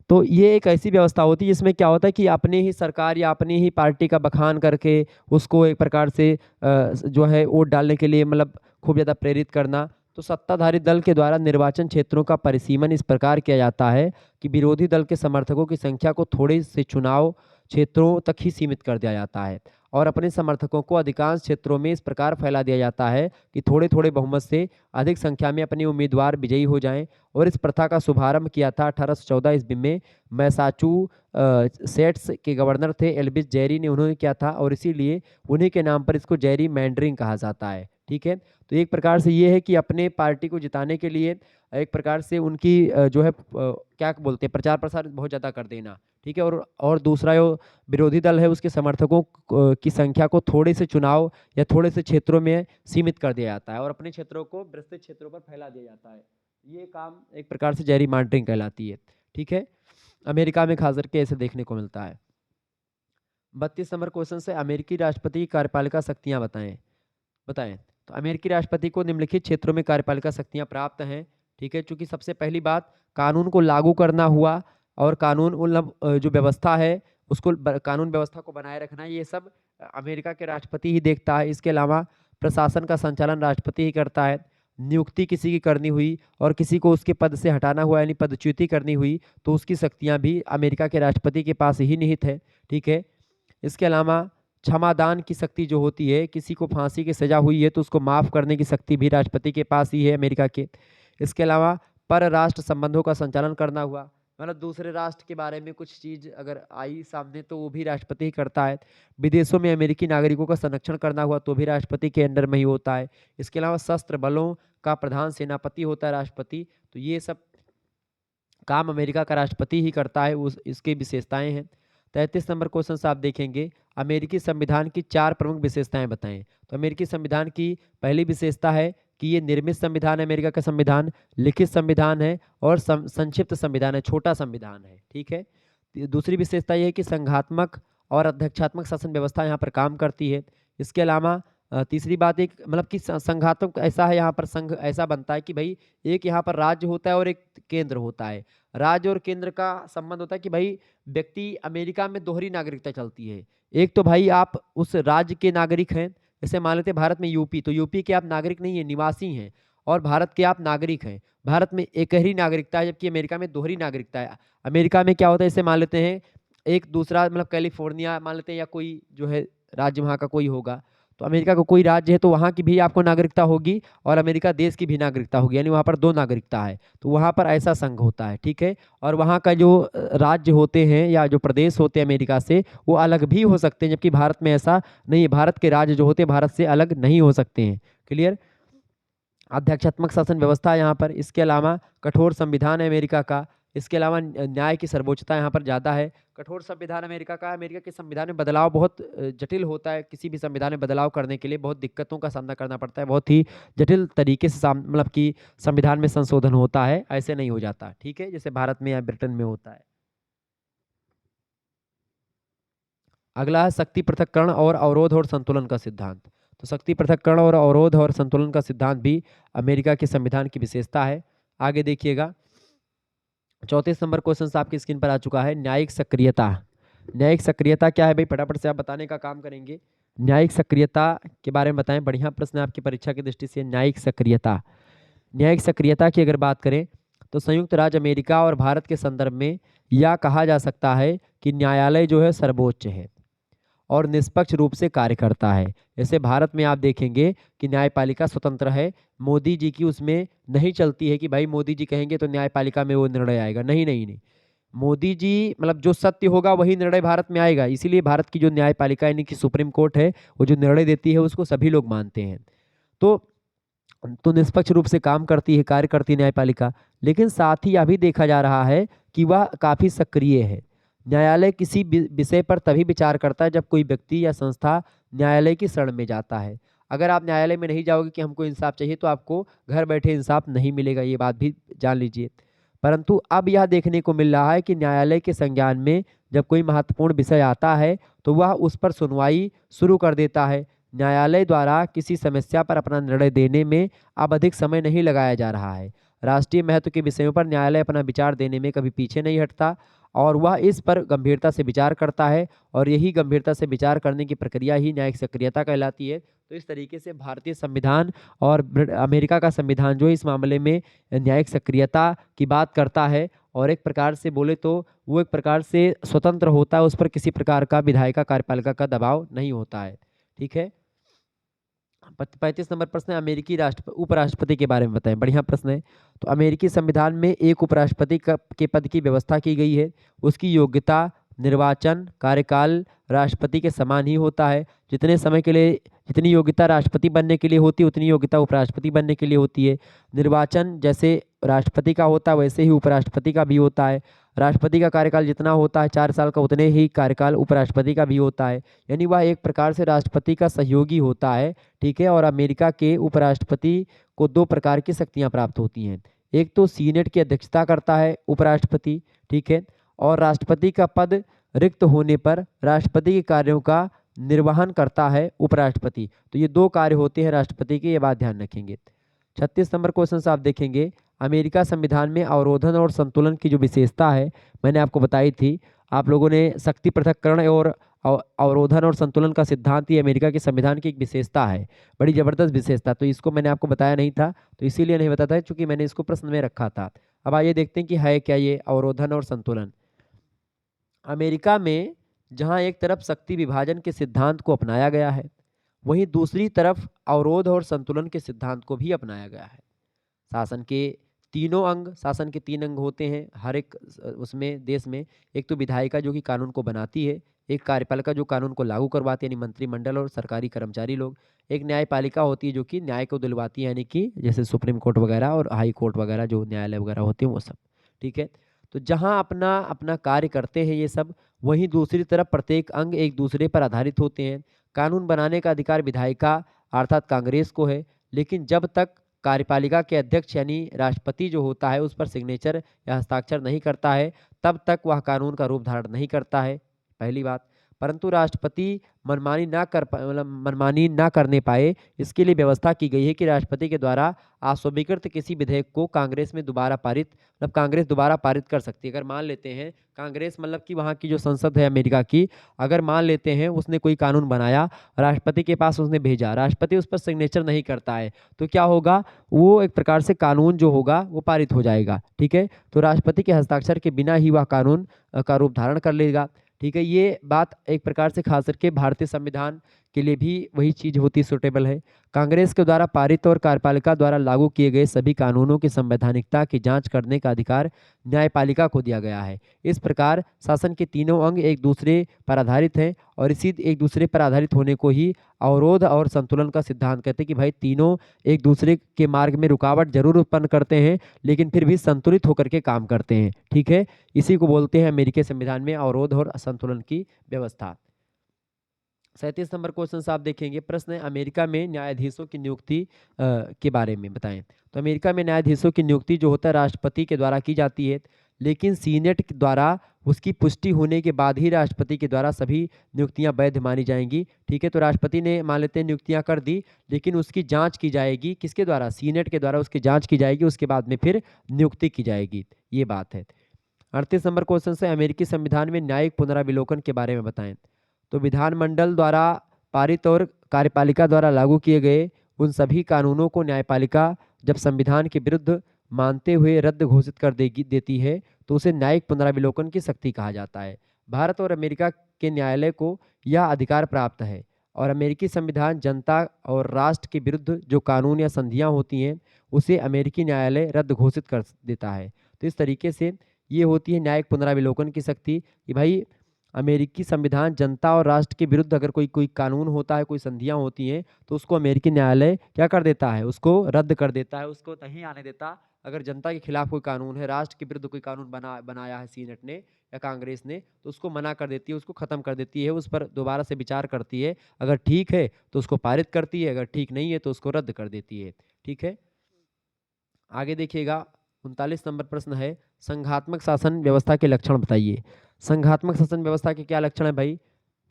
तो ये एक ऐसी व्यवस्था होती है जिसमें क्या होता है कि अपनी ही सरकार या अपनी ही पार्टी का बखान करके उसको एक प्रकार से जो है वोट डालने के लिए मतलब खूब ज़्यादा प्रेरित करना। तो सत्ताधारी दल के द्वारा निर्वाचन क्षेत्रों का परिसीमन इस प्रकार किया जाता है कि विरोधी दल के समर्थकों की संख्या को थोड़े से चुनाव क्षेत्रों तक ही सीमित कर दिया जाता है और अपने समर्थकों को अधिकांश क्षेत्रों में इस प्रकार फैला दिया जाता है कि थोड़े थोड़े बहुमत से अधिक संख्या में अपने उम्मीदवार विजयी हो जाएं। और इस प्रथा का शुभारंभ किया था 1814 ईस्वी में मैसाचुसेट्स के गवर्नर थे एल्बिस जेरी ने, उन्होंने किया था और इसीलिए उन्हीं के नाम पर इसको जेरी मैंडरिंग कहा जाता है, ठीक है। तो एक प्रकार से ये है कि अपने पार्टी को जिताने के लिए एक प्रकार से उनकी जो है क्या बोलते हैं प्रचार प्रसार बहुत ज़्यादा कर देना, ठीक है। और दूसरा जो विरोधी दल है उसके समर्थकों की संख्या को थोड़े से चुनाव या थोड़े से क्षेत्रों में सीमित कर दिया जाता है और अपने क्षेत्रों को विस्तृत क्षेत्रों पर फैला दिया जाता है। ये काम एक प्रकार से जेरी मॉनिटरिंग कहलाती है, ठीक है। अमेरिका में खास करके ऐसे देखने को मिलता है। 32 नंबर क्वेश्चन से अमेरिकी राष्ट्रपति की कार्यपालिका शक्तियाँ बताएं। तो अमेरिकी राष्ट्रपति को निम्नलिखित क्षेत्रों में कार्यपालिका शक्तियाँ प्राप्त हैं, ठीक है। चूंकि सबसे पहली बात कानून को लागू करना हुआ और कानून जो व्यवस्था है उसको कानून व्यवस्था को बनाए रखना, ये सब अमेरिका के राष्ट्रपति ही देखता है। इसके अलावा प्रशासन का संचालन राष्ट्रपति ही करता है। नियुक्ति किसी की करनी हुई और किसी को उसके पद से हटाना हुआ यानी पदच्युति करनी हुई तो उसकी शक्तियाँ भी अमेरिका के राष्ट्रपति के पास ही निहित है, ठीक है। इसके अलावा क्षमादान की शक्ति जो होती है, किसी को फांसी की सजा हुई है तो उसको माफ़ करने की शक्ति भी राष्ट्रपति के पास ही है अमेरिका के। इसके अलावा परराष्ट्र संबंधों का संचालन करना हुआ, मतलब दूसरे राष्ट्र के बारे में कुछ चीज़ अगर आई सामने तो वो भी राष्ट्रपति ही करता है। विदेशों में अमेरिकी नागरिकों का संरक्षण करना हुआ तो भी राष्ट्रपति के अंडर में ही होता है। इसके अलावा शस्त्र बलों का प्रधान सेनापति होता है राष्ट्रपति। तो ये सब काम अमेरिका का राष्ट्रपति ही करता है, इसकी विशेषताएं हैं। 33 नंबर क्वेश्चन से आप देखेंगे अमेरिकी संविधान की 4 प्रमुख विशेषताएं बताएं। तो अमेरिकी संविधान की पहली विशेषता है कि ये निर्मित संविधान है, अमेरिका का संविधान लिखित संविधान है और संक्षिप्त संविधान है, छोटा संविधान है, ठीक है। दूसरी विशेषता यह है कि संघात्मक और अध्यक्षात्मक शासन व्यवस्था यहाँ पर काम करती है। इसके अलावा तीसरी बात एक मतलब कि संघात्मक ऐसा है, यहाँ पर संघ ऐसा बनता है कि भाई एक यहाँ पर राज्य होता है और एक केंद्र होता है। राज्य और केंद्र का संबंध होता है कि भाई व्यक्ति अमेरिका में दोहरी नागरिकता चलती है। एक तो भाई आप उस राज्य के नागरिक हैं, जैसे मान लेते हैं भारत में यूपी, तो यूपी के आप नागरिक नहीं है, निवासी हैं, और भारत के आप नागरिक हैं। भारत में एक ही नागरिकता है जबकि अमेरिका में दोहरी नागरिकता है। अमेरिका में क्या होता है, जैसे मान लेते हैं एक दूसरा मतलब कैलिफोर्निया मान लेते हैं या कोई जो है राज्य वहाँ का कोई होगा, तो अमेरिका का कोई राज्य है तो वहाँ की भी आपको नागरिकता होगी और अमेरिका देश की भी नागरिकता होगी, यानी वहाँ पर 2 नागरिकता है। तो वहाँ पर ऐसा संघ होता है, ठीक है। और वहाँ का जो राज्य होते हैं या जो प्रदेश होते हैं अमेरिका से वो अलग भी हो सकते हैं, जबकि भारत में ऐसा नहीं है। भारत के राज्य जो होते हैं भारत से अलग नहीं हो सकते हैं। क्लियर? अध्यक्षात्मक शासन व्यवस्था यहाँ पर। इसके अलावा कठोर संविधान है अमेरिका का, इसके अलावा न्याय की सर्वोच्चता यहाँ पर ज़्यादा है। कठोर संविधान अमेरिका का है। अमेरिका के संविधान में बदलाव बहुत जटिल होता है। किसी भी संविधान में बदलाव करने के लिए बहुत दिक्कतों का सामना करना पड़ता है। बहुत ही जटिल तरीके से मतलब कि संविधान में संशोधन होता है, ऐसे नहीं हो जाता, ठीक है, जैसे भारत में या ब्रिटेन में होता है। अगला है शक्ति पृथक्करण और अवरोध और संतुलन का सिद्धांत। तो शक्ति पृथक्करण और अवरोध और संतुलन का सिद्धांत भी अमेरिका के संविधान की विशेषता है। आगे देखिएगा, 34 नंबर क्वेश्चन आपकी स्क्रीन पर आ चुका है, न्यायिक सक्रियता। न्यायिक सक्रियता क्या है भाई, फटाफट से आप बताने का काम करेंगे। न्यायिक सक्रियता के बारे में बताएं, बढ़िया प्रश्न है आपकी परीक्षा की दृष्टि से। न्यायिक सक्रियता, न्यायिक सक्रियता की अगर बात करें तो संयुक्त राज्य अमेरिका और भारत के संदर्भ में यह कहा जा सकता है कि न्यायालय जो है सर्वोच्च है और निष्पक्ष रूप से कार्य करता है। जैसे भारत में आप देखेंगे कि न्यायपालिका स्वतंत्र है, मोदी जी की उसमें नहीं चलती है कि भाई मोदी जी कहेंगे तो न्यायपालिका में वो निर्णय आएगा, नहीं नहीं नहीं, मोदी जी मतलब जो सत्य होगा वही निर्णय भारत में आएगा। इसीलिए भारत की जो न्यायपालिका यानी कि सुप्रीम कोर्ट है, वो जो निर्णय देती है उसको सभी लोग मानते हैं। तो निष्पक्ष रूप से काम करती है, कार्य करती है न्यायपालिका। लेकिन साथ ही यह भी देखा जा रहा है कि वह काफी सक्रिय है। न्यायालय किसी विषय पर तभी विचार करता है जब कोई व्यक्ति या संस्था न्यायालय की शरण में जाता है। अगर आप न्यायालय में नहीं जाओगे कि हमको इंसाफ चाहिए, तो आपको घर बैठे इंसाफ नहीं मिलेगा, ये बात भी जान लीजिए। परंतु अब यह देखने को मिल रहा है कि न्यायालय के संज्ञान में जब कोई महत्वपूर्ण विषय आता है तो वह उस पर सुनवाई शुरू कर देता है। न्यायालय द्वारा किसी समस्या पर अपना निर्णय देने में अब अधिक समय नहीं लगाया जा रहा है। राष्ट्रीय महत्व के विषयों पर न्यायालय अपना विचार देने में कभी पीछे नहीं हटता और वह इस पर गंभीरता से विचार करता है, और यही गंभीरता से विचार करने की प्रक्रिया ही न्यायिक सक्रियता कहलाती है। तो इस तरीके से भारतीय संविधान और अमेरिका का संविधान जो इस मामले में न्यायिक सक्रियता की बात करता है, और एक प्रकार से बोले तो वो एक प्रकार से स्वतंत्र होता है, उस पर किसी प्रकार का विधायिका कार्यपालिका का दबाव नहीं होता है, ठीक है। 35 नंबर प्रश्न है, अमेरिकी उपराष्ट्रपति के बारे में बताएं, बढ़िया प्रश्न है। तो अमेरिकी संविधान में एक उपराष्ट्रपति के पद की व्यवस्था की गई है। उसकी योग्यता, निर्वाचन, कार्यकाल राष्ट्रपति के समान ही होता है। जितने समय के लिए जितनी योग्यता राष्ट्रपति बनने के लिए होती है, उतनी योग्यता उपराष्ट्रपति बनने के लिए होती है। निर्वाचन जैसे राष्ट्रपति का होता है वैसे ही उपराष्ट्रपति का भी होता है। राष्ट्रपति का कार्यकाल जितना होता है 4 साल का, उतने ही कार्यकाल उपराष्ट्रपति का भी होता है। यानी वह एक प्रकार से राष्ट्रपति का सहयोगी होता है, ठीक है। और अमेरिका के उपराष्ट्रपति को 2 प्रकार की शक्तियां प्राप्त होती हैं। एक तो सीनेट की अध्यक्षता करता है उपराष्ट्रपति, ठीक है, और राष्ट्रपति का पद रिक्त होने पर राष्ट्रपति के कार्यों का निर्वहन करता है उपराष्ट्रपति। तो ये 2 कार्य होते हैं राष्ट्रपति के, ये बात ध्यान रखेंगे। 36 नंबर क्वेश्चन आप देखेंगे, अमेरिका संविधान में अवरोधन और संतुलन की जो विशेषता है मैंने आपको बताई थी। आप लोगों ने शक्ति पृथक्करण और अवरोधन और संतुलन का सिद्धांत, ये अमेरिका के संविधान की एक विशेषता है, बड़ी जबरदस्त विशेषता। तो इसको मैंने आपको बताया नहीं था, तो इसीलिए नहीं बताता है क्योंकि मैंने इसको प्रश्न में रखा था। अब आइए देखते हैं कि है क्या ये अवरोधन और संतुलन। अमेरिका में जहां एक तरफ शक्ति विभाजन के सिद्धांत को अपनाया गया है, वहीं दूसरी तरफ अवरोध और संतुलन के सिद्धांत को भी अपनाया गया है। शासन के शासन के 3 अंग होते हैं हर एक उसमें देश में। एक तो विधायिका जो कि कानून को बनाती है, एक कार्यपालिका जो कानून को लागू करवाती है यानी मंत्रिमंडल और सरकारी कर्मचारी लोग, एक न्यायपालिका होती है जो कि न्याय को दिलवाती है यानी कि जैसे सुप्रीम कोर्ट वगैरह और हाई कोर्ट वगैरह जो न्यायालय वगैरह होते हैं वो सब, ठीक है। तो जहाँ अपना अपना कार्य करते हैं ये सब, वहीं दूसरी तरफ प्रत्येक अंग एक दूसरे पर आधारित होते हैं। कानून बनाने का अधिकार विधायिका अर्थात कांग्रेस को है, लेकिन जब तक कार्यपालिका के अध्यक्ष यानी राष्ट्रपति जो होता है उस पर सिग्नेचर या हस्ताक्षर नहीं करता है, तब तक वह कानून का रूप धारण नहीं करता है, पहली बात। परंतु राष्ट्रपति मनमानी ना करने पाए, इसके लिए व्यवस्था की गई है कि राष्ट्रपति के द्वारा अस्वीकृत किसी विधेयक को कांग्रेस में दोबारा पारित कांग्रेस दोबारा पारित कर सकती है। अगर मान लेते हैं कांग्रेस मतलब कि वहाँ की जो संसद है अमेरिका की, अगर मान लेते हैं उसने कोई कानून बनाया, राष्ट्रपति के पास उसने भेजा, राष्ट्रपति उस पर सिग्नेचर नहीं करता है, तो क्या होगा, वो एक प्रकार से कानून जो होगा वो पारित हो जाएगा, ठीक है। तो राष्ट्रपति के हस्ताक्षर के बिना ही वह कानून का रूप धारण कर लेगा, ठीक है। ये बात एक प्रकार से खास करके भारतीय संविधान के लिए भी वही चीज़ होती सूटेबल है। कांग्रेस के द्वारा पारित और कार्यपालिका द्वारा लागू किए गए सभी कानूनों की संवैधानिकता की जांच करने का अधिकार न्यायपालिका को दिया गया है। इस प्रकार शासन के तीनों अंग एक दूसरे पर आधारित हैं और इसी एक दूसरे पर आधारित होने को ही अवरोध और संतुलन का सिद्धांत कहते हैं कि भाई तीनों एक दूसरे के मार्ग में रुकावट जरूर उत्पन्न करते हैं लेकिन फिर भी संतुलित होकर के काम करते हैं। ठीक है, इसी को बोलते हैं अमेरिकी संविधान में अवरोध और असंतुलन की व्यवस्था। 37 नंबर क्वेश्चन आप देखेंगे, प्रश्न है अमेरिका में न्यायाधीशों की नियुक्ति के बारे में बताएं। तो अमेरिका में न्यायाधीशों की नियुक्ति जो होता है राष्ट्रपति के द्वारा की जाती है, लेकिन सीनेट के द्वारा उसकी पुष्टि होने के बाद ही राष्ट्रपति के द्वारा सभी नियुक्तियां वैध मानी जाएंगी। ठीक है, तो राष्ट्रपति ने मान लेते हैं नियुक्तियां कर दी, लेकिन उसकी जांच की जाएगी किसके द्वारा? सीनेट के द्वारा उसकी जांच की जाएगी, उसके बाद में फिर नियुक्ति की जाएगी। ये बात है। 38 नंबर क्वेश्चन से अमेरिकी संविधान में न्यायिक पुनरावलोकन के बारे में बताएं। तो विधानमंडल द्वारा पारित और कार्यपालिका द्वारा लागू किए गए उन सभी कानूनों को न्यायपालिका जब संविधान के विरुद्ध मानते हुए रद्द घोषित कर देती है तो उसे न्यायिक पुनरावलोकन की शक्ति कहा जाता है। भारत और अमेरिका के न्यायालय को यह अधिकार प्राप्त है और अमेरिकी संविधान जनता और राष्ट्र के विरुद्ध जो कानून या संधियां होती हैं उसे अमेरिकी न्यायालय रद्द घोषित कर देता है। तो इस तरीके से ये होती है न्यायिक पुनरावलोकन की शक्ति कि भाई अमेरिकी संविधान जनता और राष्ट्र के विरुद्ध अगर कोई कानून होता है, कोई संधियां होती हैं तो उसको अमेरिकी न्यायालय क्या कर देता है? उसको रद्द कर देता है, उसको नहीं आने देता। अगर जनता के खिलाफ कोई कानून है, राष्ट्र के विरुद्ध कोई कानून बनाया है सीनेट ने या कांग्रेस ने, तो उसको मना कर देती है, उसको खत्म कर देती है, उस पर दोबारा से विचार करती है। अगर ठीक है तो उसको पारित करती है, अगर ठीक नहीं है तो उसको रद्द कर देती है। ठीक है, आगे देखिएगा 39 नंबर प्रश्न है, संघात्मक शासन व्यवस्था के लक्षण बताइए। संघात्मक शासन व्यवस्था के क्या लक्षण है भाई?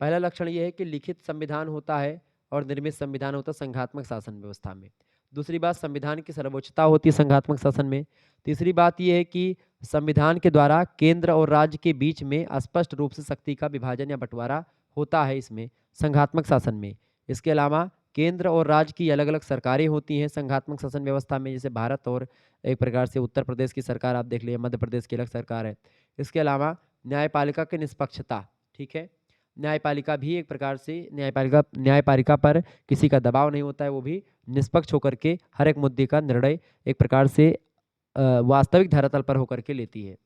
पहला लक्षण ये है कि लिखित संविधान होता है और निर्मित संविधान होता है संघात्मक शासन व्यवस्था में। दूसरी बात, संविधान की सर्वोच्चता होती है संघात्मक शासन में। तीसरी बात यह है कि संविधान के द्वारा केंद्र और राज्य के बीच में स्पष्ट रूप से शक्ति का विभाजन या बंटवारा होता है इसमें संघात्मक शासन में। इसके अलावा केंद्र और राज्य की अलग अलग सरकारें होती हैं संघात्मक शासन व्यवस्था में, जैसे भारत और एक प्रकार से उत्तर प्रदेश की सरकार आप देख लीजिए, मध्य प्रदेश की अलग सरकार है। इसके अलावा न्यायपालिका की निष्पक्षता, ठीक है, न्यायपालिका भी एक प्रकार से न्यायपालिका पर किसी का दबाव नहीं होता है, वो भी निष्पक्ष होकर के हर एक मुद्दे का निर्णय एक प्रकार से वास्तविक धरातल पर होकर के लेती है।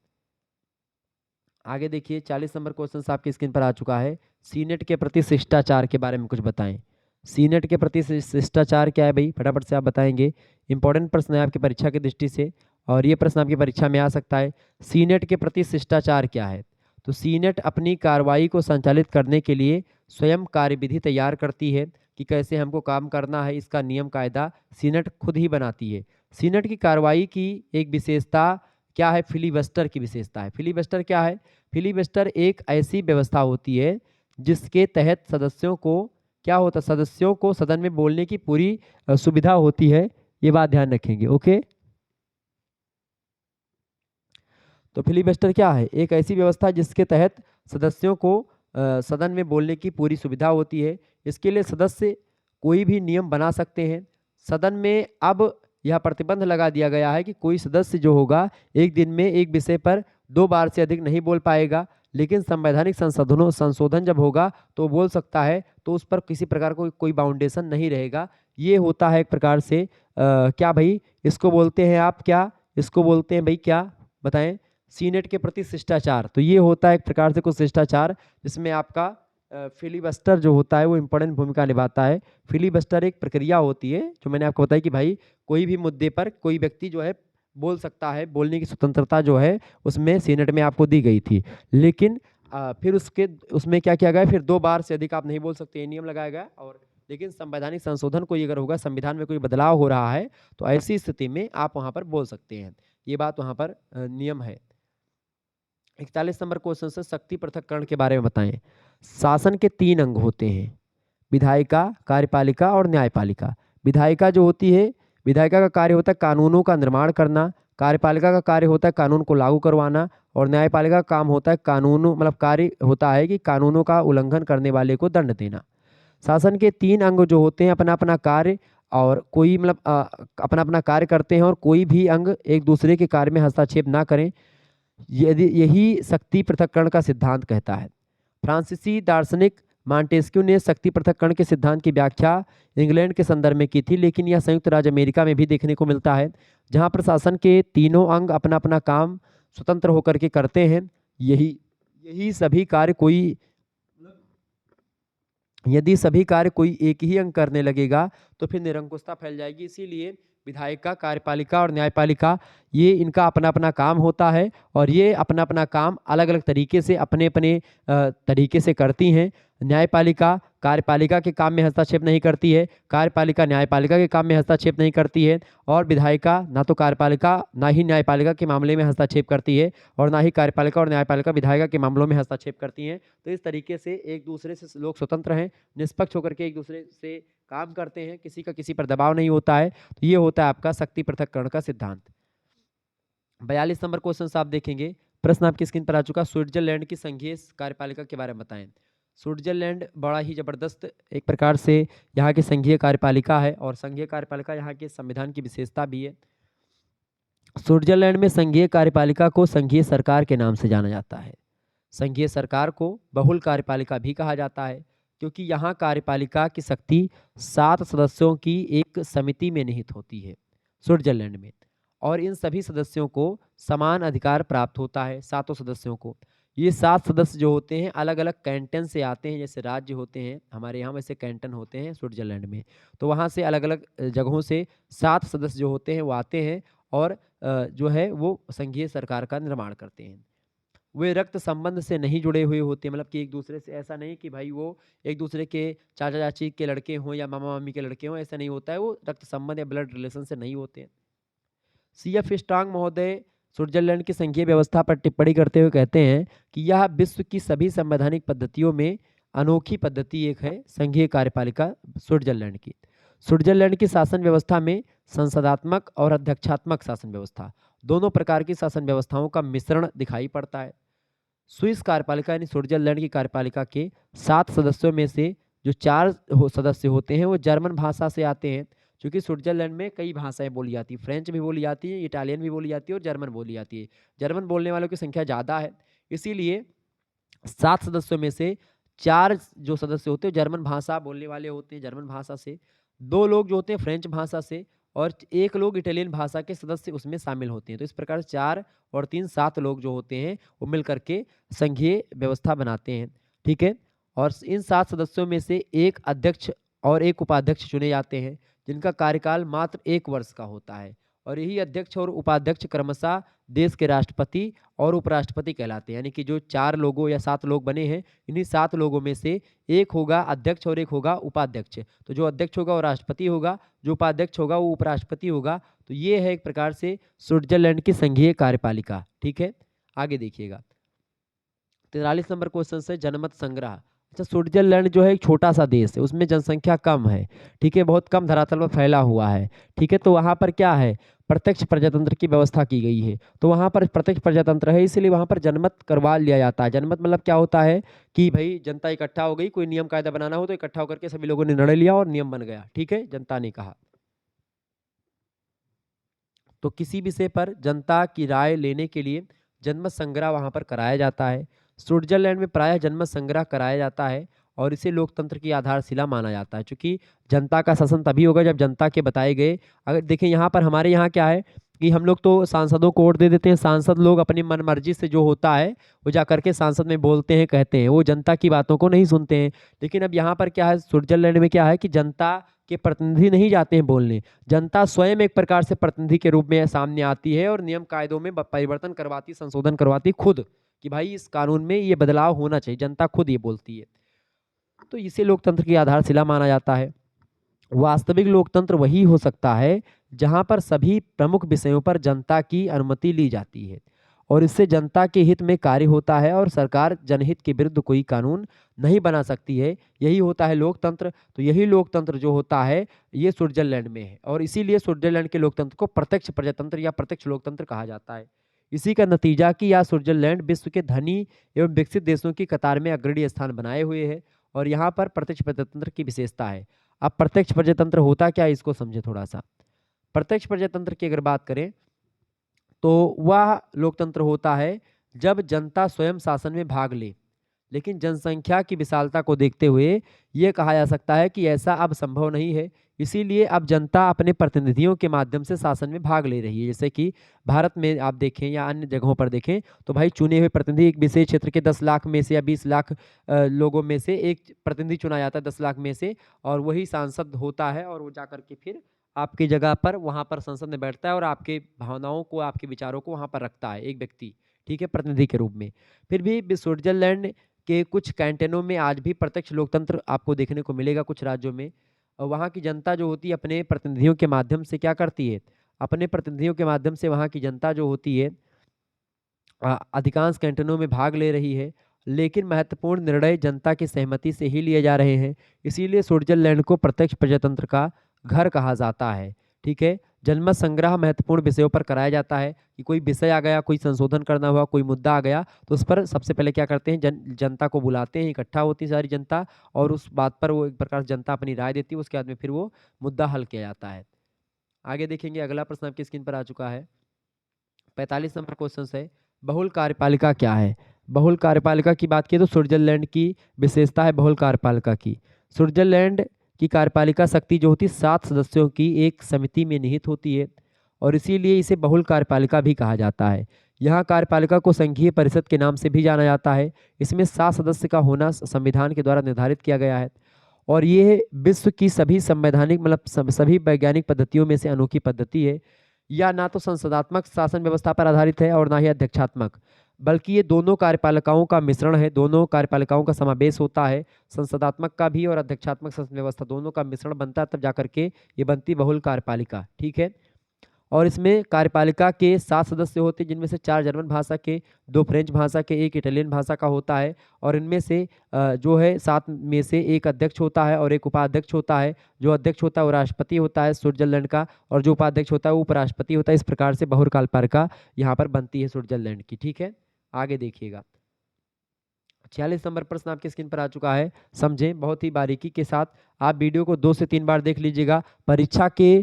आगे देखिए 40 नंबर क्वेश्चन आपकी स्क्रीन पर आ चुका है, सीनेट के प्रति शिष्टाचार के बारे में कुछ बताएं। सीनेट के प्रति शिष्टाचार क्या है भाई? फटाफट से आप बताएंगे। इंपॉर्टेंट प्रश्न है आपकी परीक्षा की दृष्टि से और ये प्रश्न आपकी परीक्षा में आ सकता है। सीनेट के प्रति शिष्टाचार क्या है? तो सीनेट अपनी कार्रवाई को संचालित करने के लिए स्वयं कार्यविधि तैयार करती है कि कैसे हमको काम करना है, इसका नियम कायदा सीनेट खुद ही बनाती है। सीनेट की कार्रवाई की एक विशेषता क्या है? फिलीबस्टर की विशेषता है। फिलीबस्टर क्या है? फिलीबस्टर एक ऐसी व्यवस्था होती है जिसके तहत सदस्यों को क्या होता है? सदस्यों को सदन में बोलने की पूरी सुविधा होती है। ये बात ध्यान रखेंगे। ओके, तो फिलीबस्टर क्या है? एक ऐसी व्यवस्था जिसके तहत सदस्यों को सदन में बोलने की पूरी सुविधा होती है। इसके लिए सदस्य कोई भी नियम बना सकते हैं। सदन में अब यह प्रतिबंध लगा दिया गया है कि कोई सदस्य जो होगा एक दिन में एक विषय पर 2 बार से अधिक नहीं बोल पाएगा, लेकिन संवैधानिक संशोधन जब होगा तो बोल सकता है, तो उस पर किसी प्रकार कोई बाउंडेशन नहीं रहेगा। ये होता है एक प्रकार से क्या भाई इसको बोलते हैं आप, क्या इसको बोलते हैं भाई, क्या बताएं? सीनेट के प्रति शिष्टाचार। तो ये होता है एक प्रकार से कुछ शिष्टाचार जिसमें आपका फिलीबस्टर जो होता है वो इंपॉर्टेंट भूमिका निभाता है। फिलीबस्टर एक प्रक्रिया होती है जो मैंने आपको बताई कि भाई कोई भी मुद्दे पर कोई व्यक्ति जो है बोल सकता है, बोलने की स्वतंत्रता जो है उसमें सीनेट में आपको दी गई थी। लेकिन फिर उसमें क्या किया गया, फिर 2 बार से अधिक आप नहीं बोल सकते, ये नियम लगाया गया। और लेकिन संवैधानिक संशोधन कोई अगर होगा, संविधान में कोई बदलाव हो रहा है तो ऐसी स्थिति में आप वहाँ पर बोल सकते हैं। ये बात वहाँ पर नियम है। 41 नंबर क्वेश्चन से शक्ति पृथक्करण के बारे में बताएं। शासन के 3 अंग होते हैं, विधायिका, कार्यपालिका और न्यायपालिका। विधायिका जो होती है, विधायिका का कार्य होता है कानूनों का निर्माण करना, कार्यपालिका का कार्य होता है कानून को लागू करवाना और न्यायपालिका का काम होता है कानूनों मतलब कार्य होता है कि कानूनों का उल्लंघन करने वाले को दंड देना। शासन के 3 अंग जो होते हैं अपना अपना कार्य और कोई मतलब अपना अपना कार्य करते हैं और कोई भी अंग एक दूसरे के कार्य में हस्तक्षेप ना करें, यदि यही शक्ति पृथक्करण का सिद्धांत कहता है। फ्रांसीसी दार्शनिक मॉन्टेस्क्यू ने शक्ति पृथक्करण के सिद्धांत की व्याख्या इंग्लैंड के संदर्भ में की थी, लेकिन यह संयुक्त राज्य अमेरिका में भी देखने को मिलता है, जहां प्रशासन के तीनों अंग अपना अपना काम स्वतंत्र होकर के करते हैं। यही यही सभी कार्य कोई यदि सभी कार्य कोई एक ही अंग करने लगेगा तो फिर निरंकुशता फैल जाएगी। इसीलिए विधायिका, कार्यपालिका और न्यायपालिका, ये इनका अपना अपना काम होता है और ये अपना अपना काम अलग अलग तरीके से अपने अपने तरीके से करती हैं। न्यायपालिका कार्यपालिका के काम में हस्तक्षेप नहीं करती है, कार्यपालिका न्यायपालिका के काम में हस्तक्षेप नहीं करती है, और विधायिका ना तो कार्यपालिका ना ही न्यायपालिका के मामले में हस्तक्षेप करती है, और ना ही कार्यपालिका और न्यायपालिका विधायिका के मामलों में हस्तक्षेप करती हैं। तो इस तरीके से एक दूसरे से लोग स्वतंत्र हैं, निष्पक्ष होकर के एक दूसरे से काम करते हैं, किसी का किसी पर दबाव नहीं होता है। तो ये होता है आपका शक्ति पृथक्करण का सिद्धांत। 42 नंबर क्वेश्चन आप देखेंगे, प्रश्न आपकी स्क्रीन पर आ चुका। स्विट्जरलैंड की संघीय कार्यपालिका के बारे में बताएं। स्विट्जरलैंड बड़ा ही जबरदस्त एक प्रकार से यहाँ की संघीय कार्यपालिका है, और संघीय कार्यपालिका यहाँ के संविधान की विशेषता भी है। स्विट्जरलैंड में संघीय कार्यपालिका को संघीय सरकार के नाम से जाना जाता है। संघीय सरकार को बहुल कार्यपालिका भी कहा जाता है, क्योंकि यहाँ कार्यपालिका की शक्ति 7 सदस्यों की एक समिति में निहित होती है स्विट्जरलैंड में, और इन सभी सदस्यों को समान अधिकार प्राप्त होता है, 7 सदस्यों को। ये 7 सदस्य जो होते हैं अलग अलग कैंटन से आते हैं, जैसे राज्य होते हैं हमारे यहाँ वैसे कैंटन होते हैं स्विट्जरलैंड में, तो वहाँ से अलग अलग जगहों से 7 सदस्य जो होते हैं वो आते हैं और जो है वो संघीय सरकार का निर्माण करते हैं। वे रक्त संबंध से नहीं जुड़े हुए होते, मतलब कि एक दूसरे से, ऐसा नहीं कि भाई वो एक दूसरे के चाचा चाची के लड़के हों या मामा मामी के लड़के हों, ऐसा नहीं होता है, वो रक्त संबंध या ब्लड रिलेशन से नहीं होते हैं। CF स्ट्रांग महोदय स्विट्जरलैंड की संघीय व्यवस्था पर टिप्पणी करते हुए कहते हैं कि यह विश्व की सभी संवैधानिक पद्धतियों में अनोखी पद्धति एक है, संघीय कार्यपालिका स्विट्जरलैंड की। स्विट्जरलैंड की शासन व्यवस्था में संसदात्मक और अध्यक्षात्मक शासन व्यवस्था, दोनों प्रकार की शासन व्यवस्थाओं का मिश्रण दिखाई पड़ता है। स्विस कार्यपालिका यानी स्विट्जरलैंड की कार्यपालिका के 7 सदस्यों में से जो 4 सदस्य होते हैं वो जर्मन भाषा से आते हैं, क्योंकि स्विट्जरलैंड में कई भाषाएं बोली जाती हैं, फ्रेंच भी बोली जाती है, इटालियन भी बोली जाती है और जर्मन बोली जाती है। जर्मन बोलने वालों की संख्या ज़्यादा है, इसीलिए 7 सदस्यों में से 4 जो सदस्य होते हैं जर्मन भाषा बोलने वाले होते हैं, जर्मन भाषा से 2 लोग जो होते हैं फ्रेंच भाषा से, और 1 लोग इटालियन भाषा के सदस्य उसमें शामिल होते हैं। तो इस प्रकार से 4 और 3 7 लोग जो होते हैं वो मिल करके संघीय व्यवस्था बनाते हैं, ठीक है। और इन 7 सदस्यों में से एक अध्यक्ष और एक उपाध्यक्ष चुने जाते हैं, जिनका कार्यकाल मात्र 1 वर्ष का होता है, और यही अध्यक्ष और उपाध्यक्ष क्रमशः देश के राष्ट्रपति और उपराष्ट्रपति कहलाते हैं। यानी कि जो 4 लोगों या 7 लोग बने हैं, इन्हीं 7 लोगों में से एक होगा अध्यक्ष और एक होगा उपाध्यक्ष। तो जो अध्यक्ष होगा वो राष्ट्रपति होगा, जो उपाध्यक्ष होगा वो उपराष्ट्रपति होगा। तो ये है एक प्रकार से स्विट्जरलैंड की संघीय कार्यपालिका, ठीक है। आगे देखिएगा 43 नंबर क्वेश्चन से जनमत संग्रह। अच्छा, स्विट्जरलैंड जो है एक छोटा सा देश है, उसमें जनसंख्या कम है, ठीक है, बहुत कम धरातल पर फैला हुआ है, ठीक है। तो वहाँ पर क्या है, प्रत्यक्ष प्रजातंत्र की व्यवस्था की गई है। तो वहाँ पर प्रत्यक्ष प्रजातंत्र है, इसलिए वहाँ पर जनमत करवा लिया जाता है। जनमत मतलब क्या होता है कि भाई जनता इकट्ठा हो गई, कोई नियम कायदा बनाना हो तो इकट्ठा होकर के सभी लोगों ने निर्णय लिया और नियम बन गया, ठीक है, जनता ने कहा। तो किसी विषय पर जनता की राय लेने के लिए जनमत संग्रह वहाँ पर कराया जाता है। स्विट्जरलैंड में प्रायः जनमत संग्रह कराया जाता है और इसे लोकतंत्र की आधारशिला माना जाता है, क्योंकि जनता का शासन तभी होगा जब जनता के बताए गए, अगर देखें यहाँ पर हमारे यहाँ क्या है कि हम लोग तो सांसदों को वोट दे देते हैं, सांसद लोग अपनी मन मर्जी से जो होता है वो जा करके सांसद में बोलते हैं, कहते हैं, वो जनता की बातों को नहीं सुनते हैं। लेकिन अब यहाँ पर क्या है, स्विट्जरलैंड में क्या है कि जनता के प्रतिनिधि नहीं जाते हैं बोलने, जनता स्वयं एक प्रकार से प्रतिनिधि के रूप में सामने आती है और नियम कायदों में परिवर्तन करवाती, संशोधन करवाती खुद, कि भाई इस कानून में ये बदलाव होना चाहिए, जनता खुद ये बोलती है। तो इसे लोकतंत्र की आधारशिला माना जाता है। वास्तविक लोकतंत्र वही हो सकता है जहां पर सभी प्रमुख विषयों पर जनता की अनुमति ली जाती है और इससे जनता के हित में कार्य होता है और सरकार जनहित के विरुद्ध कोई कानून नहीं बना सकती है। यही होता है लोकतंत्र। तो यही लोकतंत्र जो होता है ये स्विट्जरलैंड में है और इसीलिए स्विट्जरलैंड के लोकतंत्र को प्रत्यक्ष प्रजातंत्र या प्रत्यक्ष लोकतंत्र कहा जाता है। इसी का नतीजा कि यह स्विट्जरलैंड विश्व के धनी एवं विकसित देशों की कतार में अग्रणी स्थान बनाए हुए है और यहाँ पर प्रत्यक्ष प्रजातंत्र की विशेषता है। अब प्रत्यक्ष प्रजातंत्र होता क्या है इसको समझे थोड़ा सा। प्रत्यक्ष प्रजातंत्र की अगर बात करें तो वह लोकतंत्र होता है जब जनता स्वयं शासन में भाग ले, लेकिन जनसंख्या की विशालता को देखते हुए ये कहा जा सकता है कि ऐसा अब संभव नहीं है। इसीलिए अब जनता अपने प्रतिनिधियों के माध्यम से शासन में भाग ले रही है। जैसे कि भारत में आप देखें या अन्य जगहों पर देखें तो भाई चुने हुए प्रतिनिधि एक विशेष क्षेत्र के 10 लाख में से या 20 लाख लोगों में से एक प्रतिनिधि चुना जाता है 10 लाख में से, और वही सांसद होता है और वो जाकर के फिर आपकी जगह पर वहाँ पर संसद में बैठता है और आपके भावनाओं को, आपके विचारों को वहाँ पर रखता है एक व्यक्ति, ठीक है, प्रतिनिधि के रूप में। फिर भी स्विट्जरलैंड के कुछ कैंटनों में आज भी प्रत्यक्ष लोकतंत्र आपको देखने को मिलेगा कुछ राज्यों में। और वहाँ की जनता जो होती है अपने प्रतिनिधियों के माध्यम से क्या करती है, अपने प्रतिनिधियों के माध्यम से वहाँ की जनता जो होती है अधिकांश कैंटनों में भाग ले रही है, लेकिन महत्वपूर्ण निर्णय जनता की सहमति से ही लिए जा रहे हैं। इसीलिए स्विट्जरलैंड को प्रत्यक्ष प्रजातंत्र का घर कहा जाता है, ठीक है। जनमत संग्रह महत्वपूर्ण विषयों पर कराया जाता है कि कोई विषय आ गया, कोई संशोधन करना हुआ, कोई मुद्दा आ गया, तो उस पर सबसे पहले क्या करते हैं, जनता को बुलाते हैं, इकट्ठा होती है सारी जनता, और उस बात पर वो एक प्रकार से जनता अपनी राय देती है, उसके बाद में फिर वो मुद्दा हल किया जाता है। आगे देखेंगे, अगला प्रश्न आपकी स्क्रीन पर आ चुका है। 45 नंबर क्वेश्चन है, बहुल कार्यपालिका क्या है। बहुल कार्यपालिका की बात की तो स्विट्जरलैंड की विशेषता है बहुल कार्यपालिका की। स्विट्जरलैंड की कार्यपालिका शक्ति जो होती है 7 सदस्यों की एक समिति में निहित होती है और इसीलिए इसे बहुल कार्यपालिका भी कहा जाता है। यहाँ कार्यपालिका को संघीय परिषद के नाम से भी जाना जाता है। इसमें 7 सदस्य का होना संविधान के द्वारा निर्धारित किया गया है और ये विश्व की सभी संवैधानिक मतलब सभी वैज्ञानिक पद्धतियों में से अनोखी पद्धति है। या ना तो संसदात्मक शासन व्यवस्था पर आधारित है और ना ही अध्यक्षात्मक, बल्कि ये दोनों कार्यपालिकाओं का मिश्रण है, दोनों कार्यपालिकाओं का समावेश होता है, संसदात्मक का भी और अध्यक्षात्मक शासन व्यवस्था दोनों का मिश्रण बनता है, तब जाकर के ये बनती बहुल कार्यपालिका, ठीक है। और इसमें कार्यपालिका के 7 सदस्य होते हैं जिनमें से 4 जर्मन भाषा के, 2 फ्रेंच भाषा के, 1 इटालियन भाषा का होता है और इनमें से जो है 7 में से 1 अध्यक्ष होता है और 1 उपाध्यक्ष होता है। जो अध्यक्ष होता है वो राष्ट्रपति होता है स्विट्जरलैंड का और जो उपाध्यक्ष होता है वो उपराष्ट्रपति होता है। इस प्रकार से बहुल कार्यपालिका यहाँ पर बनती है स्विट्जरलैंड की, ठीक है। आगे देखिएगा, 46 नंबर प्रश्न आपके स्क्रीन पर आ चुका है। समझें बहुत ही बारीकी के साथ, आप वीडियो को 2 से 3 बार देख लीजिएगा। परीक्षा के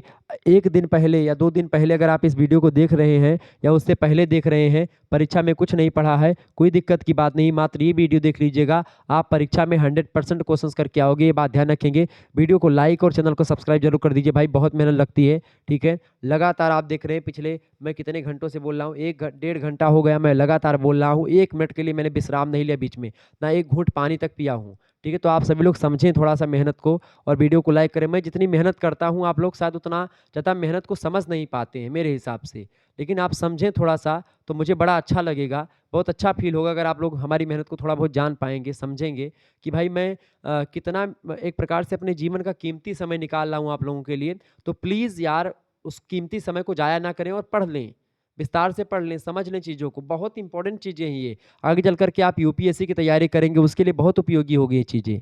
1 दिन पहले या 2 दिन पहले अगर आप इस वीडियो को देख रहे हैं या उससे पहले देख रहे हैं, परीक्षा में कुछ नहीं पढ़ा है, कोई दिक्कत की बात नहीं, मात्र ये वीडियो देख लीजिएगा, आप परीक्षा में 100% क्वेश्चंस करके आओगे, ये बात ध्यान रखेंगे। वीडियो को लाइक और चैनल को सब्सक्राइब जरूर कर दीजिए भाई, बहुत मेहनत लगती है, ठीक है। लगातार आप देख रहे हैं, पिछले मैं कितने घंटों से बोल रहा हूँ, 1-1.5 घंटा हो गया मैं लगातार बोल रहा हूँ, 1 मिनट के लिए मैंने विश्राम नहीं लिया बीच में, ना एक घूंट पानी तक पिया हूँ, ठीक है। तो आप सभी लोग समझें थोड़ा सा मेहनत को और वीडियो को लाइक करें। मैं जितनी मेहनत करता हूँ आप लोग शायद उतना ज़्यादा मेहनत को समझ नहीं पाते हैं मेरे हिसाब से, लेकिन आप समझें थोड़ा सा तो मुझे बड़ा अच्छा लगेगा, बहुत अच्छा फील होगा अगर आप लोग हमारी मेहनत को थोड़ा बहुत जान पाएंगे, समझेंगे कि भाई मैं कितना एक प्रकार से अपने जीवन का कीमती समय निकाल रहा हूँ आप लोगों के लिए। तो प्लीज़ यार उस कीमती समय को जाया ना करें और पढ़ लें, विस्तार से पढ़ लें, समझ लें चीज़ों को, बहुत इंपॉर्टेंट चीज़ें हैं ये। आगे चल करके आप यूपीएससी की तैयारी करेंगे उसके लिए बहुत उपयोगी होगी ये चीज़ें।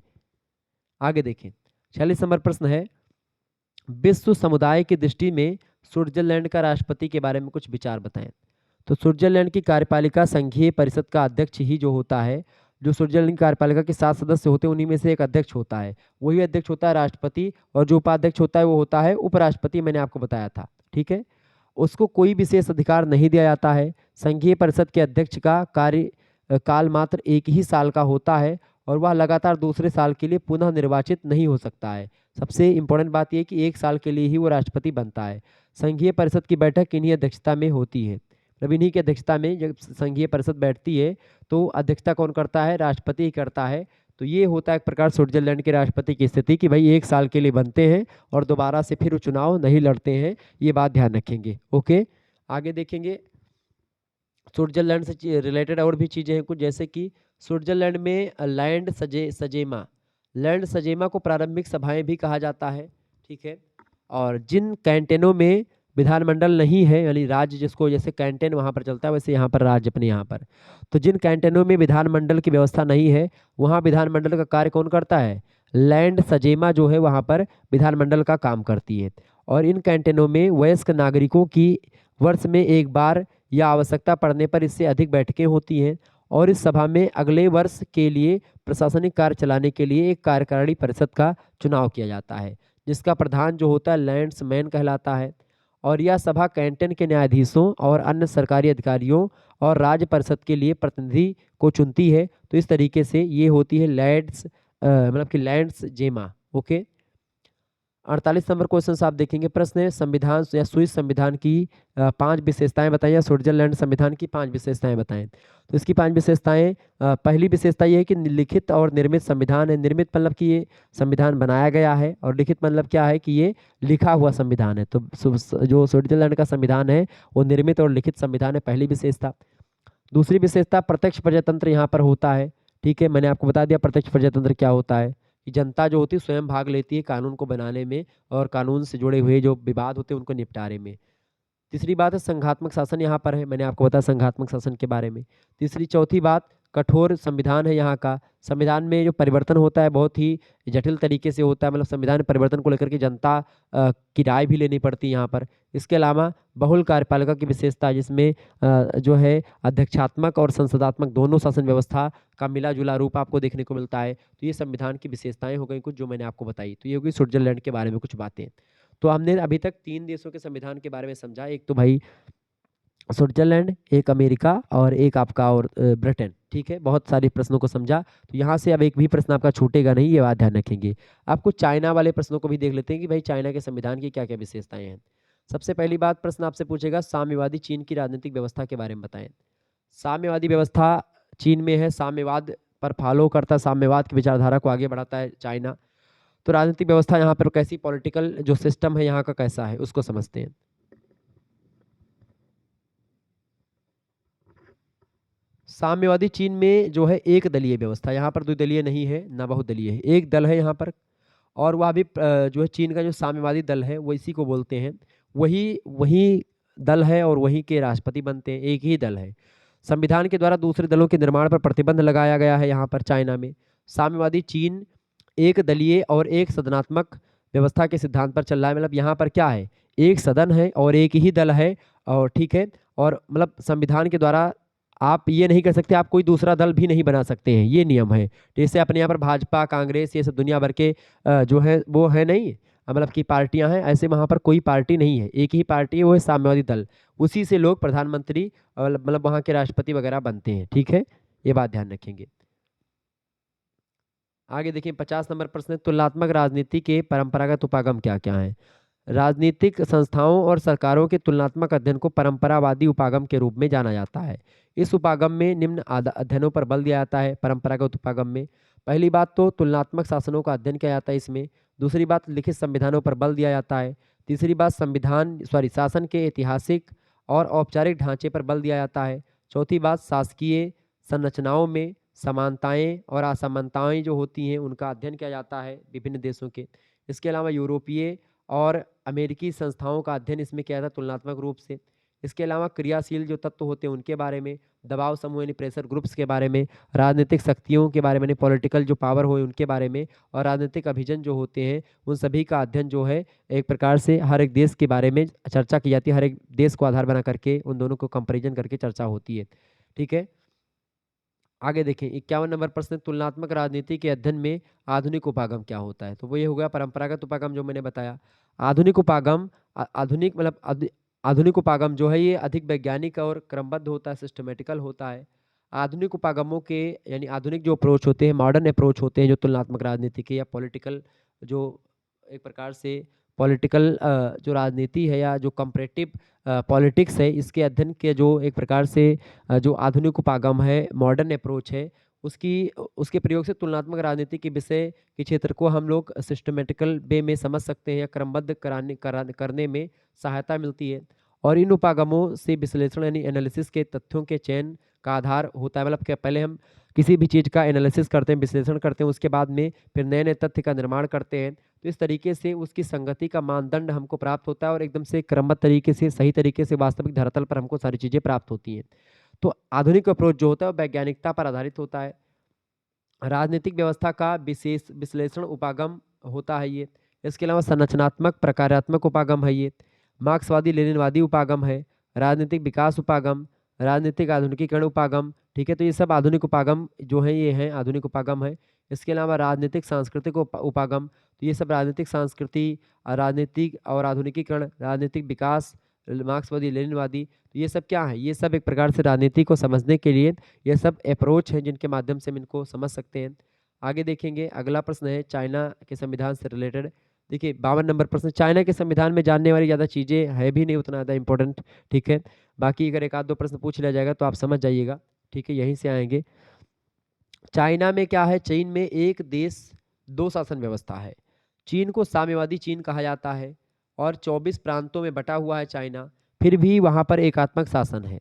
आगे देखें, 46 नंबर प्रश्न है, विश्व समुदाय की दृष्टि में स्विट्जरलैंड का राष्ट्रपति के बारे में कुछ विचार बताएं। तो स्विट्जरलैंड की कार्यपालिका संघीय परिषद का अध्यक्ष ही जो होता है, जो स्विट्जरलैंड की कार्यपालिका के 7 सदस्य होते हैं उन्हीं में से एक अध्यक्ष होता है, वही अध्यक्ष होता है राष्ट्रपति और जो उपाध्यक्ष होता है वो होता है उपराष्ट्रपति, मैंने आपको बताया था, ठीक है। उसको कोई विशेष अधिकार नहीं दिया जाता है। संघीय परिषद के अध्यक्ष का काल मात्र 1 ही साल का होता है और वह लगातार दूसरे साल के लिए पुनः निर्वाचित नहीं हो सकता है। सबसे इंपॉर्टेंट बात यह है कि 1 साल के लिए ही वो राष्ट्रपति बनता है। संघीय परिषद की बैठक इन्हीं अध्यक्षता में होती है, मतलब इन्हीं की अध्यक्षता में जब संघीय परिषद बैठती है तो अध्यक्षता कौन करता है, राष्ट्रपति ही करता है। तो ये होता है एक प्रकार स्विट्जरलैंड के राष्ट्रपति की स्थिति कि भाई 1 साल के लिए बनते हैं और दोबारा से फिर चुनाव नहीं लड़ते हैं, ये बात ध्यान रखेंगे, ओके। आगे देखेंगे, स्विट्जरलैंड से रिलेटेड और भी चीज़ें हैं कुछ, जैसे कि स्विट्जरलैंड में लैंड सजेमा को प्रारंभिक सभाएं भी कहा जाता है, ठीक है। और जिन कैंटेनों में विधानमंडल नहीं है, यानी राज्य जिसको जैसे कैंटेन वहाँ पर चलता है वैसे यहाँ पर राज्य अपने यहाँ पर, तो जिन कैंटेनों में विधानमंडल की व्यवस्था नहीं है वहाँ विधानमंडल का कार्य कौन करता है, लैंड सजेमा जो है वहाँ पर विधानमंडल का काम करती है। और इन कैंटेनों में वयस्क नागरिकों की वर्ष में एक बार या आवश्यकता पड़ने पर इससे अधिक बैठकें होती हैं और इस सभा में अगले वर्ष के लिए प्रशासनिक कार्य चलाने के लिए एक कार्यकारिणी परिषद का चुनाव किया जाता है, जिसका प्रधान जो होता है लैंड्समैन कहलाता है। और यह सभा कैंटन के न्यायाधीशों और अन्य सरकारी अधिकारियों और राज्य परिषद के लिए प्रतिनिधि को चुनती है। तो इस तरीके से ये होती है लैंड्स मतलब कि लैंड्स जेमा। ओके, 48 नंबर क्वेश्चन से आप देखेंगे, प्रश्न है संविधान या स्विस संविधान की 5 विशेषताएं बताएं या स्विट्जरलैंड संविधान की 5 विशेषताएं बताएं। तो इसकी 5 विशेषताएं, पहली विशेषता ये है कि लिखित और निर्मित संविधान है। निर्मित मतलब कि ये संविधान बनाया गया है, और लिखित मतलब क्या है कि ये लिखा हुआ संविधान है। तो जो स्विट्जरलैंड का संविधान है वो निर्मित और लिखित संविधान है, पहली विशेषता। दूसरी विशेषता, प्रत्यक्ष प्रजातंत्र यहाँ पर होता है। ठीक है, मैंने आपको बता दिया प्रत्यक्ष प्रजातंत्र क्या होता है, कि जनता जो होती है स्वयं भाग लेती है कानून को बनाने में और कानून से जुड़े हुए जो विवाद होते हैं उनको निपटारे में। तीसरी बात है संघात्मक शासन, यहाँ पर है, मैंने आपको बताया संघात्मक शासन के बारे में। चौथी बात, कठोर संविधान है यहाँ का। संविधान में जो परिवर्तन होता है बहुत ही जटिल तरीके से होता है, मतलब संविधान परिवर्तन को लेकर के जनता की राय भी लेनी पड़ती है यहाँ पर। इसके अलावा बहुल कार्यपालिका की विशेषता, जिसमें जो है अध्यक्षात्मक और संसदात्मक दोनों शासन व्यवस्था का मिला जुला रूप आपको देखने को मिलता है। तो ये संविधान की विशेषताएं हो गई कुछ जो मैंने आपको बताई। तो ये होगी स्विट्जरलैंड के बारे में कुछ बातें। तो हमने अभी तक 3 देशों के संविधान के बारे में समझा, एक तो भाई स्विट्जरलैंड, एक अमेरिका और एक आपका और ब्रिटेन। ठीक है, बहुत सारे प्रश्नों को समझा। तो यहाँ से अब एक भी प्रश्न आपका छूटेगा नहीं, ये बात ध्यान रखेंगे। आपको चाइना वाले प्रश्नों को भी देख लेते हैं कि भाई चाइना के संविधान की क्या क्या विशेषताएं हैं। सबसे पहली बात, प्रश्न आपसे पूछेगा साम्यवादी चीन की राजनीतिक व्यवस्था के बारे में बताएं। साम्यवादी व्यवस्था चीन में है, साम्यवाद पर फॉलो करता है, साम्यवाद की विचारधारा को आगे बढ़ाता है चाइना। तो राजनीतिक व्यवस्था यहाँ पर कैसी, पॉलिटिकल जो सिस्टम है यहाँ का कैसा है उसको समझते हैं। साम्यवादी चीन में जो है एक दलीय व्यवस्था, यहाँ पर द्विदलीय नहीं है ना बहुदलीय है, एक दल है यहाँ पर। और वह भी जो है चीन का जो साम्यवादी दल है वो इसी को बोलते हैं, वही वही दल है और वही के राष्ट्रपति बनते हैं, एक ही दल है। संविधान के द्वारा दूसरे दलों के निर्माण पर प्रतिबंध लगाया गया है यहाँ पर चाइना में। साम्यवादी चीन एक दलीय और एक सदनात्मक व्यवस्था के सिद्धांत पर चल रहा है, मतलब यहाँ पर क्या है, एक सदन है और एक ही दल है। और ठीक है, और मतलब संविधान के द्वारा आप ये नहीं कर सकते, आप कोई दूसरा दल भी नहीं बना सकते हैं, ये नियम है। जैसे अपने यहाँ पर भाजपा, कांग्रेस, ये सब दुनिया भर के जो है वो है नहीं, मतलब की पार्टियां हैं, ऐसे वहाँ पर कोई पार्टी नहीं है, एक ही पार्टी है, वो है साम्यवादी दल। उसी से लोग प्रधानमंत्री मतलब वहाँ के राष्ट्रपति वगैरह बनते हैं। ठीक है, ये बात ध्यान रखेंगे। आगे देखिए 50 नंबर प्रश्न है, तुलनात्मक राजनीति के परंपरागत उपागम क्या क्या है। राजनीतिक संस्थाओं और सरकारों के तुलनात्मक अध्ययन को परंपरावादी उपागम के रूप में जाना जाता है। इस उपागम में निम्न अध्ययनों पर बल दिया जाता है। परंपरागत उपागम में पहली बात तो तुलनात्मक शासनों का अध्ययन किया जाता है इसमें। दूसरी बात, लिखित संविधानों पर बल दिया जाता है। तीसरी बात, शासन के ऐतिहासिक और औपचारिक ढांचे पर बल दिया जाता है। चौथी बात, शासकीय संरचनाओं में समानताएं और असमानताएं जो होती हैं उनका अध्ययन किया जाता है विभिन्न देशों के। इसके अलावा यूरोपीय और अमेरिकी संस्थाओं का अध्ययन इसमें किया जाता है तुलनात्मक रूप से। इसके अलावा क्रियाशील जो तत्व होते हैं उनके बारे में, दबाव समूह यानी प्रेशर ग्रुप्स के बारे में, राजनीतिक शक्तियों के बारे में, पॉलिटिकल जो पावर हो उनके बारे में, और राजनीतिक अभिजन जो होते हैं उन सभी का अध्ययन जो है एक प्रकार से हर एक देश के बारे में चर्चा की जाती है। हर एक देश को आधार बना करके उन दोनों को कंपेरिजन करके चर्चा होती है। ठीक है, आगे देखें 51 नंबर प्रश्न, तुलनात्मक राजनीति के अध्ययन में आधुनिक उपागम क्या होता है। तो वो ये हो गया परंपरागत उपागम जो मैंने बताया। आधुनिक उपागम आधुनिक मतलब आधुनिक उपागम जो है ये अधिक वैज्ञानिक और क्रमबद्ध होता है, सिस्टमेटिकल होता है। आधुनिक उपागमों के यानी आधुनिक जो अप्रोच होते हैं, मॉडर्न अप्रोच होते हैं जो तुलनात्मक राजनीति के या पॉलिटिकल जो एक प्रकार से पॉलिटिकल जो राजनीति है या जो कंपैरेटिव पॉलिटिक्स है, इसके अध्ययन के जो एक प्रकार से जो आधुनिक उपागम है, मॉडर्न अप्रोच है, उसके प्रयोग से तुलनात्मक राजनीति के विषय के क्षेत्र को हम लोग सिस्टमेटिकल वे में समझ सकते हैं या क्रमबद्ध करने में सहायता मिलती है। और इन उपागमों से विश्लेषण यानी एनालिसिस के तथ्यों के चयन का आधार होता है, मतलब कि पहले हम किसी भी चीज़ का एनालिसिस करते हैं, विश्लेषण करते हैं, उसके बाद में फिर नए नए तथ्य का निर्माण करते हैं। तो इस तरीके से उसकी संगति का मानदंड हमको प्राप्त होता है और एकदम से क्रमबद्ध तरीके से, सही तरीके से वास्तविक धरातल पर हमको सारी चीज़ें प्राप्त होती हैं। तो आधुनिक अप्रोच जो होता है वो वैज्ञानिकता पर आधारित होता है। राजनीतिक व्यवस्था का विशेष विश्लेषण उपागम होता है ये। इसके अलावा संरचनात्मक प्रकारात्मक उपागम है ये। मार्क्सवादी लेनिनवादी उपागम है। राजनीतिक विकास उपागम, राजनीतिक आधुनिकीकरण उपागम। ठीक है, तो ये सब आधुनिक उपागम जो है ये हैं आधुनिक उपागम है। इसके अलावा राजनीतिक सांस्कृतिक उपागम, तो ये सब राजनीतिक संस्कृति, राजनीतिक और आधुनिकीकरण, राजनीतिक विकास, मार्क्सवादी लेनिनवादी, तो ये सब क्या है? ये सब एक प्रकार से राजनीति को समझने के लिए ये सब अप्रोच हैं जिनके माध्यम से हम इनको समझ सकते हैं। आगे देखेंगे, अगला प्रश्न है चाइना के संविधान से रिलेटेड। देखिए 52 नंबर प्रश्न, चाइना के संविधान में जानने वाली ज़्यादा चीज़ें है भी नहीं उतना ज़्यादा इंपॉर्टेंट, ठीक है। बाकी अगर एक आध दो प्रश्न पूछ लिया जाएगा तो आप समझ जाइएगा, ठीक है, यहीं से आएंगे। चाइना में क्या है? चीन में एक देश दो शासन व्यवस्था है। चीन को साम्यवादी चीन कहा जाता है और 24 प्रांतों में बटा हुआ है चाइना, फिर भी वहाँ पर एकात्मक शासन है।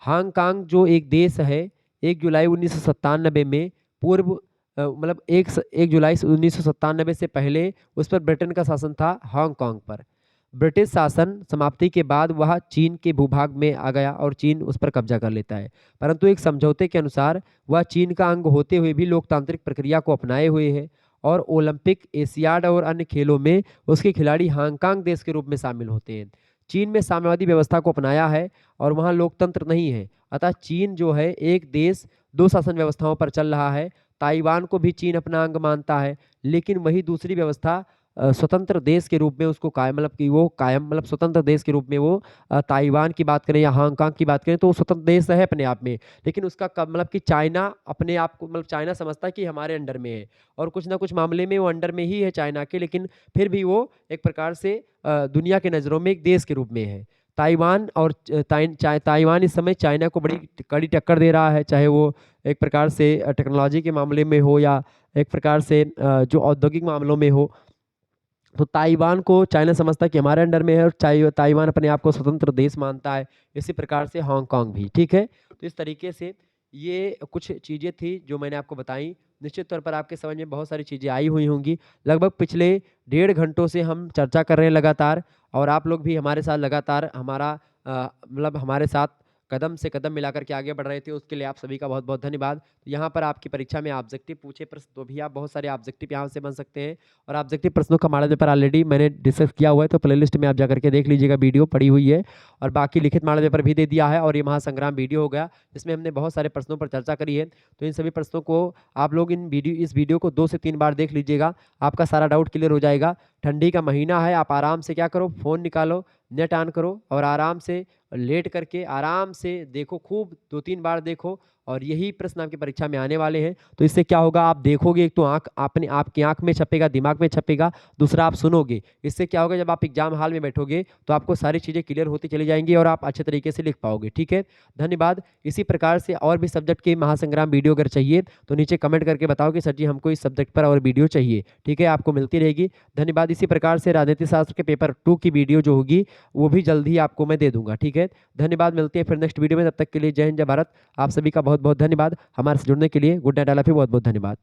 हांगकांग जो एक देश है, 1 जुलाई 1997 में पूर्व मतलब 1 जुलाई 1997 से पहले उस पर ब्रिटेन का शासन था हांगकांग पर। ब्रिटिश शासन समाप्ति के बाद वह चीन के भूभाग में आ गया और चीन उस पर कब्जा कर लेता है, परंतु एक समझौते के अनुसार वह चीन का अंग होते हुए भी लोकतांत्रिक प्रक्रिया को अपनाए हुए है और ओलंपिक, एशियाड और अन्य खेलों में उसके खिलाड़ी हांगकांग देश के रूप में शामिल होते हैं। चीन में साम्यवादी व्यवस्था को अपनाया है और वहाँ लोकतंत्र नहीं है, अतः चीन जो है एक देश दो शासन व्यवस्थाओं पर चल रहा है। ताइवान को भी चीन अपना अंग मानता है, लेकिन वही दूसरी व्यवस्था स्वतंत्र देश के रूप में उसको कायम मतलब कि वो कायम मतलब स्वतंत्र देश के रूप में वो ताइवान की बात करें या हांगकांग की बात करें तो वो स्वतंत्र देश है अपने आप में, लेकिन उसका मतलब कि चाइना अपने आप को मतलब चाइना समझता है कि हमारे अंडर में है और कुछ ना कुछ मामले में वो अंडर में ही है चाइना के, लेकिन फिर भी वो एक प्रकार से दुनिया के नज़रों में एक देश के रूप में है। ताइवान और ताइवान इस समय चाइना को बड़ी कड़ी टक्कर दे रहा है, चाहे वो एक प्रकार से टेक्नोलॉजी के मामले में हो या एक प्रकार से जो औद्योगिक मामलों में हो। तो ताइवान को चाइना समझता है कि हमारे अंडर में है और ताइवान अपने आप को स्वतंत्र देश मानता है, इसी प्रकार से हांगकांग भी, ठीक है। तो इस तरीके से ये कुछ चीज़ें थी जो मैंने आपको बताई। निश्चित तौर पर आपके समझ में बहुत सारी चीज़ें आई हुई होंगी। लगभग पिछले 1.5 घंटों से हम चर्चा कर रहे हैं लगातार, और आप लोग भी हमारे साथ लगातार हमारा मतलब हमारे साथ कदम से कदम मिलाकर के आगे बढ़ रहे थे, उसके लिए आप सभी का बहुत बहुत धन्यवाद। तो यहाँ पर आपकी परीक्षा में ऑब्जेक्टिव पूछे प्रश्न तो भी आप बहुत सारे ऑब्जेक्टिव यहाँ से बन सकते हैं, और ऑब्जेक्टिव प्रश्नों का मॉडल पेपर ऑलरेडी मैंने डिस्कस किया हुआ है, तो प्लेलिस्ट में आप जाकर के देख लीजिएगा, वीडियो पड़ी हुई है। और बाकी लिखित मॉडल पेपर भी दे दिया है, और ये महासंग्राम वीडियो हो गया जिसमें हमने बहुत सारे प्रश्नों पर चर्चा करी है। तो इन सभी प्रश्नों को आप लोग इस वीडियो को 2 से 3 बार देख लीजिएगा, आपका सारा डाउट क्लियर हो जाएगा। ठंडी का महीना है, आप आराम से क्या करो, फ़ोन निकालो, नेट ऑन करो और आराम से लेट करके आराम से देखो, खूब 2-3 बार देखो, और यही प्रश्न आपकी परीक्षा में आने वाले हैं। तो इससे क्या होगा, आप देखोगे, एक तो आँख अपने आपकी आँख में छपेगा, दिमाग में छपेगा, दूसरा आप सुनोगे। इससे क्या होगा, जब आप एग्जाम हॉल में बैठोगे तो आपको सारी चीज़ें क्लियर होती चली जाएंगी और आप अच्छे तरीके से लिख पाओगे, ठीक है। धन्यवाद। इसी प्रकार से और भी सब्जेक्ट के महासंग्राम वीडियो अगर चाहिए तो नीचे कमेंट करके बताओ कि सर जी हमको इस सब्जेक्ट पर और वीडियो चाहिए, ठीक है, आपको मिलती रहेगी। धन्यवाद। इसी प्रकार से राजनीति शास्त्र के पेपर 2 की वीडियो जो होगी वो भी जल्द ही आपको मैं दे दूंगा, ठीक है। धन्यवाद, मिलते हैं फिर नेक्स्ट वीडियो में, तब तक के लिए जय हिंद, जय भारत। आप सभी का बहुत बहुत धन्यवाद हमारे से जुड़ने के लिए। Good night, all of you, बहुत बहुत धन्यवाद।